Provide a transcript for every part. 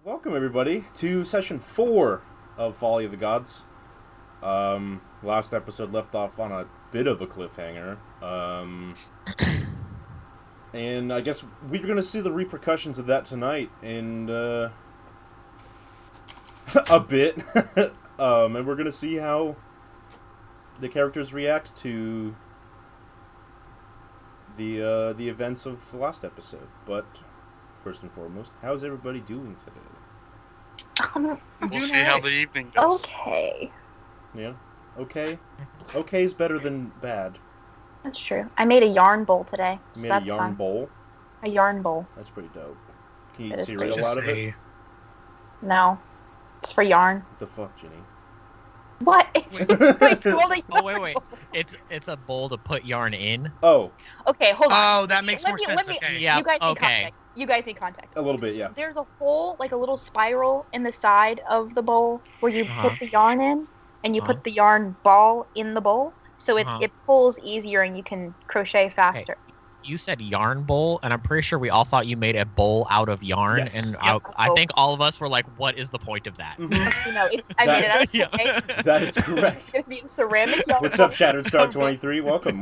Welcome everybody to session 4 of Folly of the Gods. Last episode left off on a bit of a cliffhanger. And I guess we're going to see the repercussions of that tonight in a bit. And we're going to see how the characters react to the events of the last episode. But first and foremost, how's everybody doing today? We'll see how the evening goes. Okay. Yeah? Okay? Okay is better than bad. That's true. I made a yarn bowl today, You so made that's a yarn fun. bowl? A yarn bowl. That's pretty dope. Can you eat It is cereal pretty- out of it? No. It's for yarn. What the fuck, Ginny? What? It's called a Oh yarn wait. bowl. It's a bowl to put yarn in. Oh, Okay, hold on. Oh, that makes more sense. Okay. Yeah. You guys need Okay. context. You guys need context. a little bit, yeah. There's a hole, like a little spiral in the side of the bowl where you Uh-huh. put the yarn in, and you Uh-huh. put the yarn ball in the bowl, so Uh-huh. it pulls easier and you can crochet faster. You said yarn bowl, and I'm pretty sure we all thought you made a bowl out of yarn. Yes. And Yep. I think all of us were like, "What is the point of that?" Mhm. You know, I made it out of Yeah. clay. That is correct. It's gonna be in ceramic yarn. What's up, Shattered Star 23? Welcome.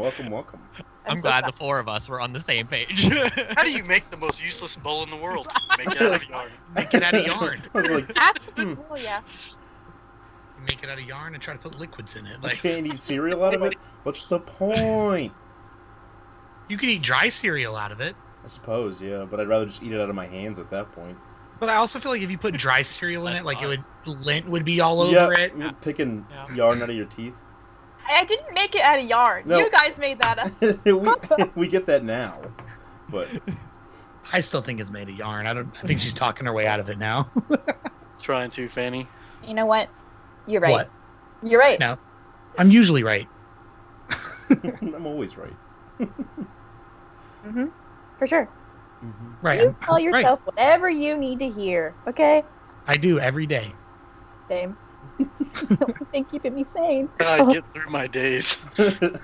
I'm so glad proud. the four of us were on the same page. How do you make the most useless bowl in the world? Make it out of yarn. Make it out of yarn. I was like, Actually, well, yeah. Make it out of yarn and try to put liquids in it. I Like can't eat cereal out of it? What's the point? you could eat dry cereal out of it. I suppose, yeah, but I'd rather just eat it out of my hands at that point. But I also feel like if you put dry cereal in Less it, like fuzz. lint would be all over Yeah, it. you're picking Yeah. yarn out of your teeth. I didn't make it out of yarn. No. You guys made that up. we get that now, but I still think it's made of yarn. I think she's talking her way out of it now. Trying to, Fanny. You know what? You're right. What? You're right. No. I'm usually right. I'm always right. Mm-hmm. For sure. Mm-hmm. Right. You I'm tell yourself whatever you need to hear. Okay? I do every day. Same. Only thing keeping me sane. I get through my days. But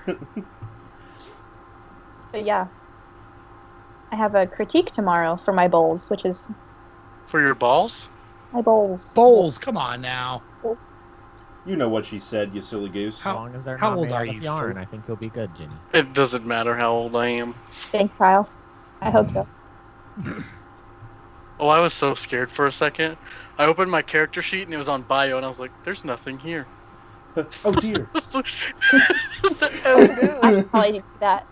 yeah. I have a critique tomorrow for my bowls, which is For your balls? my bowls. Bowls, come on now. You know what she said, you silly goose. As long as they're how not old made are out of you, yarn, Fro? I think you'll be good, Ginny. It doesn't matter how old I am. Thanks, Kyle. I hope so. Oh, I was so scared for a second. I opened my character sheet and it was on bio and I was like, there's nothing here. Oh dear. Oh, I no. should probably do that.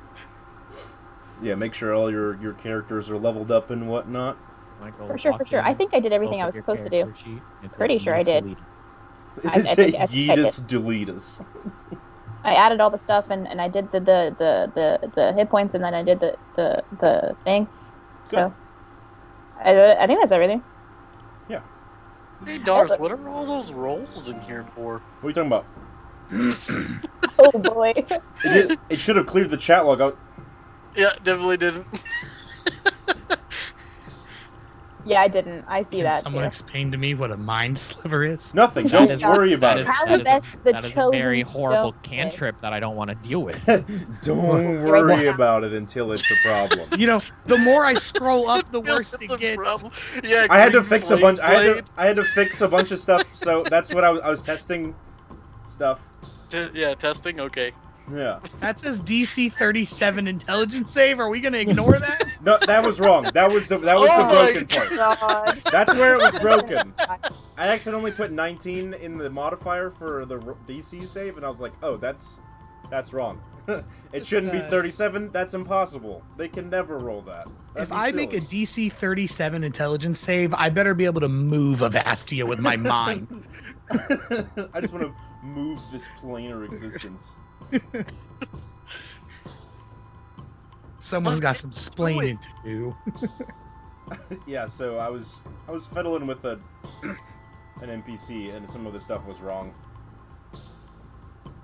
Yeah, make sure all your characters are leveled up and whatnot. Michael, For sure, walk for sure. in, I think I did everything I open was your supposed to do. character sheet, it's Pretty like sure I use did. delete. It's think a I did. Yeetus deletus. I added all the stuff and I did the hit points and then I did the thing. So I think that's everything. Hey, Darth, what are all those rolls in here for? What are you talking about? Oh boy. It should have cleared the chat log out. Yeah, definitely didn't. Yeah, I didn't. I see Can that someone too. explain to me what a mind sliver is? Nothing. That Don't is- worry about that it. is- How that is that's a- the that is a very chosen horrible stone. cantrip that I don't want to deal with. Don't worry about it until it's a problem. You know, the more I scroll up, the worse That's it the gets. problem. Yeah, I had to green fix a flame bunch. blade. I had to fix a bunch of stuff. So that's what I was testing stuff. Yeah, testing. Okay. Yeah. That says DC 37 intelligence save. Are we gonna ignore that? No, that was wrong. That was the Oh my broken part. God. That's where it was broken. I accidentally put 19 in the modifier for the DC save, and I was like, oh, that's wrong. It shouldn't be 37. That's impossible. They can never roll that. That'd If be I make a silly. DC 37 intelligence save, I better be able to move Ivastea with my mind. I just want to move this planar existence. Someone's got some splaining to do. Yeah, so I was fiddling with an NPC, and some of the stuff was wrong.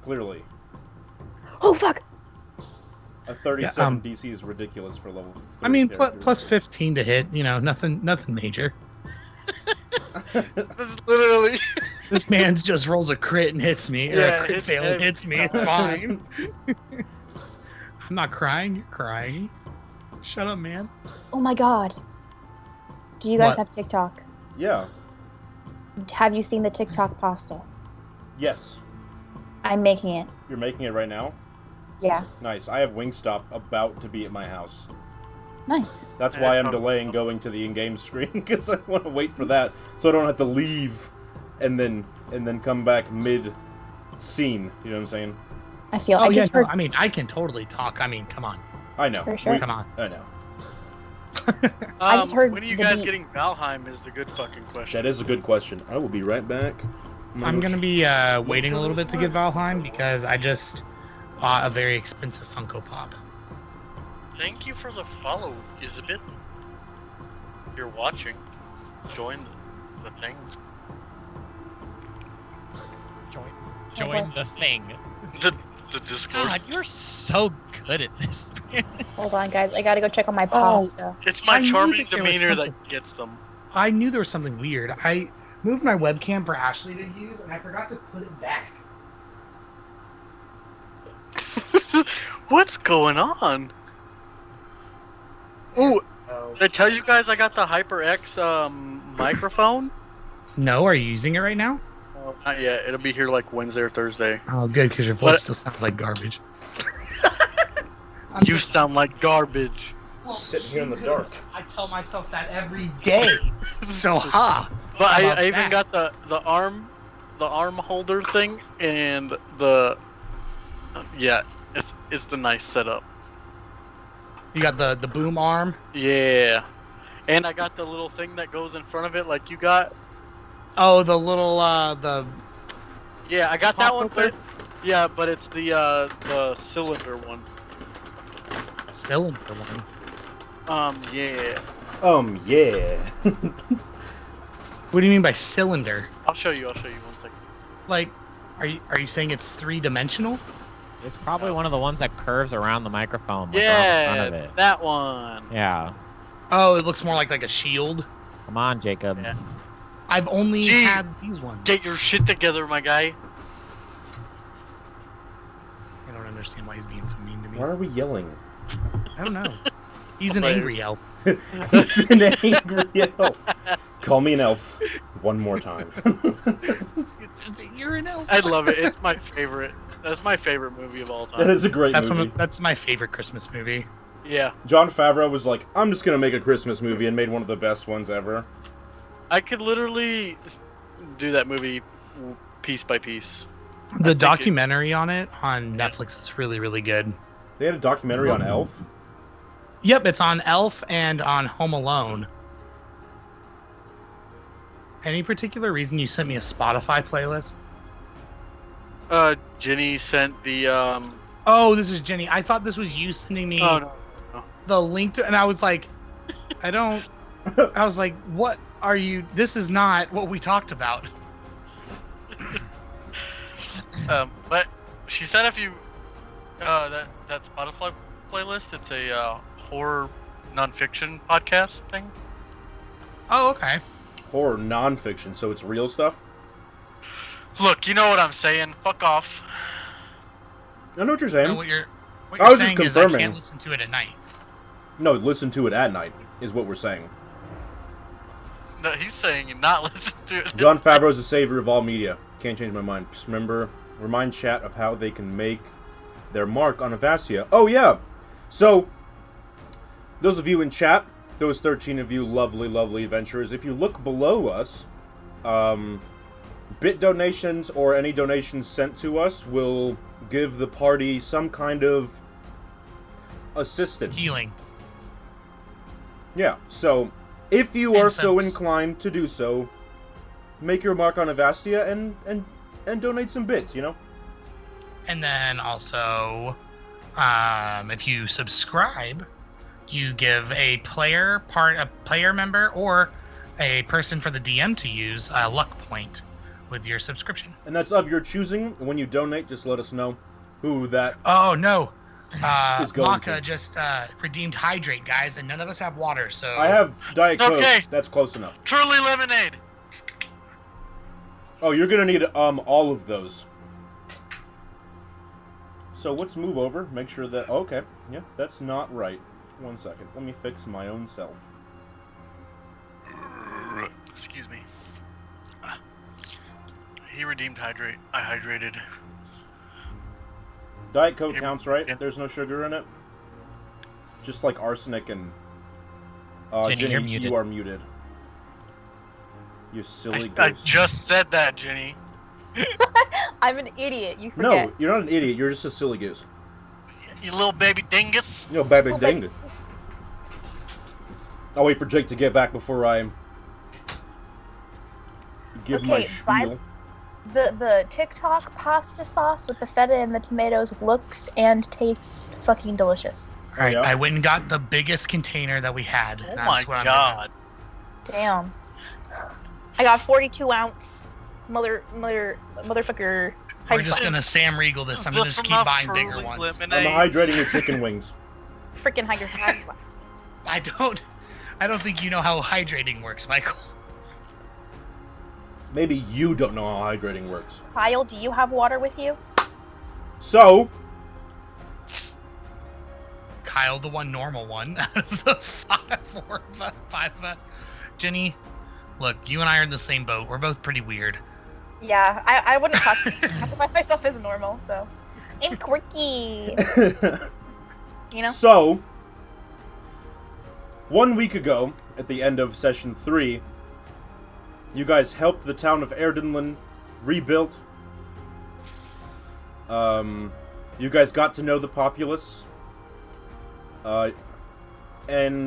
Clearly, Oh fuck. a 37 Yeah, DC is ridiculous for level 3 I mean, characters. plus 15 to hit. You know, nothing major. This is literally. This man's just rolls a crit and hits me, or Yeah, a crit it's fail and every hits me. It's fine. I'm not crying. You're crying. Shut up, man. Oh my god. Do you guys What? have TikTok? Yeah. Have you seen the TikTok pasta? Yes. I'm making it. You're making it right now? Yeah. Nice. I have Wingstop about to be at my house. Nice. That's why I'm delaying going to the in-game screen, because I want to wait for that, so I don't have to leave and then come back mid-scene. You know what I'm saying? I feel. Oh, I yeah, just heard. no, I mean, I can totally talk. I mean, come on. I know. For sure. Come on. I know. I just heard when are you the guys beat. getting Valheim is the good fucking question. That is a good question. I will be right back. I'm going to be waiting a little bit to get Valheim because I just bought a very expensive Funko Pop. Thank you for the follow, Isabeth. You're watching. Join the thing. Join the thing. The Discord. God, you're so good at this, man. Hold on, guys. I gotta go check on my pasta. It's my I knew charming that there was demeanor something- that gets them. I knew there was something weird. I moved my webcam for Ashley to use, and I forgot to put it back. What's going on? Ooh, did I tell you guys I got the HyperX microphone? No, are you using it right now? Not yet. It'll be here like Wednesday or Thursday. Oh, good, because your voice What? still sounds like garbage. You sound like garbage. Sitting here in the dark. I tell myself that every day. So, ha! But How about I even that? got the arm holder thing and the yeah, it's the nice setup. You got the boom arm. Yeah, and I got the little thing that goes in front of it like you got. Oh, the little the Yeah, I got that Pop one, filter? but yeah, but it's the cylinder one. cylinder one. Yeah. Yeah. What do you mean by cylinder? I'll show you 1 second. Like, are you saying it's 3-dimensional? It's probably one of the ones that curves around the microphone. Like around the front of Yeah, it. that one. Yeah. Oh, it looks more like a shield. Come on, Jacob. Yeah. I've only Gee, had these ones. Get your shit together, my guy. I don't understand why he's being so mean to me. Why are we yelling? I don't know. He's an Player. angry elf. He's an angry elf. Call me an elf. One more time. You're an elf. I love it. It's my favorite. That's my favorite movie of all time. That is a great movie. That's my favorite Christmas movie. Yeah. Jon Favreau was like, I'm just gonna make a Christmas movie, and made one of the best ones ever. I could literally do that movie piece by piece. The documentary on it on Netflix is really, really good. They had a documentary on Elf. Yep, it's on Elf and on Home Alone. Any particular reason you sent me a Spotify playlist? Jenny sent the Oh, this is Jenny. I thought this was you sending me Oh no. the link to, and I was like, I was like, what are you? This is not what we talked about. But she said if you that Spotify playlist, it's a horror nonfiction podcast thing. Oh, okay. Horror nonfiction, so it's real stuff? Look, you know what I'm saying. Fuck off. I know what you're saying. No, what you're I was just saying is I confirming. can't listen to it at night. No, listen to it at night, is what we're saying. No, he's saying you're not listening to it. Jon Favreau is the savior of all media. Can't change my mind. Just remind chat of how they can make their mark on Ivastea. Oh, yeah! So, those of you in chat, those 13 of you lovely, lovely adventurers, if you look below us, bit donations or any donations sent to us will give the party some kind of assistance. Healing. Yeah, so if you are so Incense. inclined to do so, make your mark on Ivastea and donate some bits, you know? And then also, if you subscribe, you give a player member or a person for the DM to use a luck point with your subscription. And that's of your choosing. When you donate, just let us know who that... Oh no, Is going Maka to. just redeemed hydrate, guys, and none of us have water, so I have Diet It's Coke. okay. That's close enough. Truly lemonade. Oh, you're gonna need all of those. So let's move over. Make sure that... Okay. Yeah, that's not right. 1 second. Let me fix my own self. Excuse me. He redeemed hydrate. I hydrated. Diet Coke Yeah. counts, right? Yeah. There's no sugar in it. Just like arsenic and. Jenny, Jenny, you're muted. you are muted. You silly I ghost. just said that, Jenny. I'm an idiot. You forget. No, you're not an idiot. You're just a silly goose. You little baby dingus. Yo, baby Oh, ding. I'll wait for Jake to get back before I give my Okay, bye. spiel. The TikTok pasta sauce with the feta and the tomatoes looks and tastes fucking delicious. All right, yeah? I went and got the biggest container that we had. Oh and my that's what I'm god. Damn. I got 42 ounce motherfucker. We're just gonna Sam Regal this. I'm gonna just keep buying bigger ones. I'm hydrating your chicken wings. Freaking hydro. I don't think you know how hydrating works, Michael. Maybe you don't know how hydrating works. Kyle, do you have water with you? So, Kyle, the one normal one out of the five of us. Jenny, look, you and I are in the same boat. We're both pretty weird. Yeah, I wouldn't classify myself as normal, so. I'm quirky. You know? So, 1 week ago, at the end of Session 3, you guys helped the town of Erdenland rebuild. You guys got to know the populace. And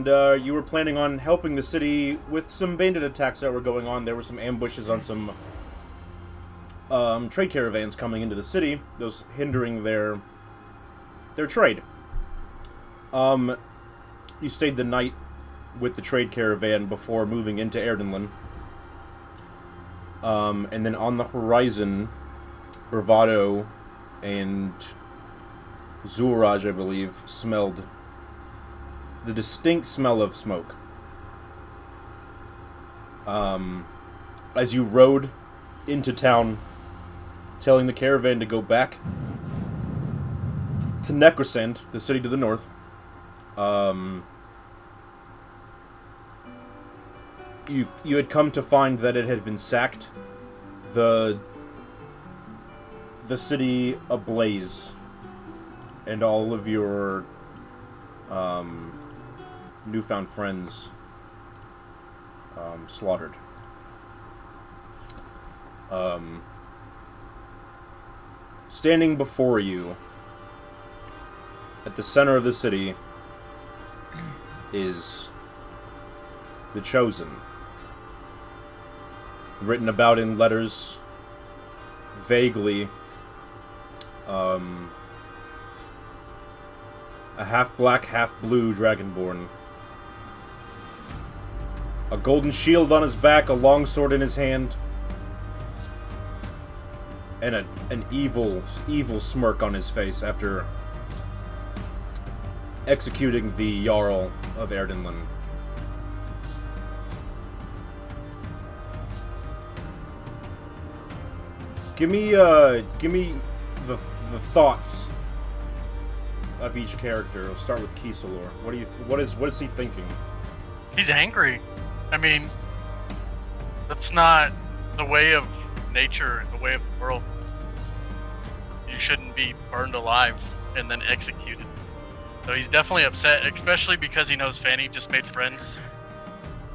you were planning on helping the city with some bandit attacks that were going on. There were some ambushes on some trade caravans coming into the city, those hindering their trade. You stayed the night with the trade caravan before moving into Erdenland. And then on the horizon, Bravado and Zulraj, I believe, smelled the distinct smell of smoke. As you rode into town, telling the caravan to go back to Necrosand, the city to the north, you had come to find that it had been sacked, the city ablaze, and all of your newfound friends slaughtered. Standing before you, at the center of the city, is the Chosen. Written about in letters, vaguely, a half-black, half-blue dragonborn. A golden shield on his back, a long sword in his hand, and an evil smirk on his face after executing the Jarl of Erdenland. Give me the thoughts of each character. We'll start with Kieselor. What is he thinking? He's angry. I mean, that's not the way of nature, the way of the world. You shouldn't be burned alive and then executed. So he's definitely upset, especially because he knows Fanny just made friends.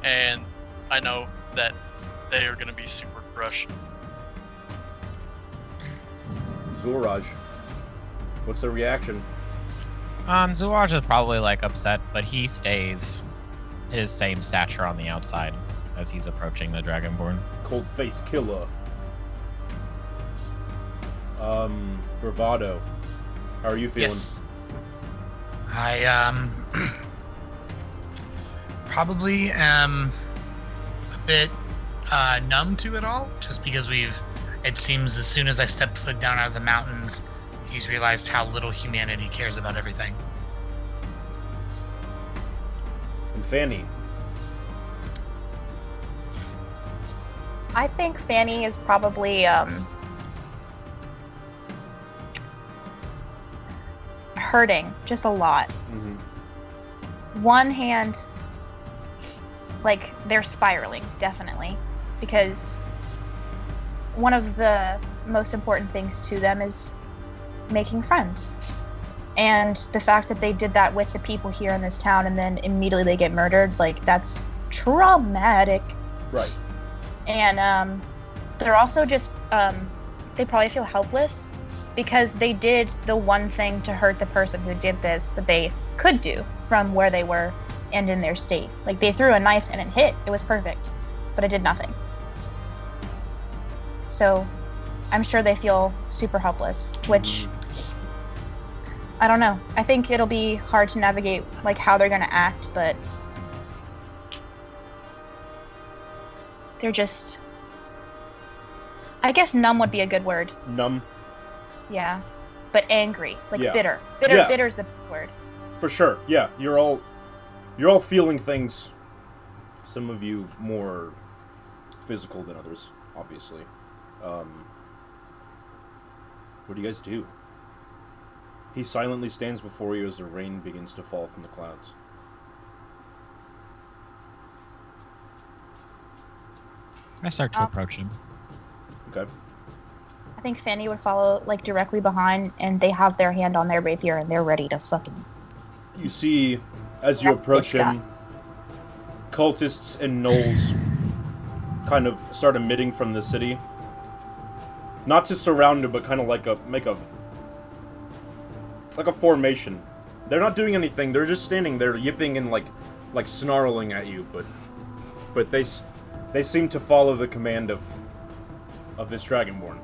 And I know that they are going to be super crushed. Zulraj, what's the reaction? Zulraj is probably upset, but he stays his same stature on the outside as he's approaching the Dragonborn. Cold face killer. Bravado. How are you feeling? Yes. I probably am a bit numb to it all, just because it seems as soon as I stepped foot down out of the mountains, he's realized how little humanity cares about everything. And Fanny. I think Fanny is probably hurting just a lot. Mm-hmm. One hand like they're spiraling, definitely, because one of the most important things to them is making friends. And the fact that they did that with the people here in this town and then immediately they get murdered, like, that's traumatic. Right. And they're also just, they probably feel helpless because they did the one thing to hurt the person who did this that they could do from where they were and in their state. Like, they threw a knife and it hit. It was perfect. But it did nothing. So, I'm sure they feel super helpless, which... I don't know. I think it'll be hard to navigate, like, how they're gonna act, but... They're just... I guess numb would be a good word. Numb? Yeah. But angry. Like, Yeah. bitter. Yeah. Bitter's the word. For sure, yeah. You're all feeling things. Some of you more physical than others, obviously. What do you guys do? He silently stands before you as the rain begins to fall from the clouds. I start to approach him. Okay. I think Fanny would follow, like, directly behind, and they have their hand on their rapier, and they're ready to fucking... You see, as you approach him, cultists and gnolls kind of start emitting from the city. Not to surround it, but kind of like make a formation. They're not doing anything. They're just standing there, yipping and like snarling at you. But they seem to follow the command of this Dragonborn.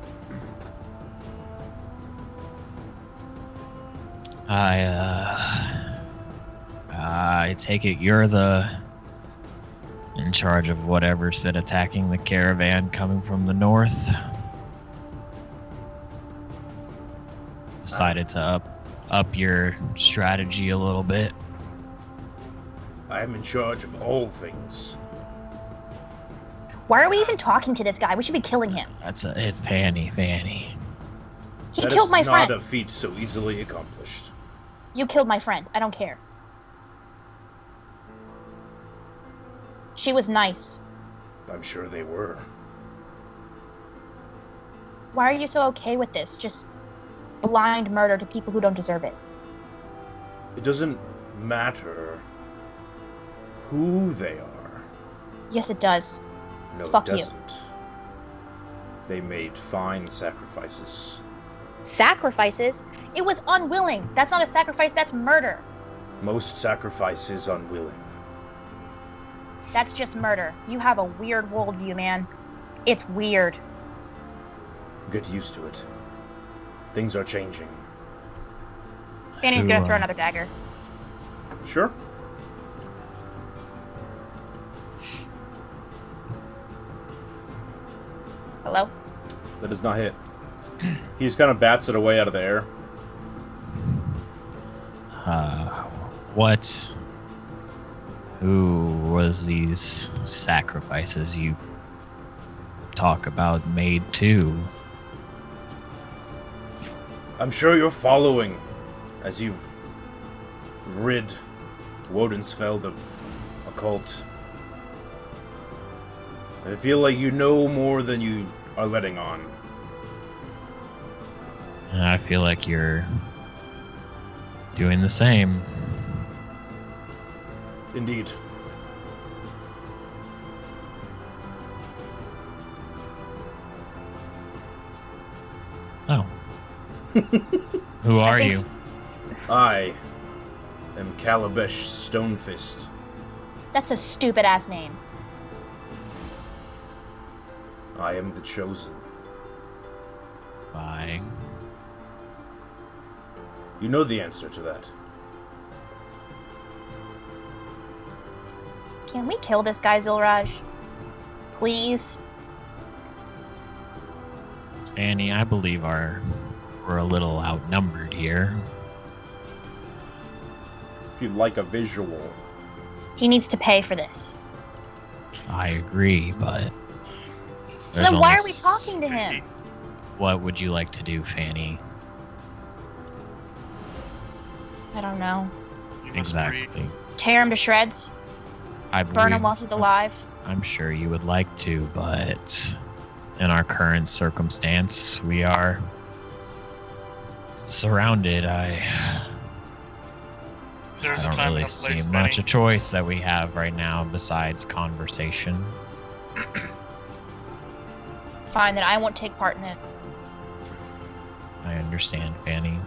I take it you're in charge of whatever's been attacking the caravan coming from the north. Decided to up your strategy a little bit. I am in charge of all things. Why are we even talking to this guy? We should be killing him. It's Fanny. He killed my friend. That is not a feat so easily accomplished. You killed my friend. I don't care. She was nice. I'm sure they were. Why are you so okay with this? Just blind murder to people who don't deserve it. It doesn't matter who they are. Yes, it does. No, Fuck it you. doesn't. They made fine sacrifices. Sacrifices? It was unwilling. That's not a sacrifice, that's murder. Most sacrifice is unwilling. That's just murder. You have a weird worldview, man. It's weird. Get used to it. Things are changing. Fanny's gonna throw another dagger. Sure. Hello? That does not hit. He just kind of bats it away out of the air. Who was these sacrifices you talk about made to? I'm sure you're following as you've rid Woden'sfeld of a cult. I feel like you know more than you are letting on. I feel like you're doing the same. Indeed. Oh. Who are you? I am Calabesh Stonefist. That's a stupid ass name. I am the chosen. Bye. You know the answer to that. Can we kill this guy, Zilraj? Please? Annie, I believe we're a little outnumbered here. If you'd like a visual. He needs to pay for this. I agree, but... Then why are we talking to him? What would you like to do, Fanny? I don't know. You must Exactly. read. Tear him to shreds? I Burn him believe while he's alive. I'm sure you would like to, but in our current circumstance, we are surrounded. I There's a don't time really and a place, see much Benny. a choice that we have right now besides conversation. Fine, then I won't take part in it. I understand, Fanny.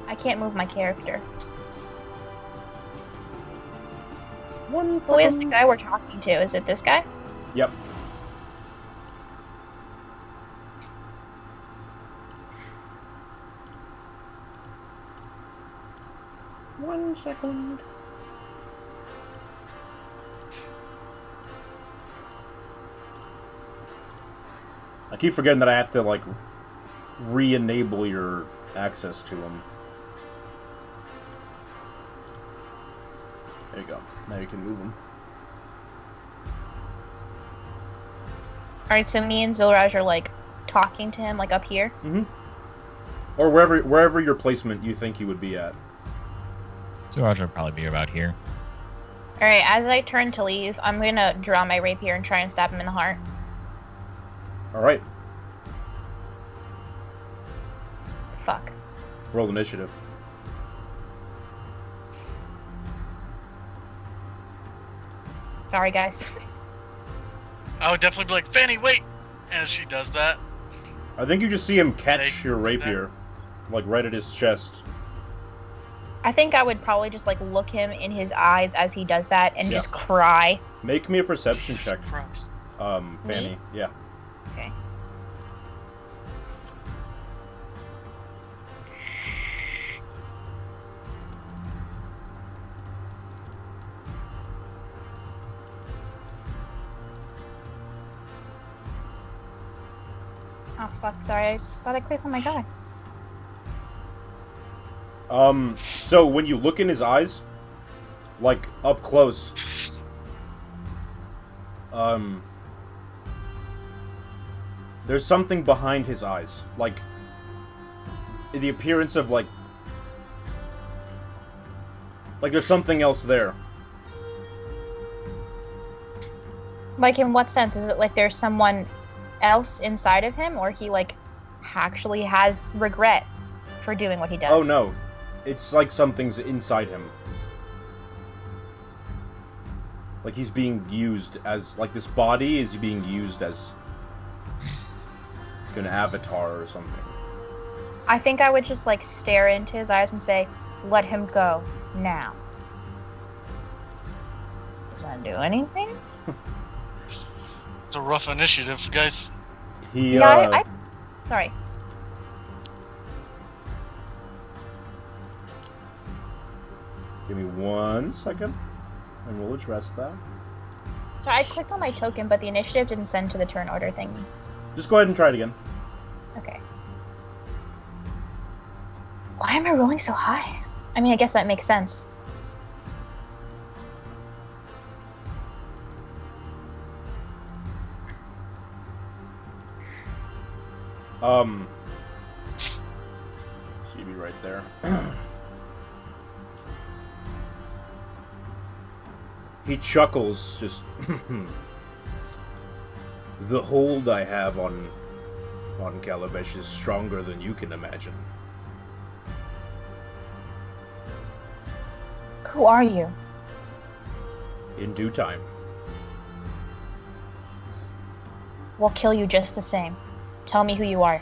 I can't move my character. One Who is the guy we're talking to? Is it this guy? Yep. One second. I keep forgetting that I have to, like, re-enable your access to him. There you go. Now you can move him. Alright, so me and Zulraj are like talking to him like up here. Mm-hmm. Or wherever your placement you think you would be at. So Roger will probably be about here. Alright, as I turn to leave, I'm gonna draw my rapier and try and stab him in the heart. Alright. Fuck. Roll initiative. Sorry, guys. I would definitely be like, Fanny, wait! As she does that. I think you just see him catch Hey, your rapier. Like, right at his chest. I think I would probably just like look him in his eyes as he does that and Yeah. just cry. Make me a perception check, Christ. Fanny. Yeah. Okay. Oh fuck, sorry. I thought I clicked on my guy. So when you look in his eyes, like, up close, there's something behind his eyes. Like, the appearance of, like there's something else there. Like in what sense? Is it like there's someone else inside of him, or he like actually has regret for doing what he does? Oh no. It's like something's inside him. Like he's being used as, like, this body is being used as an avatar or something. I think I would just like stare into his eyes and say, "Let him go now." Does that do anything? It's a rough initiative, guys. He, Yeah, sorry. Give me 1 second, and we'll address that. So I clicked on my token, but the initiative didn't send to the turn order thingy. Just go ahead and try it again. Okay. Why am I rolling so high? I mean, I guess that makes sense. So you'd be right there. He chuckles, just... The hold I have on Calabash is stronger than you can imagine. Who are you? In due time. We'll kill you just the same. Tell me who you are.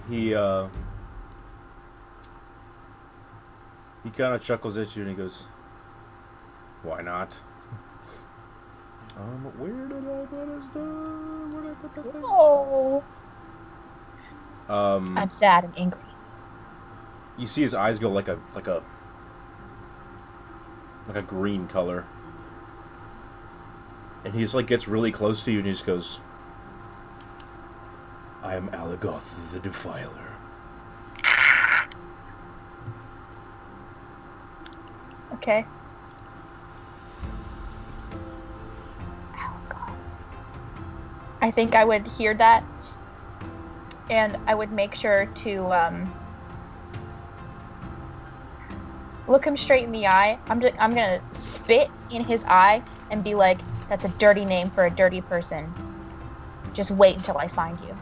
He kind of chuckles at you and he goes, "Why not?" Where did I put his door? Where did I put the thing? Oh. I'm sad and angry. You see his eyes go like a green color. And he's like gets really close to you and he just goes, "I am Alagoth the Defiler." Okay. Oh god. I think I would hear that, and I would make sure to look him straight in the eye. I'm gonna spit in his eye and be like, "That's a dirty name for a dirty person. Just wait until I find you."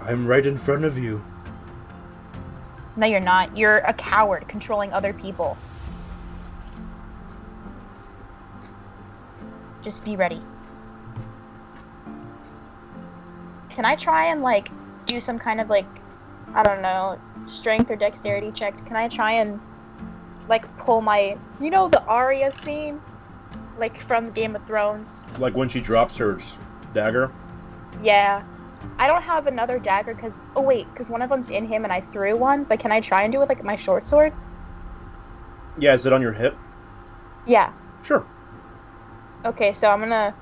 I'm right in front of you. No, you're not. You're a coward controlling other people. Just be ready. Can I try and, like, do some kind of, like, I don't know, strength or dexterity check? Can I try and, like, pull my, you know, the Arya scene? Like, from Game of Thrones? Like when she drops her dagger? Yeah. I don't have another dagger because, oh wait, because one of them's in him and I threw one, but can I try and do it, like, my short sword? Yeah, is it on your hip? Yeah. Sure. Okay, so I'm gonna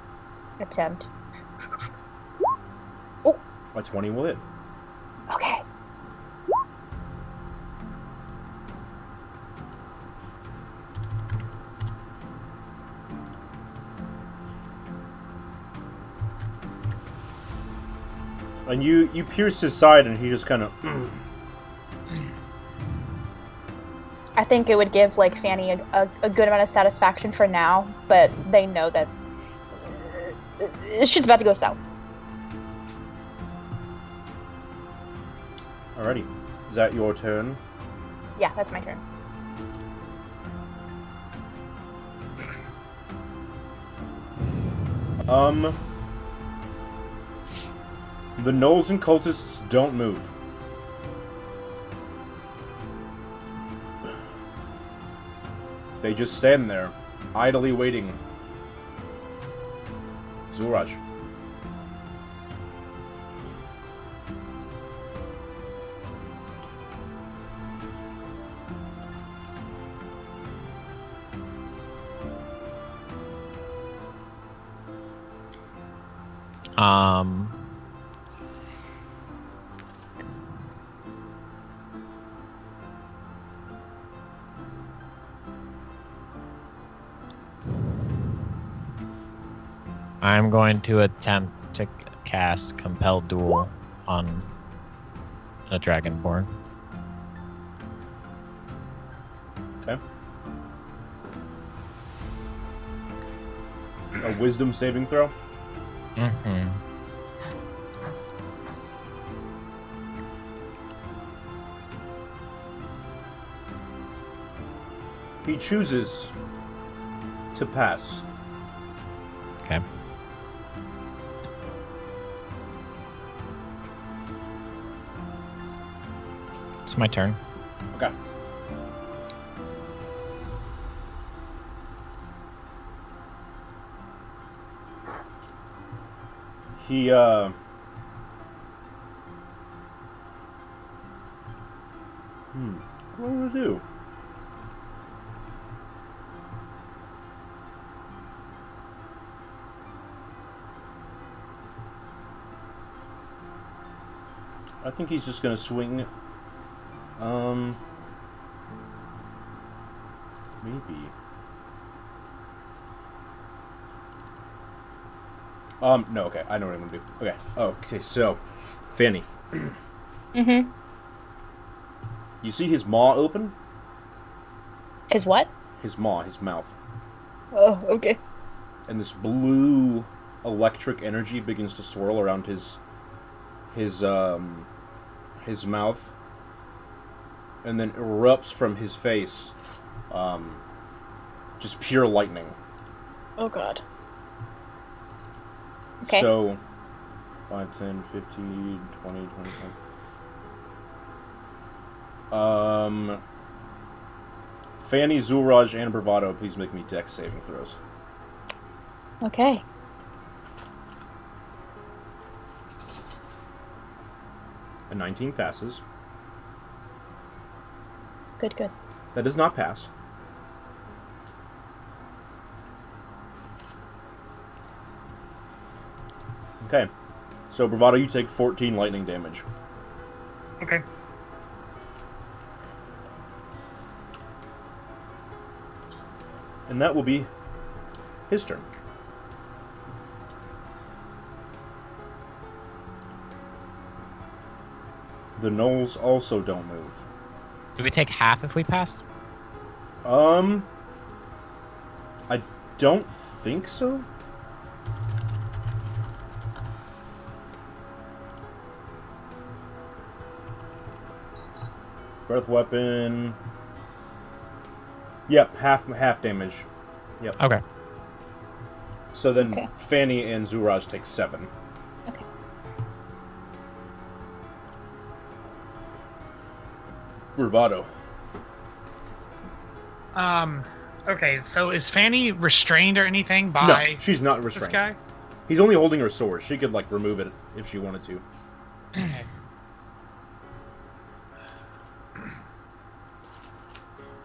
attempt. A 20 will hit. Okay. And you pierce his side, and he just kind of. I think it would give, like, Fanny a good amount of satisfaction for now, but they know that shit's about to go south. Alrighty. Is that your turn? Yeah, that's my turn. The gnolls and cultists don't move. They just stand there, idly waiting. Zulraj. I'm going to attempt to cast Compel Duel on a Dragonborn. Okay. A wisdom saving throw? Mm-hmm. He chooses to pass. Okay. It's my turn. Okay. He, what am I gonna do? I think he's just gonna swing. Maybe. No, okay, I know what I'm gonna do. Okay. Okay, so, Fanny. Mm-hmm. You see his maw open? His what? His maw, his mouth. Oh, okay. And this blue electric energy begins to swirl around his mouth, and then erupts from his face, just pure lightning. Oh god. Okay. So, 5, 10, 15, 20, 25. Fanny, Zulraj, and Bravado, please make me dex saving throws. Okay. A 19 passes. Good, good. That does not pass. Okay. So, Bravado, you take 14 lightning damage. Okay. And that will be his turn. The gnolls also don't move. Do we take half if we pass? I don't think so. Breath weapon. Yep, half damage. Yep. Okay. So then Okay. Fanny and Zuraj take 7. Okay. Bravado. Okay, so is Fanny restrained or anything by No, she's not this restrained. guy? He's only holding her sword. She could, like, remove it if she wanted to. Okay.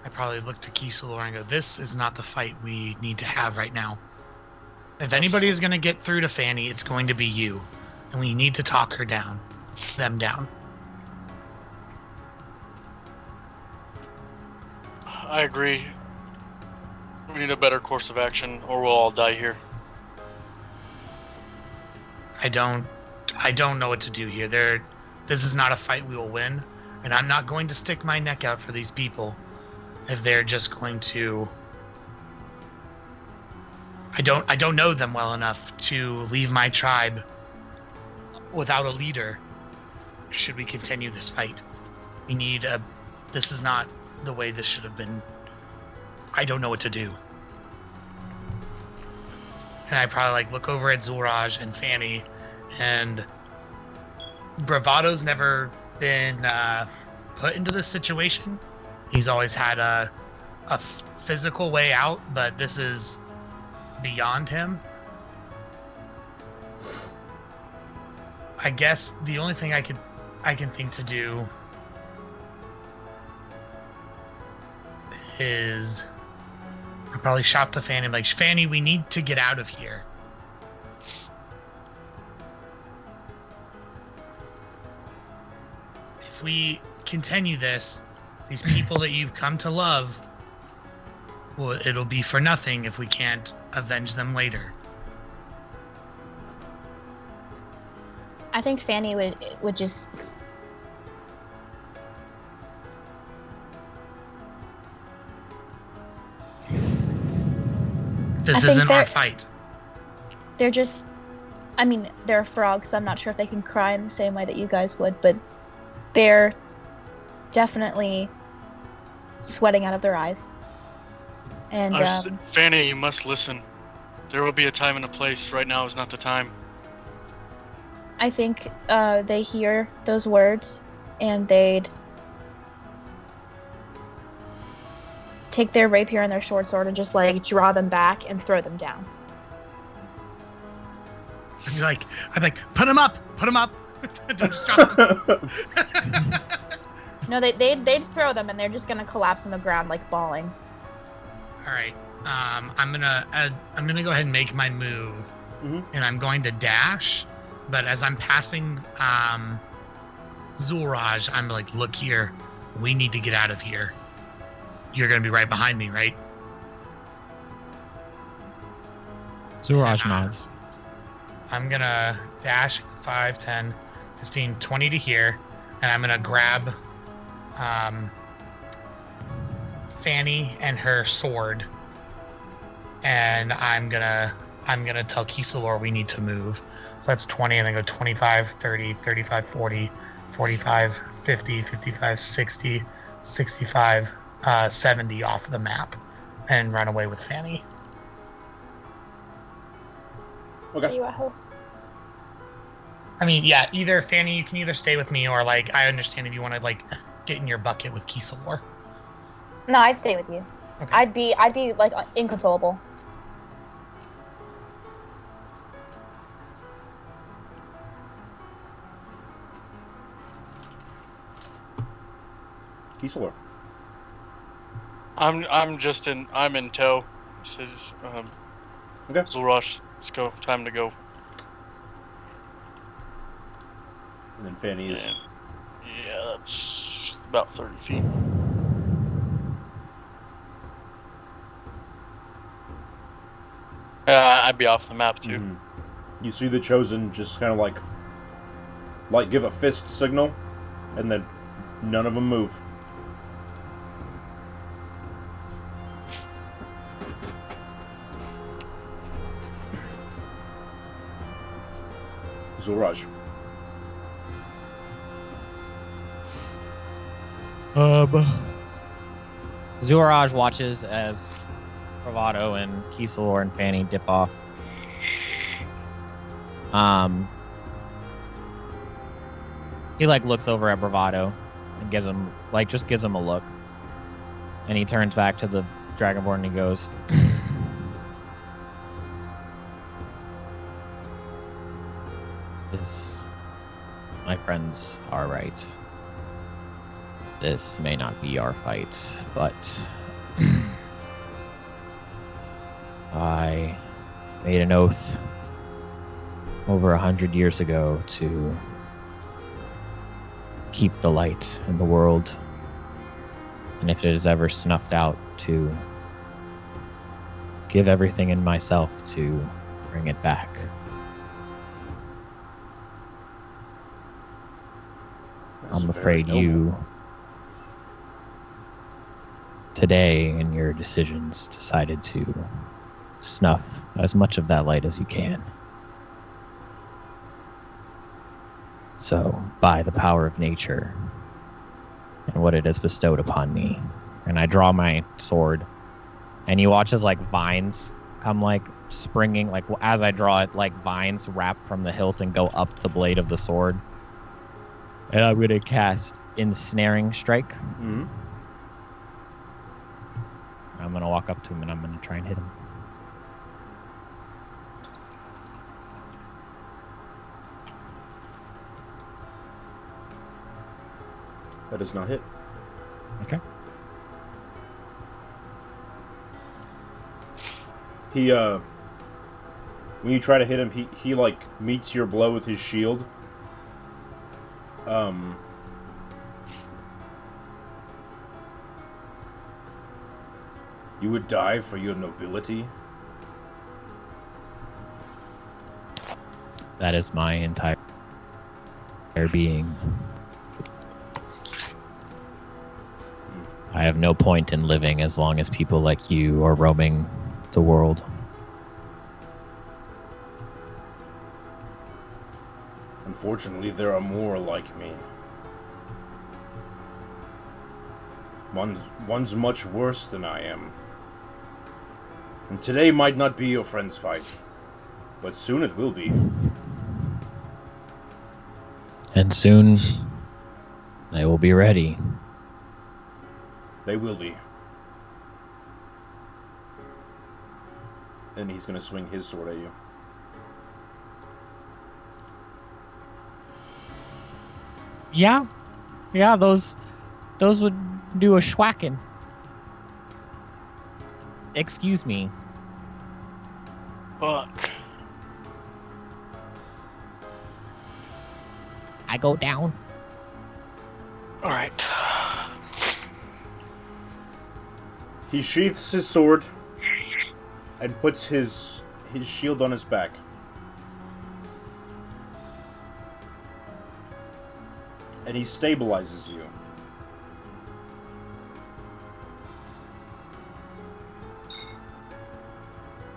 I probably look to Kiselor and go, this is not the fight we need to have right now. If anybody is going to get through to Fanny, it's going to be you. And we need to talk her down. Them down. I agree. We need a better course of action, or we'll all die here. I don't know what to do here. This is not a fight we will win, and I'm not going to stick my neck out for these people if they're just going to. I don't know them well enough to leave my tribe without a leader. Should we continue this fight? We need a. This is not the way this should have been. I don't know what to do. And I probably like look over at Zulraj and Fanny, and Bravado's never been put into this situation. He's always had a physical way out, but this is beyond him. I guess the only thing I can think to do is I'll probably shop to Fanny, like, Fanny, we need to get out of here. If we continue this, these people that you've come to love, well, it'll be for nothing if we can't avenge them later. I think Fanny would just. This I think isn't our they're- fight. They're just. I mean, they're frogs, so I'm not sure if they can cry in the same way that you guys would, but they're definitely sweating out of their eyes. And Fanny, you must listen. There will be a time and a place. Right now is not the time. I think they hear those words and they'd take their rapier and their short sword and just like draw them back and throw them down. I'm like, put him up. Don't just drop them. No, they'd throw them and they're just gonna collapse on the ground like bawling. All right. I'm gonna go ahead and make my move, and I'm going to dash. But as I'm passing Zulraj, I'm like, look here, we need to get out of here. You're gonna be right behind me, right? Zuraj nods. I'm gonna dash 5, 10, 15, 20 to here, and I'm gonna grab Fanny and her sword, and I'm gonna tell Kiselor we need to move. So that's 20, and then go 25, 30, 35, 40, 45, 50, 55, 60, 65, 70 off the map, and run away with Fanny. Okay. I mean, yeah, either Fanny, you can either stay with me, or like, I understand if you want to like get in your bucket with Kiselor. No, I'd stay with you. Okay. I'd be like inconsolable. Kiselor. I'm in tow. Says, Okay. Zulraj, let's go. Time to go. And then Fanny is. Yeah, that's about 30 feet. I'd be off the map too. Mhm. You see the Chosen just kind of like give a fist signal, and then none of them move. Zoraj. Zoraj watches as Bravado and Kiesel and Fanny dip off. He like looks over at Bravado and gives him a look. And he turns back to the Dragonborn and he goes, "This, my friends are right. This may not be our fight, but I made an oath over 100 years ago to keep the light in the world, and if it is ever snuffed out, to give everything in myself to bring it back." I'm afraid you, today, in your decisions, decided to snuff as much of that light as you can. So, by the power of nature and what it has bestowed upon me, and I draw my sword, and you watch as like vines come like springing, like as I draw it, like vines wrap from the hilt and go up the blade of the sword. And I'm gonna cast Ensnaring Strike. Mm-hmm. I'm gonna walk up to him and I'm gonna try and hit him. That does not hit. Okay. He, when you try to hit him, he like, meets your blow with his shield. You would die for your nobility? That is my entire being. I have no point in living as long as people like you are roaming the world. Unfortunately, there are more like me. One's much worse than I am. And today might not be your friend's fight, but soon it will be. And soon, they will be ready. They will be. And he's gonna swing his sword at you. Yeah, those would do a schwacken. Excuse me. Fuck. I go down. Alright. He sheaths his sword and puts his shield on his back. And he stabilizes you.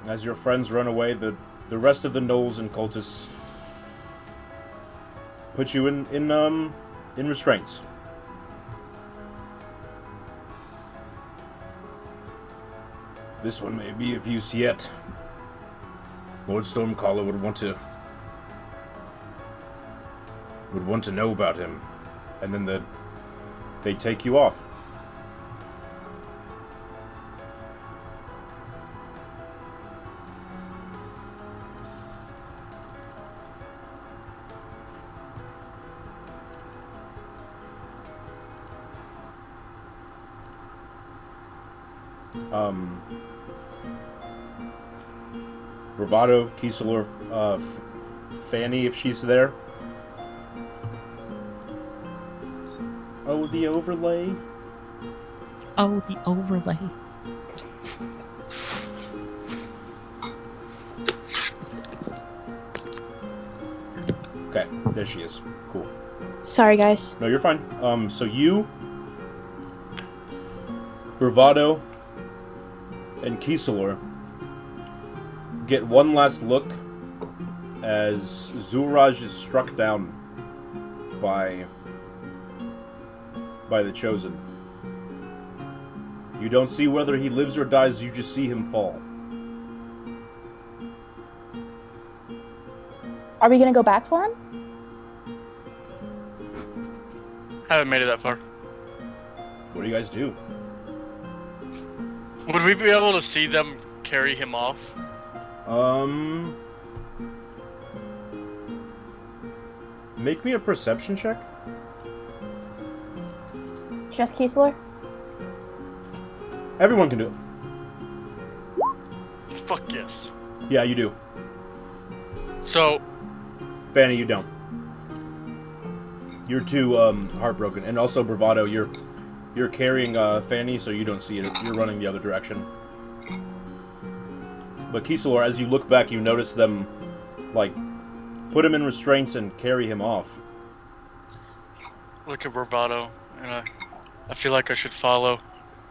As your friends run away, the rest of the gnolls and cultists put you in restraints. This one may be of use yet. Lord Stormcaller would want to know about him, and then they take you off. Bravado, Kiesel, Fanny, if she's there. Oh, the overlay. Oh, the overlay. Okay, there she is. Cool. Sorry, guys. No, you're fine. So you, Bravado, and Kiesel get one last look as Zulraj is struck down by the Chosen. You don't see whether he lives or dies, you just see him fall. Are we gonna go back for him? Haven't made it that far. What do you guys do? Would we be able to see them carry him off? Make me a perception check. Just Kiesler? Everyone can do it. Fuck yes. Yeah, you do. So, Fanny, you don't. You're too heartbroken, and also Bravado, you're carrying Fanny, so you don't see it. You're running the other direction. But Kiesler, as you look back, you notice them, like, put him in restraints and carry him off. look at Bravado, and I feel like I should follow,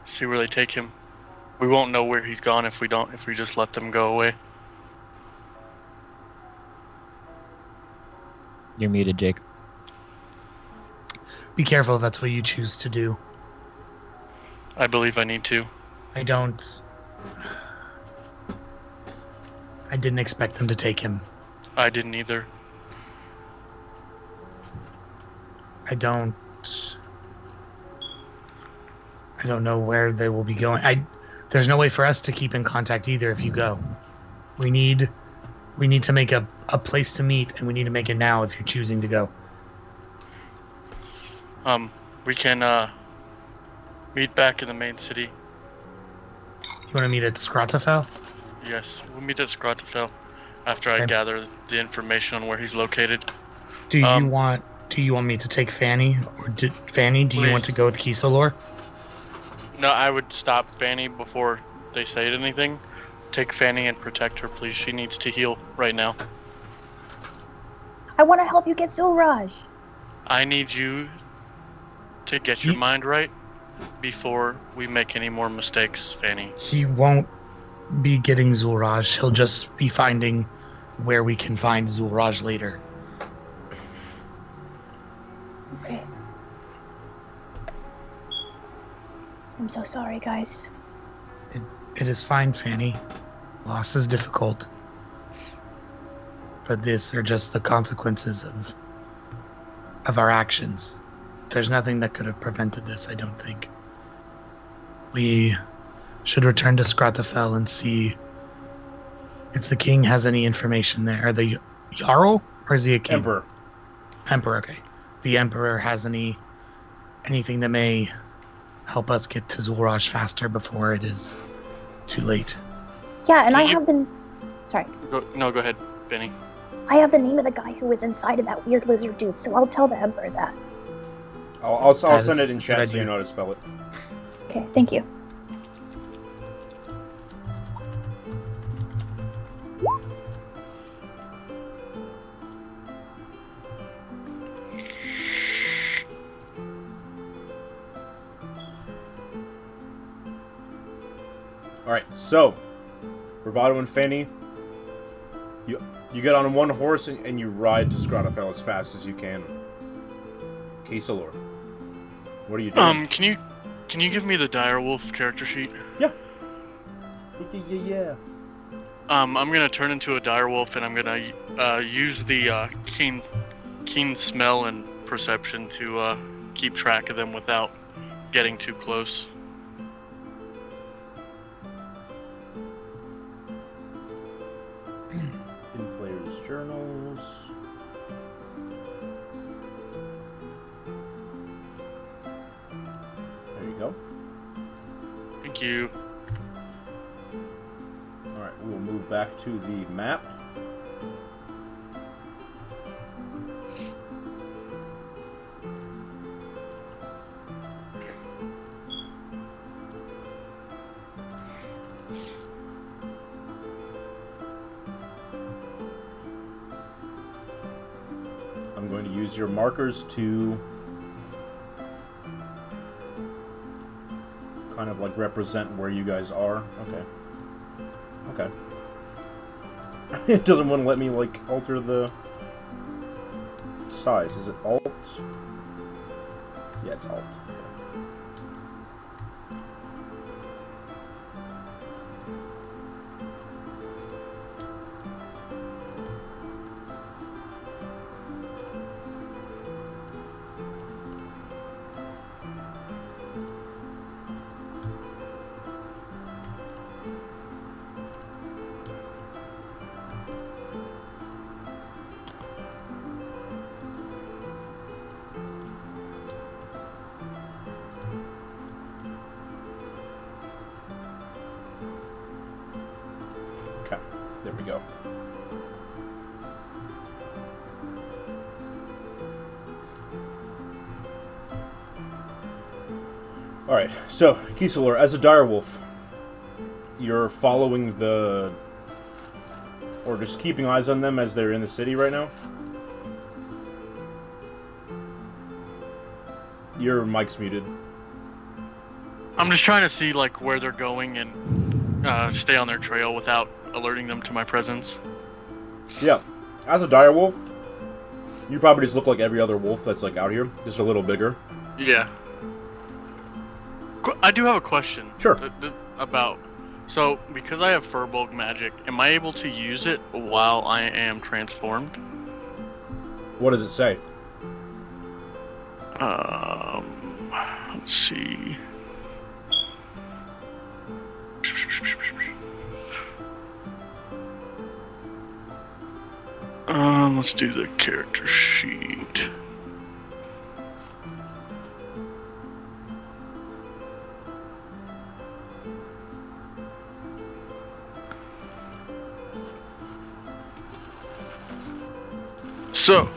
see where they take him. We won't know where he's gone if we just let them go away. You're muted, Jake. Be careful if that's what you choose to do. I believe I need to. I didn't expect them to take him. I didn't either. I don't know where they will be going. There's no way for us to keep in contact either if you go. We need to make a place to meet, and we need to make it now if you're choosing to go. We can meet back in the main city. You want to meet at Scrotafel? Yes, we'll meet at Scrotafel after I gather the information on where he's located. Do you want me to take Fanny? Or Fanny, do you want to go with Kieselor? No, I would stop Fanny before they say anything. Take Fanny and protect her, please. She needs to heal right now. I want to help you get Zulraj. I need you to get your mind right before we make any more mistakes, Fanny. He won't be getting Zulraj. He'll just be finding where we can find Zulraj later. Okay. I'm so sorry, guys. It is fine, Fanny. Loss is difficult. But these are just the consequences of our actions. There's nothing that could have prevented this, I don't think. We should return to Scrotafel and see if the king has any information there. Are the Jarl, or is he a king? Emperor. Emperor, okay. The Emperor has anything that may help us get to Zulraj faster before it is too late. Yeah, and I have the... Sorry. Go ahead, Benny. I have the name of the guy who was inside of that weird lizard dude, so I'll tell the Emperor that. I'll send it in chat so you know how to spell it. Okay, thank you. Alright, so Bravado and Fanny, you get on one horse and you ride to Scrotafel as fast as you can. Kieselor, what are you doing? Can you give me the direwolf character sheet? Yeah. Yeah. I'm gonna turn into a direwolf, and I'm gonna use the keen smell and perception to keep track of them without getting too close. In players' journals. There you go. Thank you. Alright, we'll move back to the map. I'm going to use your markers to kind of like represent where you guys are. Okay. It doesn't want to let me, like, alter the size. Is it Alt? Yeah, it's Alt. Okay, there we go. Alright, so, Kiselor, as a direwolf, you're following the... or just keeping eyes on them as they're in the city right now? Your mic's muted. I'm just trying to see like where they're going and stay on their trail without alerting them to my presence. Yeah. As a direwolf, you probably just look like every other wolf that's like out here, just a little bigger. Yeah. I do have a question. Sure. About... So, because I have Furbolg magic, am I able to use it while I am transformed? What does it say? Let's see. Let's do the character sheet.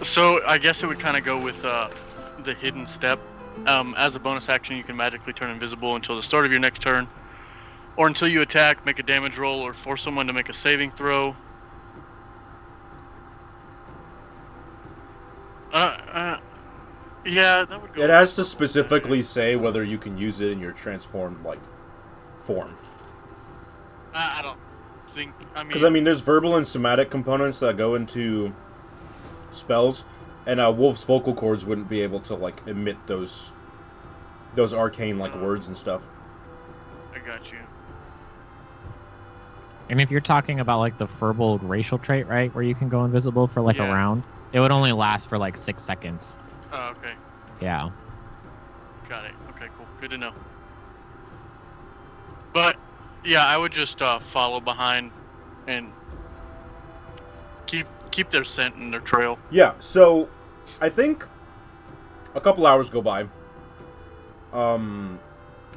So I guess it would kind of go with the hidden step. As a bonus action, you can magically turn invisible until the start of your next turn, or until you attack, make a damage roll, or force someone to make a saving throw. Yeah, that would go. It has to specifically say whether you can use it in your transformed, like, form. I don't think. Because, I mean, there's verbal and somatic components that go into spells, and Wolf's vocal cords wouldn't be able to, like, emit those arcane, like, words and stuff. I got you. And if you're talking about, like, the Furbolg racial trait, right, where you can go invisible for, like, a round, it would only last for, like, 6 seconds. Oh, okay. Yeah. Got it. Okay, cool. Good to know. But, yeah, I would just follow behind and keep their scent and their trail. Yeah, so I think a couple hours go by, and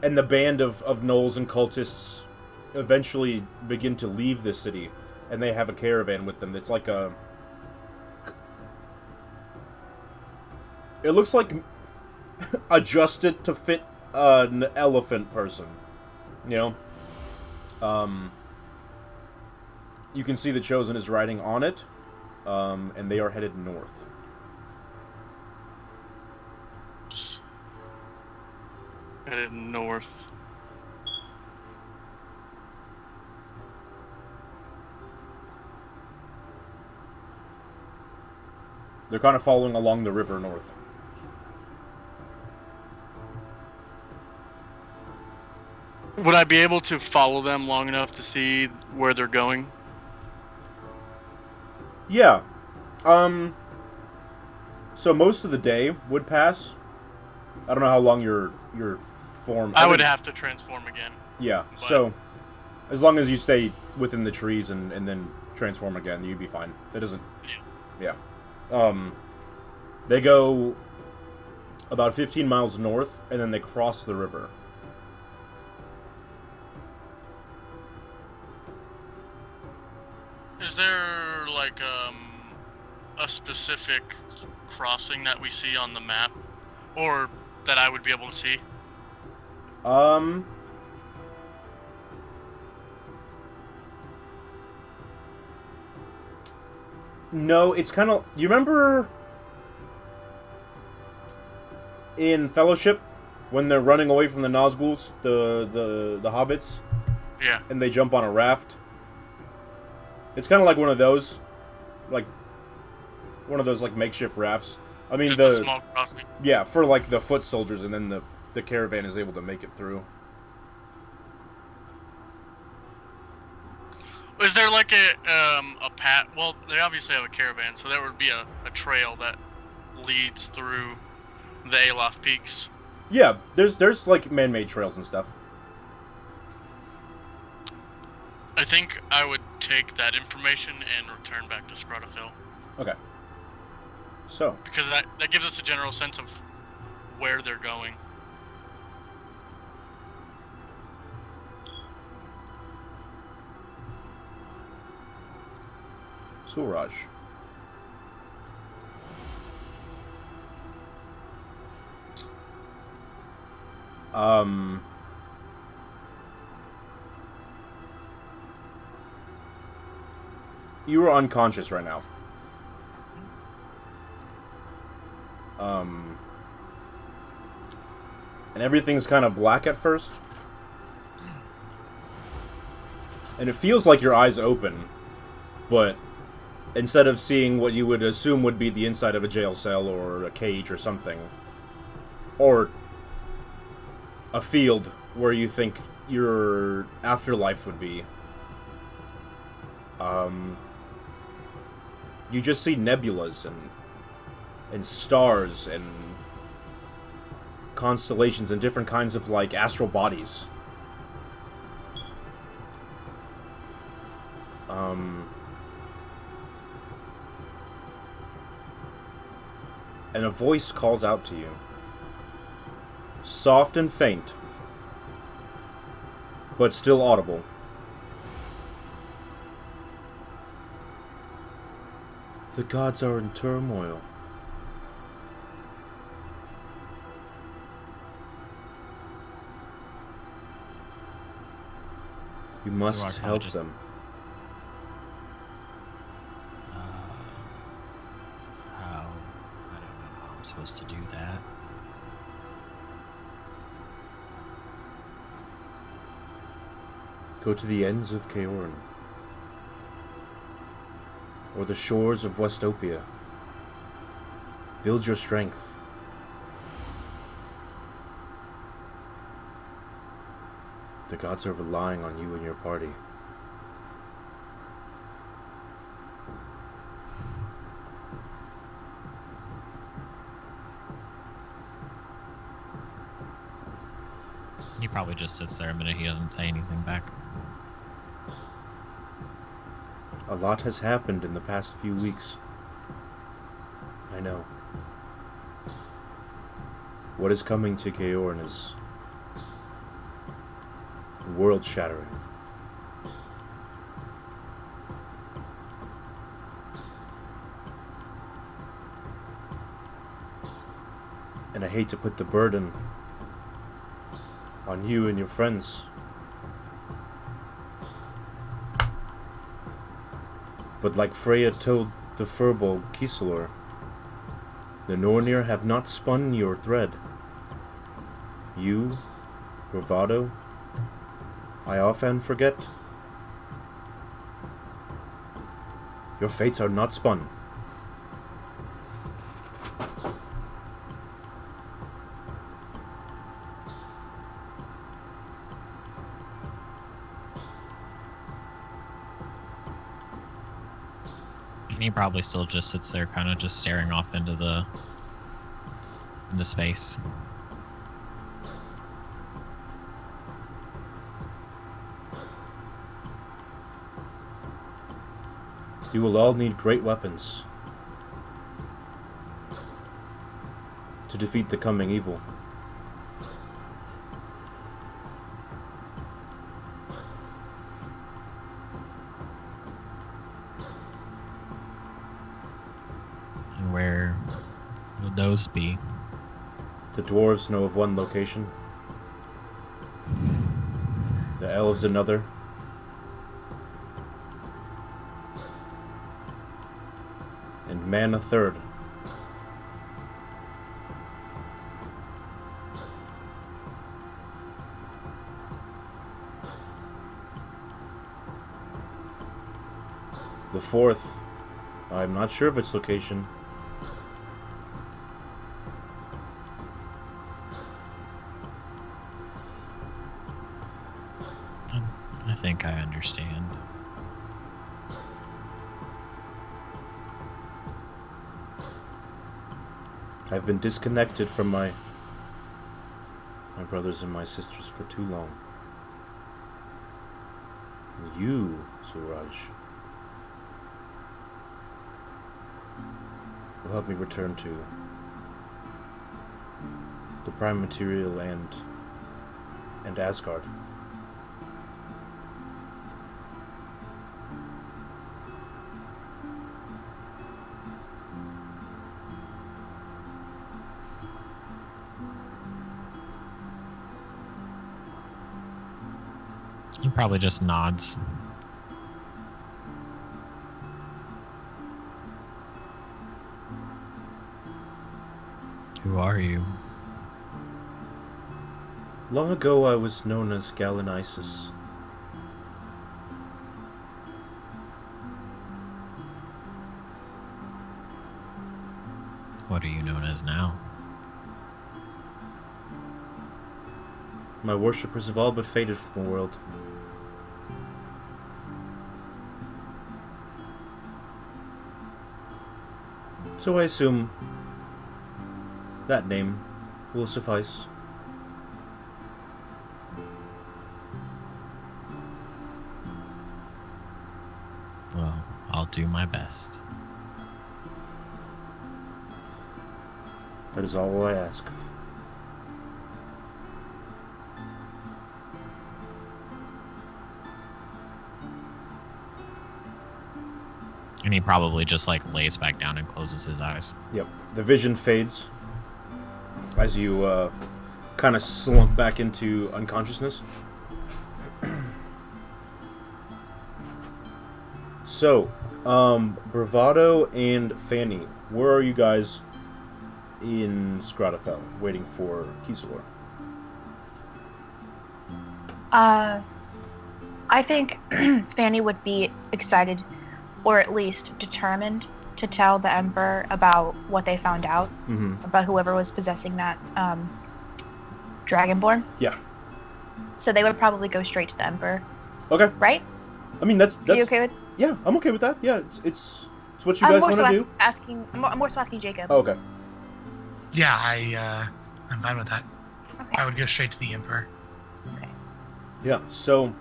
the band of gnolls and cultists eventually begin to leave the city, and they have a caravan with them. It's like a... It looks like adjusted to fit an elephant person, you know? You can see the Chosen is riding on it, and they are headed north. Headed north. They're kind of following along the river north. Would I be able to follow them long enough to see where they're going? Yeah. So most of the day would pass. I don't know how long your form... I would have to transform again. Yeah, but... so as long as you stay within the trees and then transform again, you'd be fine. That doesn't... Yeah. They go about 15 miles north, and then they cross the river. Is there, like, a specific crossing that we see on the map? Or that I would be able to see? No, it's kind of... You remember in Fellowship when they're running away from the Nazguls, the hobbits? Yeah. And they jump on a raft? It's kind of like one of those, like makeshift rafts. I mean, Just a small crossing. Yeah, for like the foot soldiers, and then the caravan is able to make it through. Is there like a path? Well, they obviously have a caravan, so there would be a trail that leads through the Aloth Peaks. Yeah, there's like man-made trails and stuff. I think I would take that information and return back to Scrotophil. Okay. So. Because that gives us a general sense of where they're going. Suraj. You are unconscious right now. And everything's kind of black at first. And it feels like your eyes open, but instead of seeing what you would assume would be the inside of a jail cell or a cage or something, or a field where you think your afterlife would be, you just see nebulas and stars and constellations and different kinds of like astral bodies. And a voice calls out to you, soft and faint, but still audible. The gods are in turmoil. You must help them. How? I don't know how I'm supposed to do that. Go to the ends of Keoron, or the shores of Westopia. Build your strength. The gods are relying on you and your party. He probably just sits there a minute. He doesn't say anything back. A lot has happened in the past few weeks. I know. What is coming to Keoron is world-shattering. And I hate to put the burden on you and your friends. But like Freya told the furball Kiselor, the Nornir have not spun your thread. You, Bravado, I often forget. Your fates are not spun. He probably still just sits there, kind of just staring off into space. You will all need great weapons to defeat the coming evil. And where would those be? The dwarves know of one location, the elves another, and man a third. The 4th. I'm not sure of its location. I think I understand. I've been disconnected from my brothers and my sisters for too long. You, Suraj, will help me return to the Prime Material and Asgard. He probably just nods. Who are you? Long ago I was known as Galenisis. What are you known as now? My worshippers have all but faded from the world. So I assume that name will suffice. Well, I'll do my best. That is all I ask. And he probably just like lays back down and closes his eyes. Yep. The vision fades as you kind of slump back into unconsciousness. So, Bravado and Fanny, where are you guys in Skradafell, waiting for Kisalor? I think Fanny would be excited, or at least determined, to tell the Emperor about what they found out, about whoever was possessing that Dragonborn. Yeah. So they would probably go straight to the Emperor. Okay. Right? I mean, that's Are you okay with? Yeah, I'm okay with that. Yeah, it's what you guys want to do. I'm more so asking Jacob. Oh, okay. Yeah, I'm fine with that. Okay. I would go straight to the Emperor. Okay. Yeah, so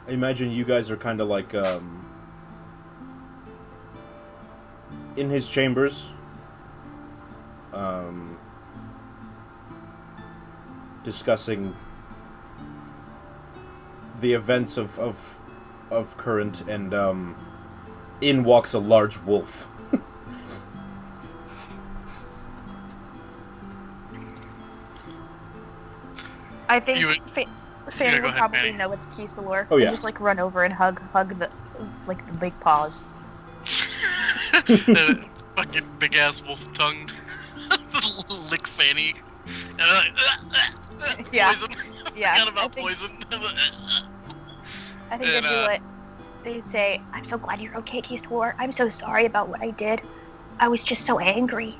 I imagine you guys are kind of like in his chambers, discussing the events of current, and in walks a large wolf. I think Fanny go would ahead, probably Fanny. know it's Kisalor. Oh, yeah. And just like run over and hug the big paws. Fucking big ass wolf tongue. Lick Fanny. And Yeah. Poison. Yeah. Forgot about I think poison. they'd do it. They'd say, "I'm so glad you're okay, Kisalor. I'm so sorry about what I did. I was just so angry."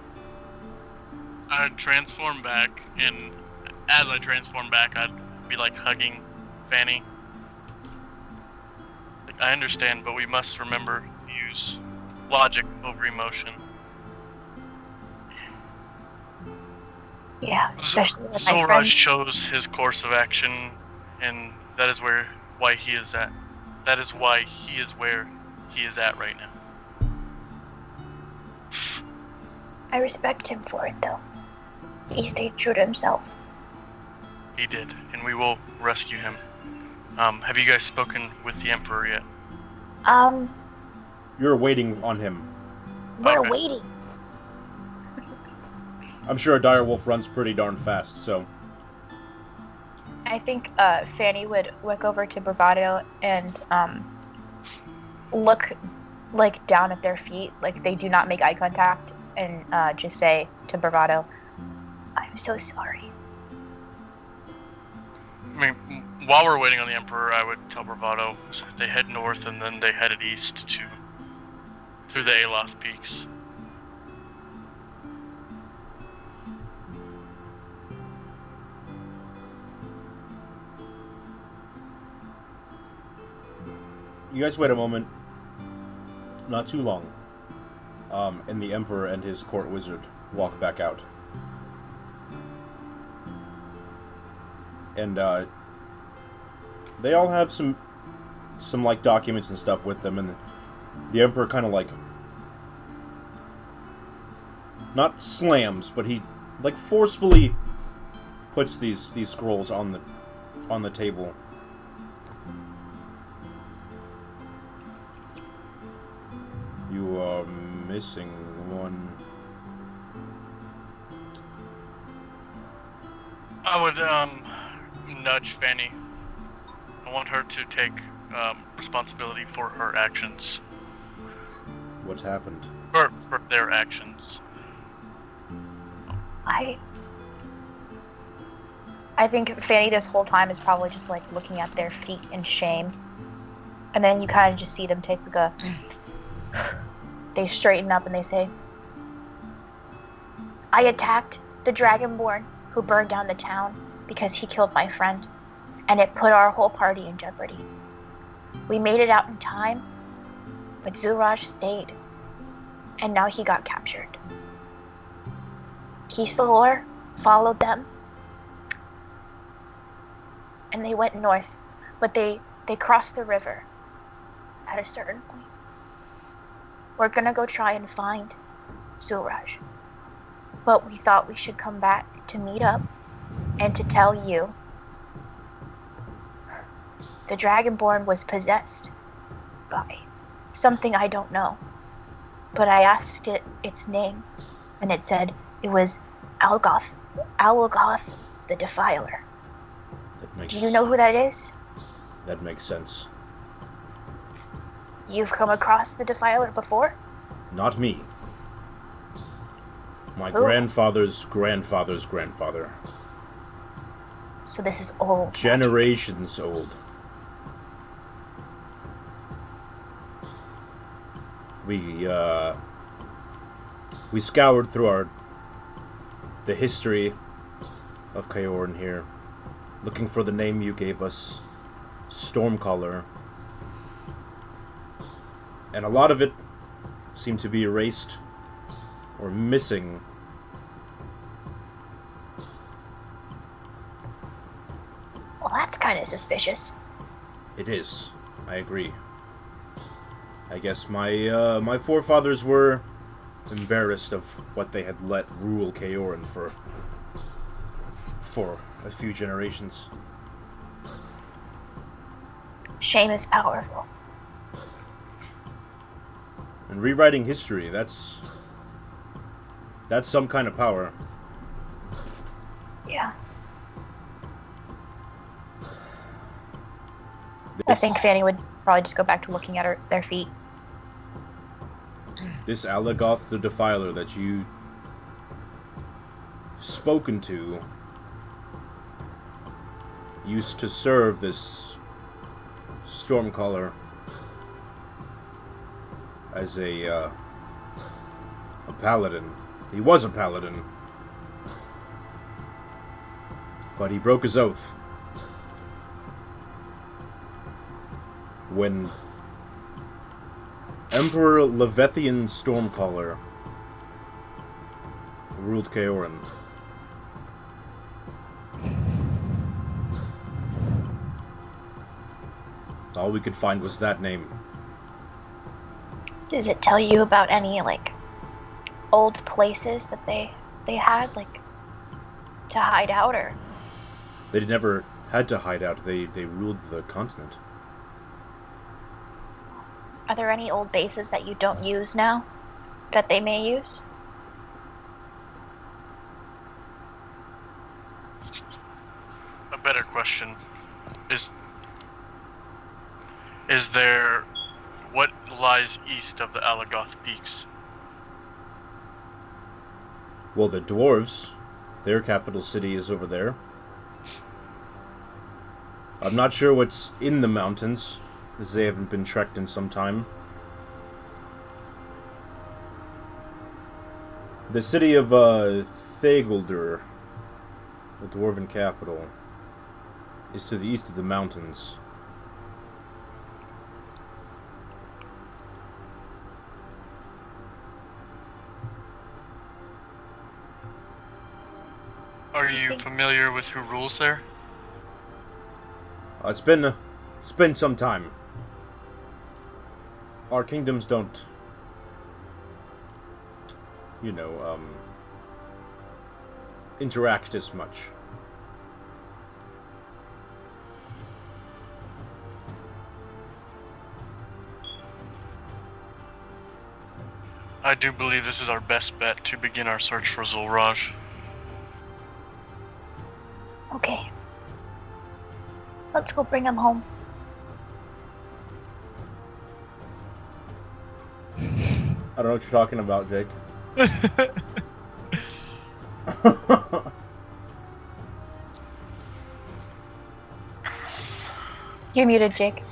I'd transform back, and as I transform back, I'd be like hugging Fanny. Like, I understand, but we must remember to use logic over emotion. Yeah, especially with my Solraj friend. chose his course of action, and that is why he is at. That is why he is where he is at right now. I respect him for it, though. He stayed true to himself. He did, and we will rescue him. Have you guys spoken with the Emperor yet? You're waiting on him. We're Okay. waiting. I'm sure a direwolf runs pretty darn fast, so I think Fanny would look over to Bravado and look like down at their feet, like they do not make eye contact, and just say to Bravado, "I'm so sorry." I mean, while we're waiting on the Emperor, I would tell Bravado they head north and then they headed east through the Aloth Peaks. You guys wait a moment. Not too long. And the Emperor and his court wizard walk back out. And they all have some like documents and stuff with them, and the Emperor kind of like not slams, but he like forcefully puts these scrolls on the table. You are missing one. I would nudge Fanny. I want her to take responsibility for her actions. What happened? For their actions. I think Fanny this whole time is probably just like looking at their feet in shame. And then you kind of just see them take like a... They straighten up and they say, I attacked the Dragonborn who burned down the town because he killed my friend, and it put our whole party in jeopardy. We made it out in time, but Zuraj stayed, and now he got captured. Kistelor followed them, and they went north, but they crossed the river at a certain point. We're gonna go try and find Zuraj, but we thought we should come back to meet up and to tell you the Dragonborn was possessed by something I don't know, but I asked it its name, and it said it was Algoth the Defiler. Do you know who that is? That makes sense. You've come across the Defiler before? Not me. My Who? grandfather's grandfather's grandfather. So this is old. Generations old. We scoured through the history of Keoron here, looking for the name you gave us, Stormcaller. And a lot of it seemed to be erased or missing. Well, that's kind of suspicious. It is. I agree. I guess my forefathers were embarrassed of what they had let rule Keoron for a few generations. Shame is powerful. And rewriting history, that's some kind of power. Yeah. I think Fanny would probably just go back to looking at their feet. This Alagoth the Defiler that you spoken to used to serve this Stormcaller as a paladin. He was a paladin, but he broke his oath when Emperor Levethian Stormcaller ruled Keoron. All we could find was that name. Does it tell you about any, like, old places that they had, like, to hide out, or? They never had to hide out. They ruled the continent. Are there any old bases that you don't use now that they may use? A better question is there what lies east of the Alagoth Peaks? Well, the dwarves, their capital city is over there. I'm not sure what's in the mountains, as they haven't been trekked in some time. The city of Thaguldur, the dwarven capital, is to the east of the mountains. Are you familiar with who rules there? It's been some time. Our kingdoms don't, you know, interact as much. I do believe this is our best bet to begin our search for Zulraj. Okay. Let's go bring him home. I don't know what you're talking about, Jake. You're muted, Jake.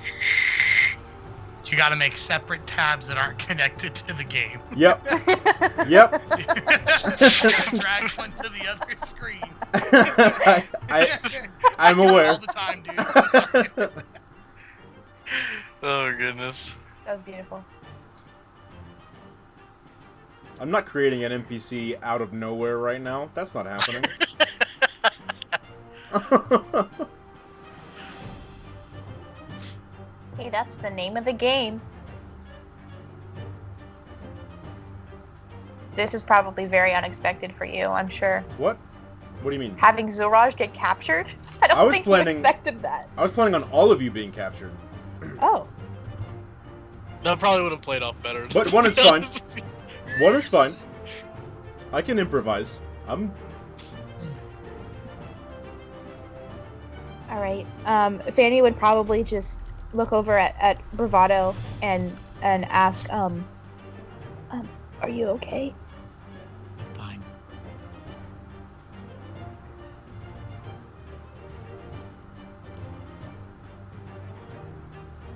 You gotta make separate tabs that aren't connected to the game. Yep. Yep. Drag one to the other screen. I'm I do it aware. all the time, dude. Oh goodness. That was beautiful. I'm not creating an NPC out of nowhere right now. That's not happening. Hey, that's the name of the game. This is probably very unexpected for you, I'm sure. What? What do you mean? Having Zulraj get captured? I I don't was think planning- you expected that. I was planning on all of you being captured. Oh. That probably would have played off better. But one is fine. One is fine. I can improvise. Alright. Fanny would probably just look over at Bravado and ask, are you okay? Fine.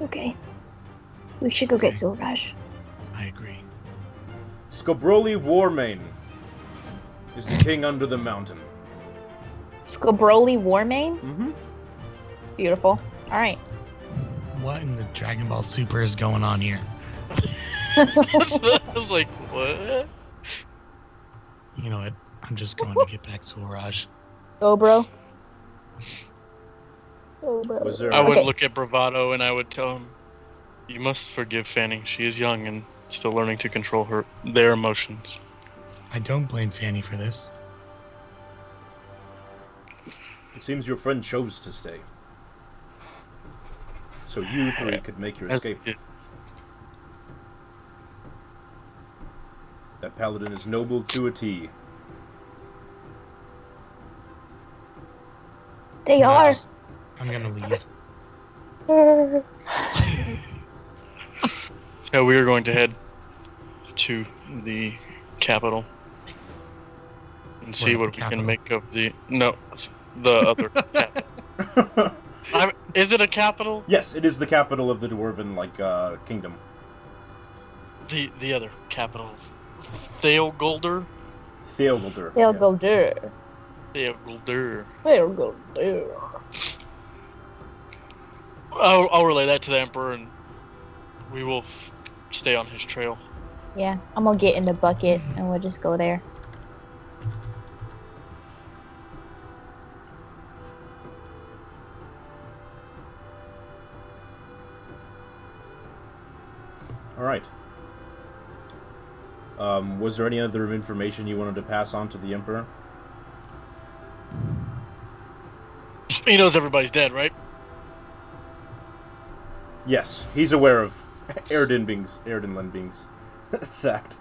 Okay. We should go get Zulraj. I agree. Skobroli Warmane is the king under the mountain. Skobroli Warmane? Mm-hmm. Beautiful. Alright. What in the Dragon Ball Super is going on here? I was like, what? You know what? I'm just going to get back to Zulraj. Go, bro. Go, bro. Was there? I would Okay. look at Bravado and I would tell him, "You must forgive Fanny. She is young and still learning to control their emotions." I don't blame Fanny for this. It seems your friend chose to stay. So you three could make your escape. That paladin is noble to a T. They are. I'm gonna leave. So we are going to head to the capital and see What, what we capital? can make of the other capital. Is it a capital? Yes, it is the capital of the dwarven kingdom. The other capital, Thaguldur. Thaguldur. They'll go there. Thaguldur. They'll go there. I'll relay that to the Emperor, and we will stay on his trail. Yeah, I'm gonna get in the bucket and we'll just go there. All right. Was there any other information you wanted to pass on to the Emperor? He knows everybody's dead, right? Yes, he's aware of Erden being sacked.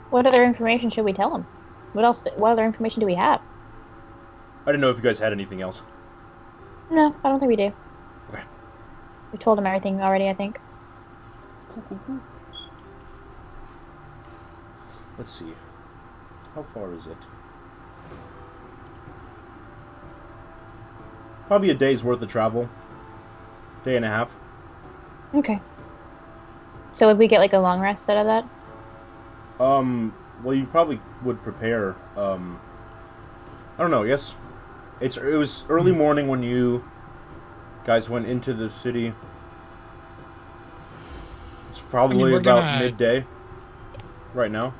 What other information should we tell him? What other information do we have? I didn't know if you guys had anything else. No, I don't think we do. Okay. We told him everything already, I think. Cool. Let's see. How far is it? Probably a day's worth of travel. Day and a half. Okay. So would we get like a long rest out of that? Well, you probably would prepare. I don't know. I guess it was early morning when you guys went into the city. It's probably about midday right now.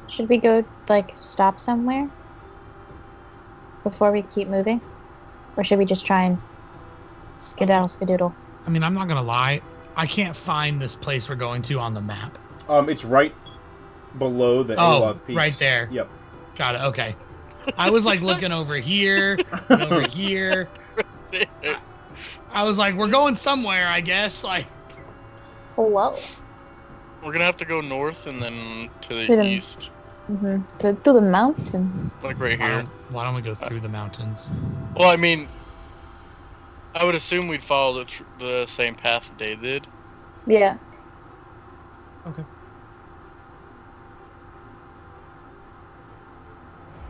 Should we go, like, stop somewhere before we keep moving? Or should we just try and skedaddle? I mean, I'm not gonna lie. I can't find this place we're going to on the map. It's right below the Aloth Peaks. Right there. Yep. Got it. Okay. I was like looking over here, and over here. I was like, we're going somewhere, I guess. Like, Hello. We're gonna have to go north and then to the To the- east, Mm-hmm. To the mountains. like right here. why don't we go through the mountains? Well, I mean, I would assume we'd follow the same path they did. Yeah. Okay.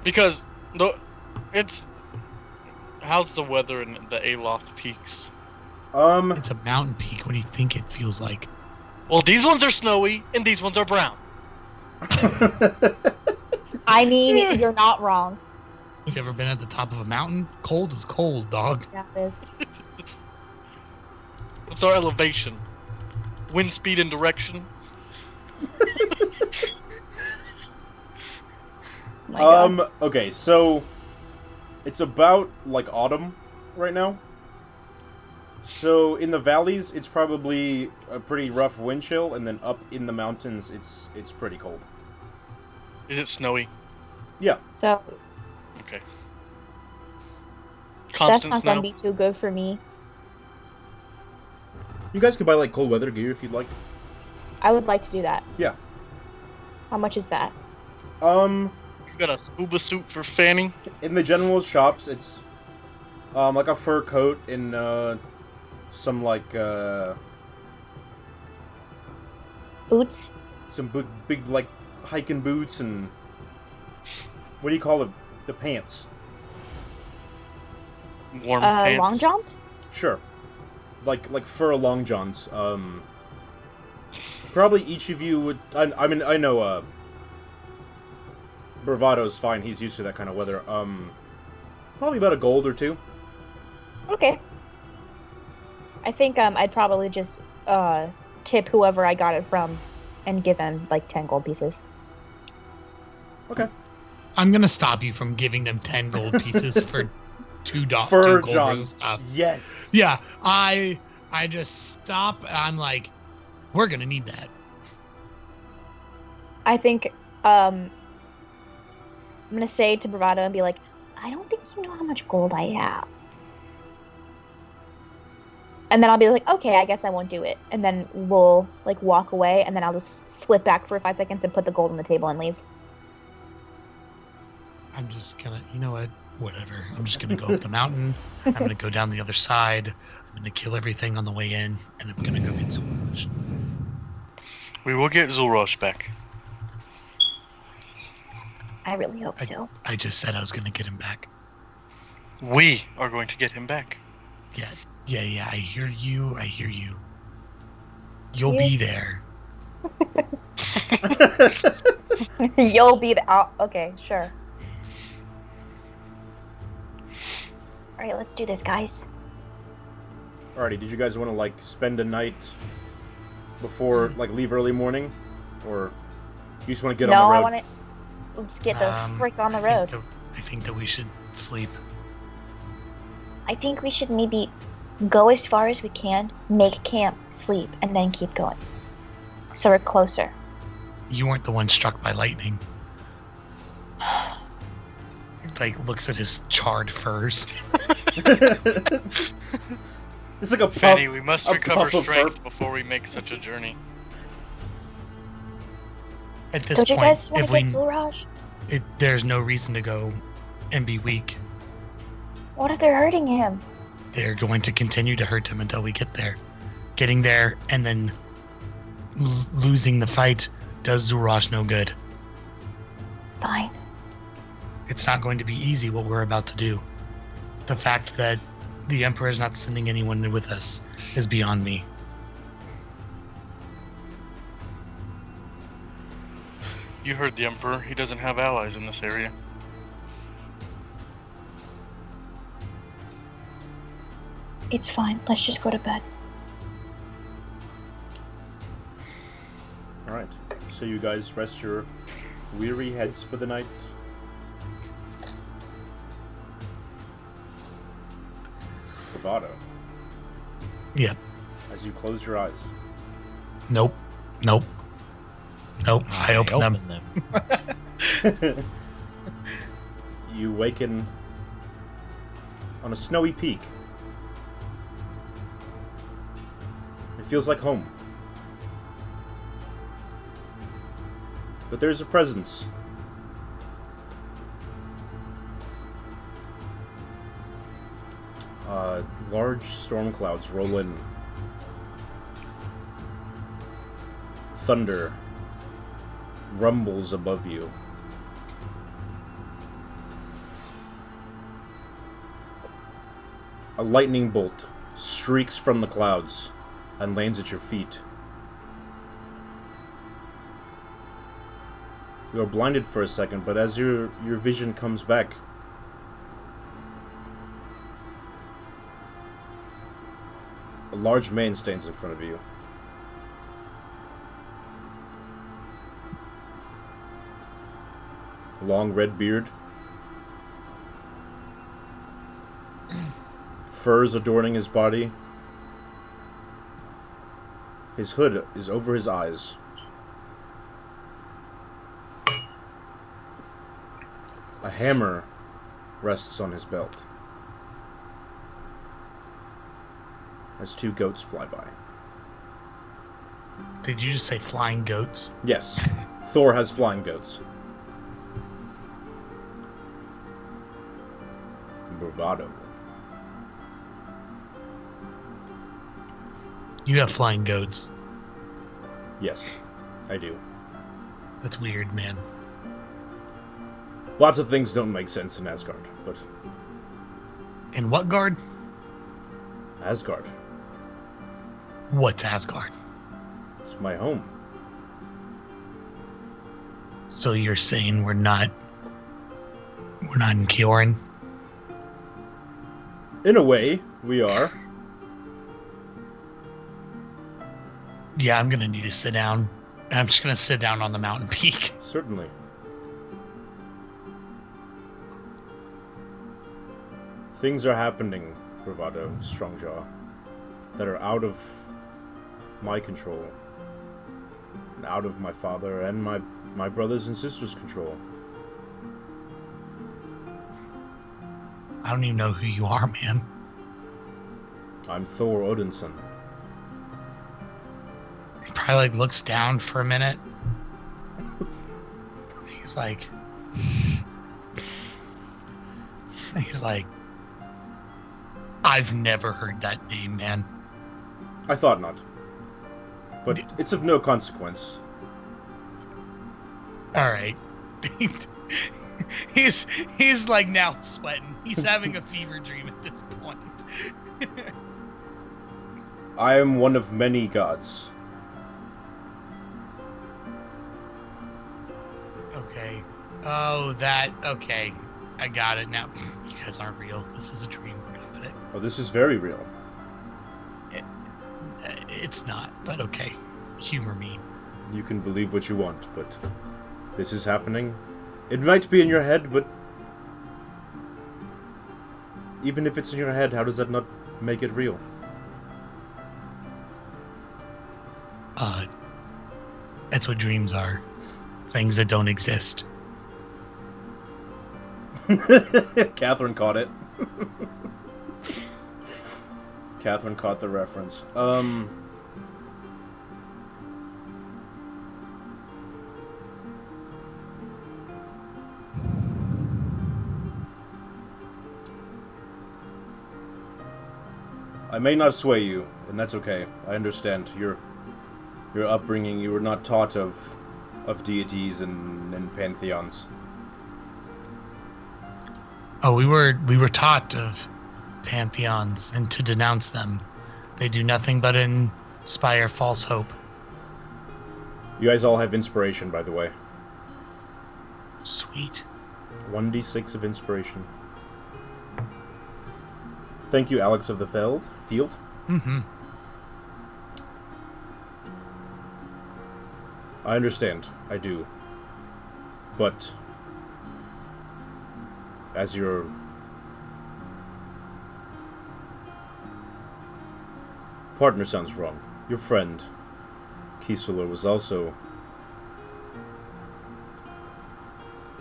Because how's the weather in the Aloth Peaks? It's a mountain peak. What do you think it feels like? Well, these ones are snowy and these ones are brown. I mean, you're not wrong. You ever been at the top of a mountain? Cold is cold, dog. Yeah, it is. What's our elevation? Wind speed and direction? My God. Okay, so it's about like autumn right now. So in the valleys, it's probably a pretty rough wind chill, and then up in the mountains, it's pretty cold. Is it snowy? Yeah. So Okay. that's Constant not snow? gonna be too good for me. You guys could buy like cold weather gear if you'd like. I would like to do that. Yeah. How much is that? You got a scuba suit for fanning? In the general shops, it's like a fur coat and some like Boots? some big like hiking boots and what do you call it? The pants. Warm pants? Long johns? Sure. Like fur long johns. Probably each of you would. I mean, I know. Bravado's fine. He's used to that kind of weather. Probably about a gold or two. Okay. I think I'd probably just tip whoever I got it from and give them like 10 gold pieces. Okay. I'm gonna stop you from giving them 10 gold pieces for two Fur gold johns. stuff. Yes. Yeah, I just stop. And I'm like, we're gonna need that. I think I'm gonna say to Bravado and be like, I don't think you know how much gold I have. And then I'll be like, okay, I guess I won't do it. And then we'll like walk away, and then I'll just slip back for 5 seconds and put the gold on the table and leave. I'm just gonna, you know what? Whatever. I'm just gonna go up the mountain. I'm gonna go down the other side. I'm gonna kill everything on the way in, and I'm gonna go get Zulrush. We will get Zulrush back. I really hope so. I just said I was gonna get him back. We are going to get him back. Yeah. I hear you. You'll be there. You'll be the okay, sure. All right, let's do this, guys. Alrighty. Did you guys want to like spend a night before like leave early morning, or you just want to get on the road? I want to. Let's get the frick on the road. I think that we should sleep. I think we should maybe go as far as we can, make camp, sleep, and then keep going. So we're closer. You weren't the one struck by lightning. Like looks at his charred furs. It's like a puff. Fanny, we must a recover puff of strength fur. before we make such a journey. At this Don't you point, guys want if to we, get Zulraj? there's no reason to go and be weak. What if they're hurting him? they're going to continue to hurt him until we get there. Getting there and then losing the fight does Zurash no good. Fine. It's not going to be easy what we're about to do. The fact that the Emperor is not sending anyone with us is beyond me. You heard the Emperor. He doesn't have allies in this area. It's fine. Let's just go to bed. Alright, so you guys rest your weary heads for the night. Bravado. Yep. As you close your eyes. Nope. I open them. You waken on a snowy peak. It feels like home. But there's a presence. Large storm clouds roll in. Thunder rumbles above you. A lightning bolt streaks from the clouds and lands at your feet. You are blinded for a second, but as your vision comes back, a large man stands in front of you. Long red beard. Furs adorning his body. His hood is over his eyes. A hammer rests on his belt. As two goats fly by. Did you just say flying goats? Yes. Thor has flying goats. Bravado. You have flying goats. Yes, I do. That's weird, man. Lots of things don't make sense in Asgard, but... In what guard? Asgard. What's Asgard? It's my home. So you're saying we're not in Keoron? In a way, we are. Yeah, I'm gonna need to sit down. I'm just gonna sit down on the mountain peak. Certainly. Things are happening, Bravado, Strongjaw, that are out of my control. And out of my father and my brothers and sisters' control. I don't even know who you are, man. I'm Thor Odinson. He probably looks down for a minute. He's like, I've never heard that name, man. I thought not. But it's of no consequence. All right. He's like now sweating. He's having a fever dream at this point. I am one of many gods. Okay. Oh, that. Okay. I got it now. You guys aren't real. This is a dream. Got it. Oh, this is very real. It's not, but okay. Humor me. You can believe what you want, but this is happening. It might be in your head, but even if it's in your head, how does that not make it real? That's what dreams are. Things that don't exist. Catherine caught it. Catherine caught the reference. I may not sway you, and that's okay. I understand. Your upbringing, you were not taught of deities and pantheons. Oh, we were taught of pantheons and to denounce them. They do nothing but inspire false hope. You guys all have inspiration, by the way. Sweet. 1d6 of inspiration. Thank you, Alex of the Field. Mm-hmm. I understand. I do. But as your partner sounds wrong. Your friend, Kisula, was also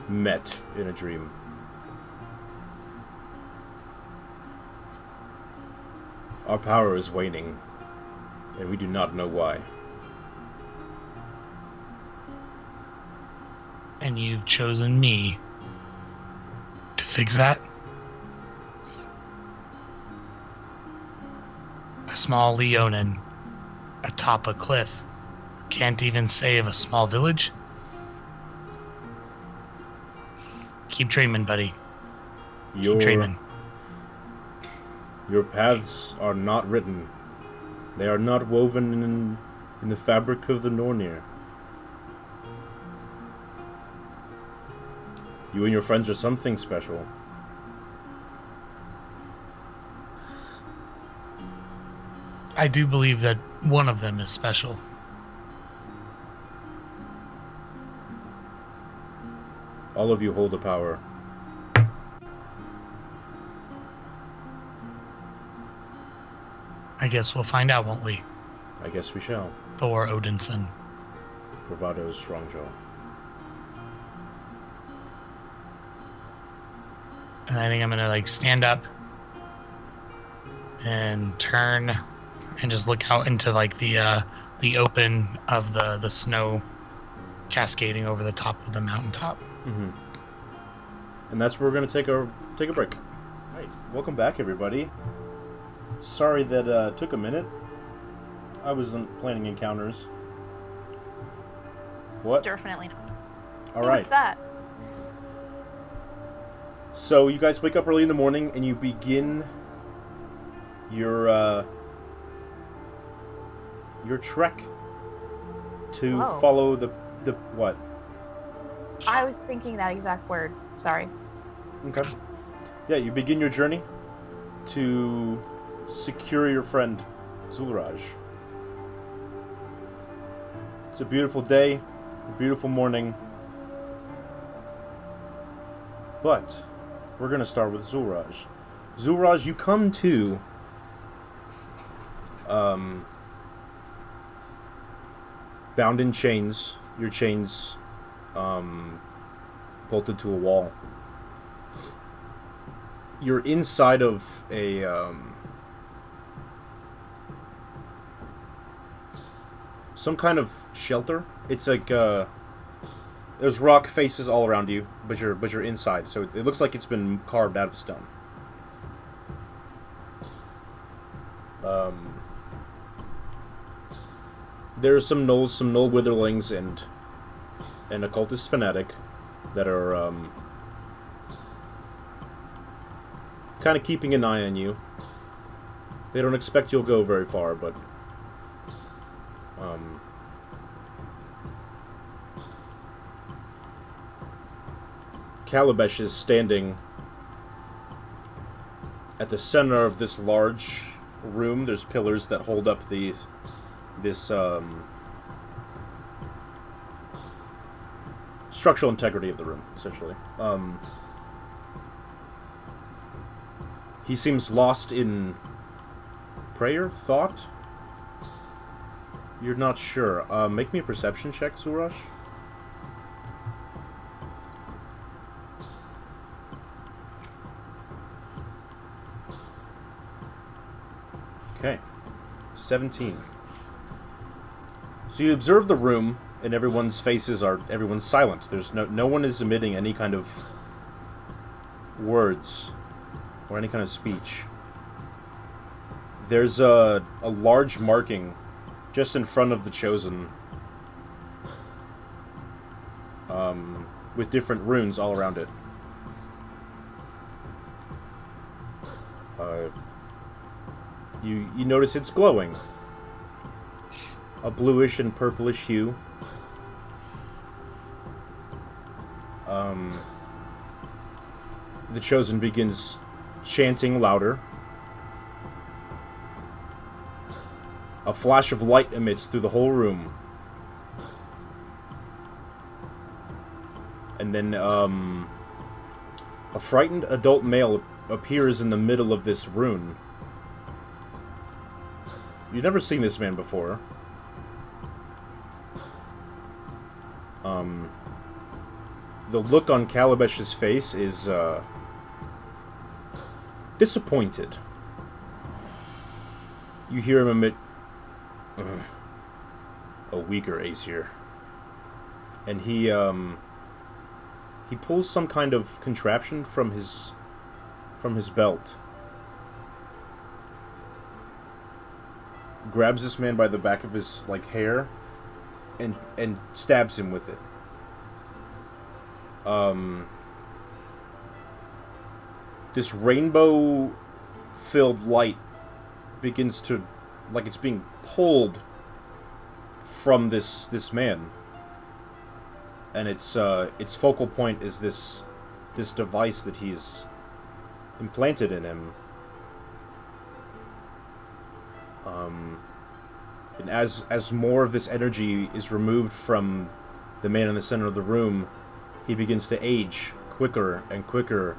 met in a dream. Our power is waning, and we do not know why. And you've chosen me to fix that? A small Leonin atop a cliff can't even save a small village? Keep dreaming, buddy. Keep dreaming. Your paths are not written. They are not woven in the fabric of the Nornir. You and your friends are something special. I do believe that one of them is special. All of you hold the power. I guess we'll find out, won't we? I guess we shall. Thor Odinson. Bravado's strong jaw. And I think I'm gonna stand up and turn and just look out into the open of the snow cascading over the top of the mountaintop. Mm-hmm. And that's where we're gonna take a break. Right. Welcome back, everybody. Sorry that took a minute. I wasn't planning encounters. What? Definitely not. All right. What's that? So you guys wake up early in the morning and you begin your trek to follow the what? I was thinking that exact word. Sorry. Okay. Yeah, you begin your journey to secure your friend Zulraj. It's a beautiful day, a beautiful morning, but we're going to start with Zulraj. Zulraj, you come to bound in chains, your chains bolted to a wall. You're inside of a some kind of shelter. It's like there's rock faces all around you, but you're inside, so it looks like it's been carved out of stone. There's some Knoll Witherlings and an occultist fanatic that are kind of keeping an eye on you. They don't expect you'll go very far, but Calabash is standing at the center of this large room. There's pillars that hold up this structural integrity of the room, essentially. He seems lost in prayer, thought. You're not sure. Make me a perception check, Zulraj. Okay. 17. So you observe the room, and everyone's silent. There's no one is emitting any kind of words or any kind of speech. There's a large marking just in front of the Chosen. With different runes all around it. You notice it's glowing. A bluish and purplish hue. The Chosen begins chanting louder. A flash of light emits through the whole room. And then, a frightened adult male appears in the middle of this rune. You've never seen this man before. The look on Calabesh's face is, disappointed. You hear him emit a weaker Aesir. And he pulls some kind of contraption from his belt. Grabs this man by the back of his hair and stabs him with it. This rainbow-filled light begins to, it's being pulled from this man, and its focal point is this device that he's implanted in him. And as more of this energy is removed from the man in the center of the room, he begins to age quicker and quicker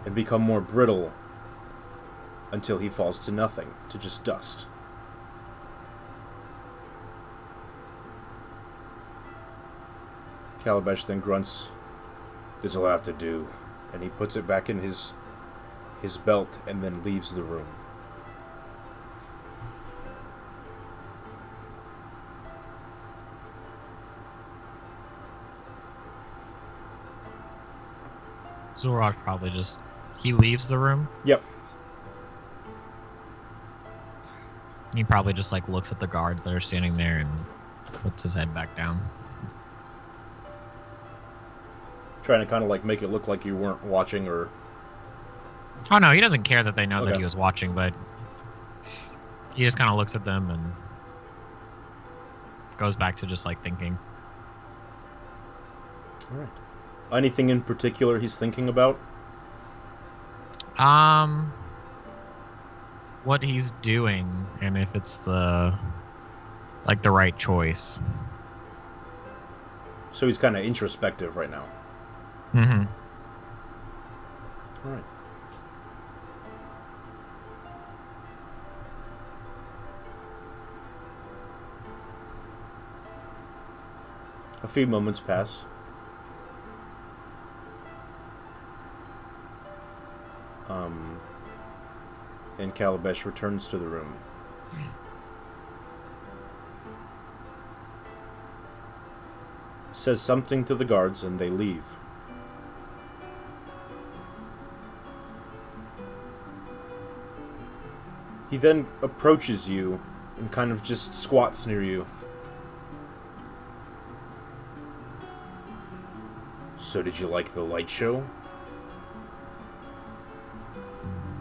and become more brittle until he falls to nothing, to just dust. Calabash then grunts, "This'll have to do," and he puts it back in his belt and then leaves the room. Zorok probably he leaves the room. Yep. He probably just looks at the guards that are standing there and puts his head back down. Trying to kind of make it look like you weren't watching, or... Oh no, he doesn't care that they know Okay. that he was watching, but he just kind of looks at them and goes back to just thinking. Alright. Anything in particular he's thinking about? What he's doing and if it's the right choice. So he's kind of introspective right now. Mm-hmm. Alright. A few moments pass. And Calabash returns to the room. Says something to the guards and they leave. He then approaches you and kind of just squats near you. So did you like the light show?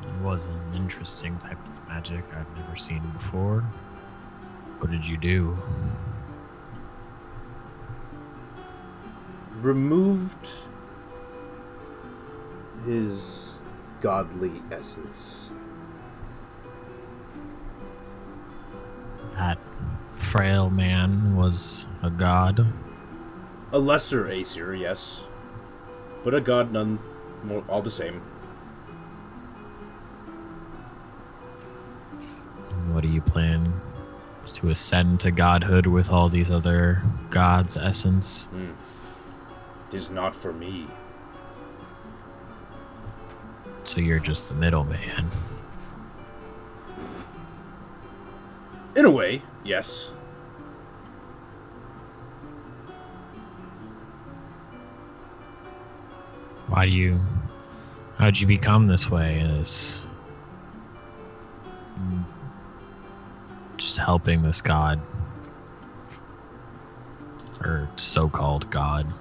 It was an interesting type of magic I've never seen before. What did you do? Removed his godly essence. That frail man was a god. A lesser Aesir, yes. But a god none, all the same. What do you plan? To ascend to godhood with all these other gods' essence? Tis not for me. So you're just the middleman. In a way, yes. How'd you become this way? helping this god. Or so-called god.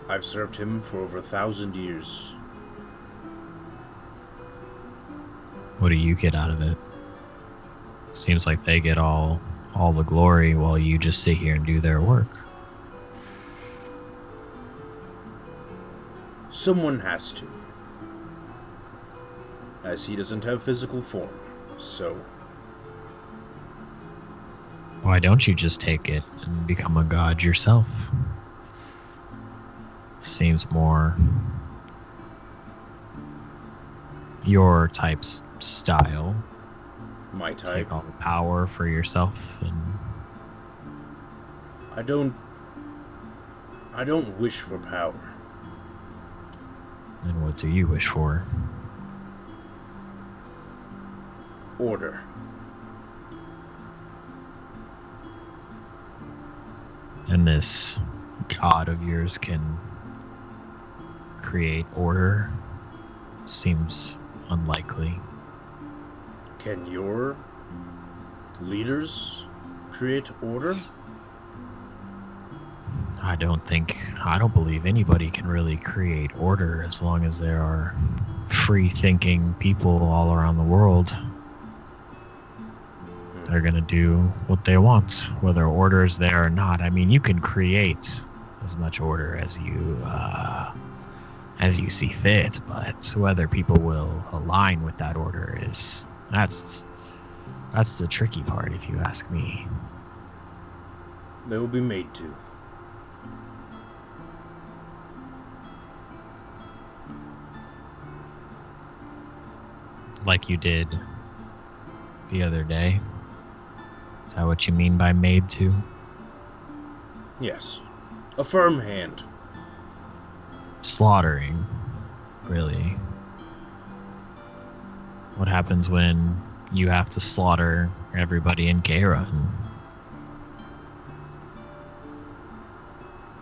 I've served him for over 1,000 years. What do you get out of it? Seems like they get all the glory while you just sit here and do their work. Someone has to. As he doesn't have physical form, so... Why don't you just take it and become a god yourself? Seems more your type's style. My type. Take all the power for yourself and... I don't wish for power. And what do you wish for? Order. And this god of yours can create order? Seems unlikely. Can your leaders create order? I don't believe anybody can really create order as long as there are free-thinking people all around the world. They're gonna do what they want, whether order is there or not. I mean, you can create as much order as you see fit, but whether people will align with that order that's the tricky part, if you ask me. They will be made to. Like you did the other day. Is that what you mean by made to? Yes. A firm hand. Slaughtering, really. What happens when you have to slaughter everybody in Keoron?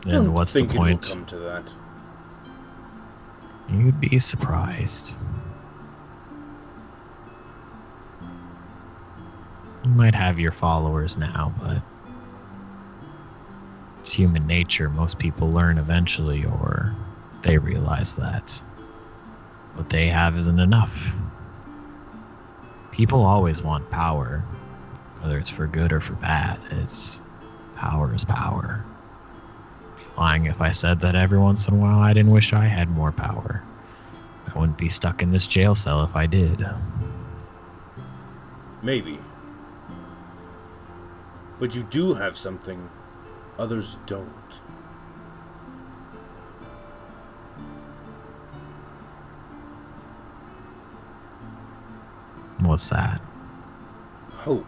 Then what's the point? It will come to that. You'd be surprised. You might have your followers now, but it's human nature. Most people learn eventually, or they realize that what they have isn't enough. People always want power, whether it's for good or for bad. Power is power. I'd be lying if I said that every once in a while I didn't wish I had more power. I wouldn't be stuck in this jail cell if I did. Maybe. But you do have something others don't. What's that? Hope.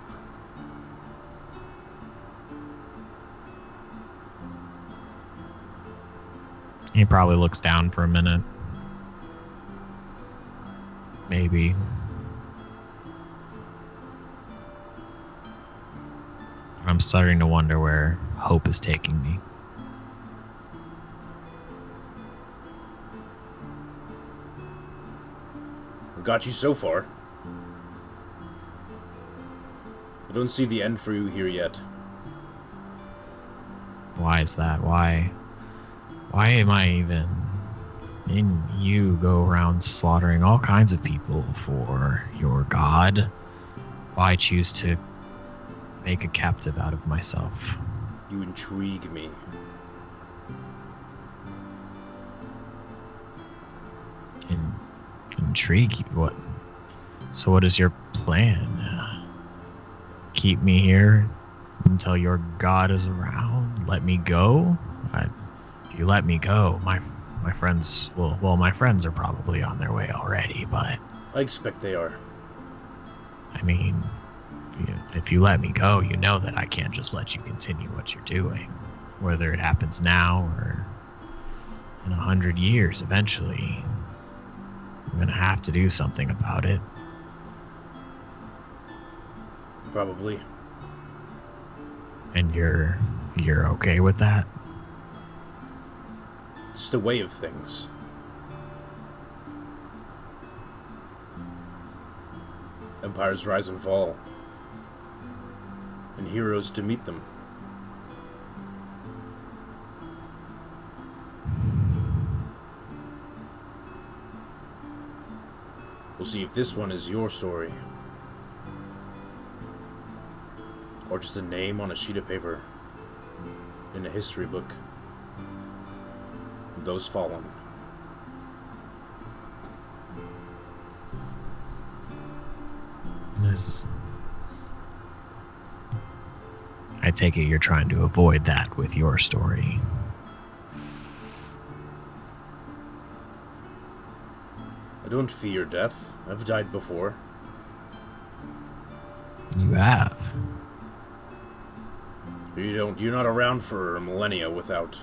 He probably looks down for a minute. Maybe. I'm starting to wonder where hope is taking me. I got you so far. I don't see the end for you here yet. Why is that? Why am I even in you go around slaughtering all kinds of people for your god? Why choose to make a captive out of myself? You intrigue me. Intrigue you? What? So what is your plan? Keep me here until your god is around? Let me go? If you let me go, my friends my friends are probably on their way already, but I expect they are. I mean, if you let me go, you know that I can't just let you continue what you're doing. Whether it happens now or in 100 years, eventually, I'm gonna have to do something about it. Probably. And you're okay with that? Just a way of things. Empires rise and fall. and heroes to meet them. We'll see if this one is your story. Or just a name on a sheet of paper in a history book. Those fallen. I take it you're trying to avoid that with your story. I don't fear death. I've died before. You have. You're not around for millennia without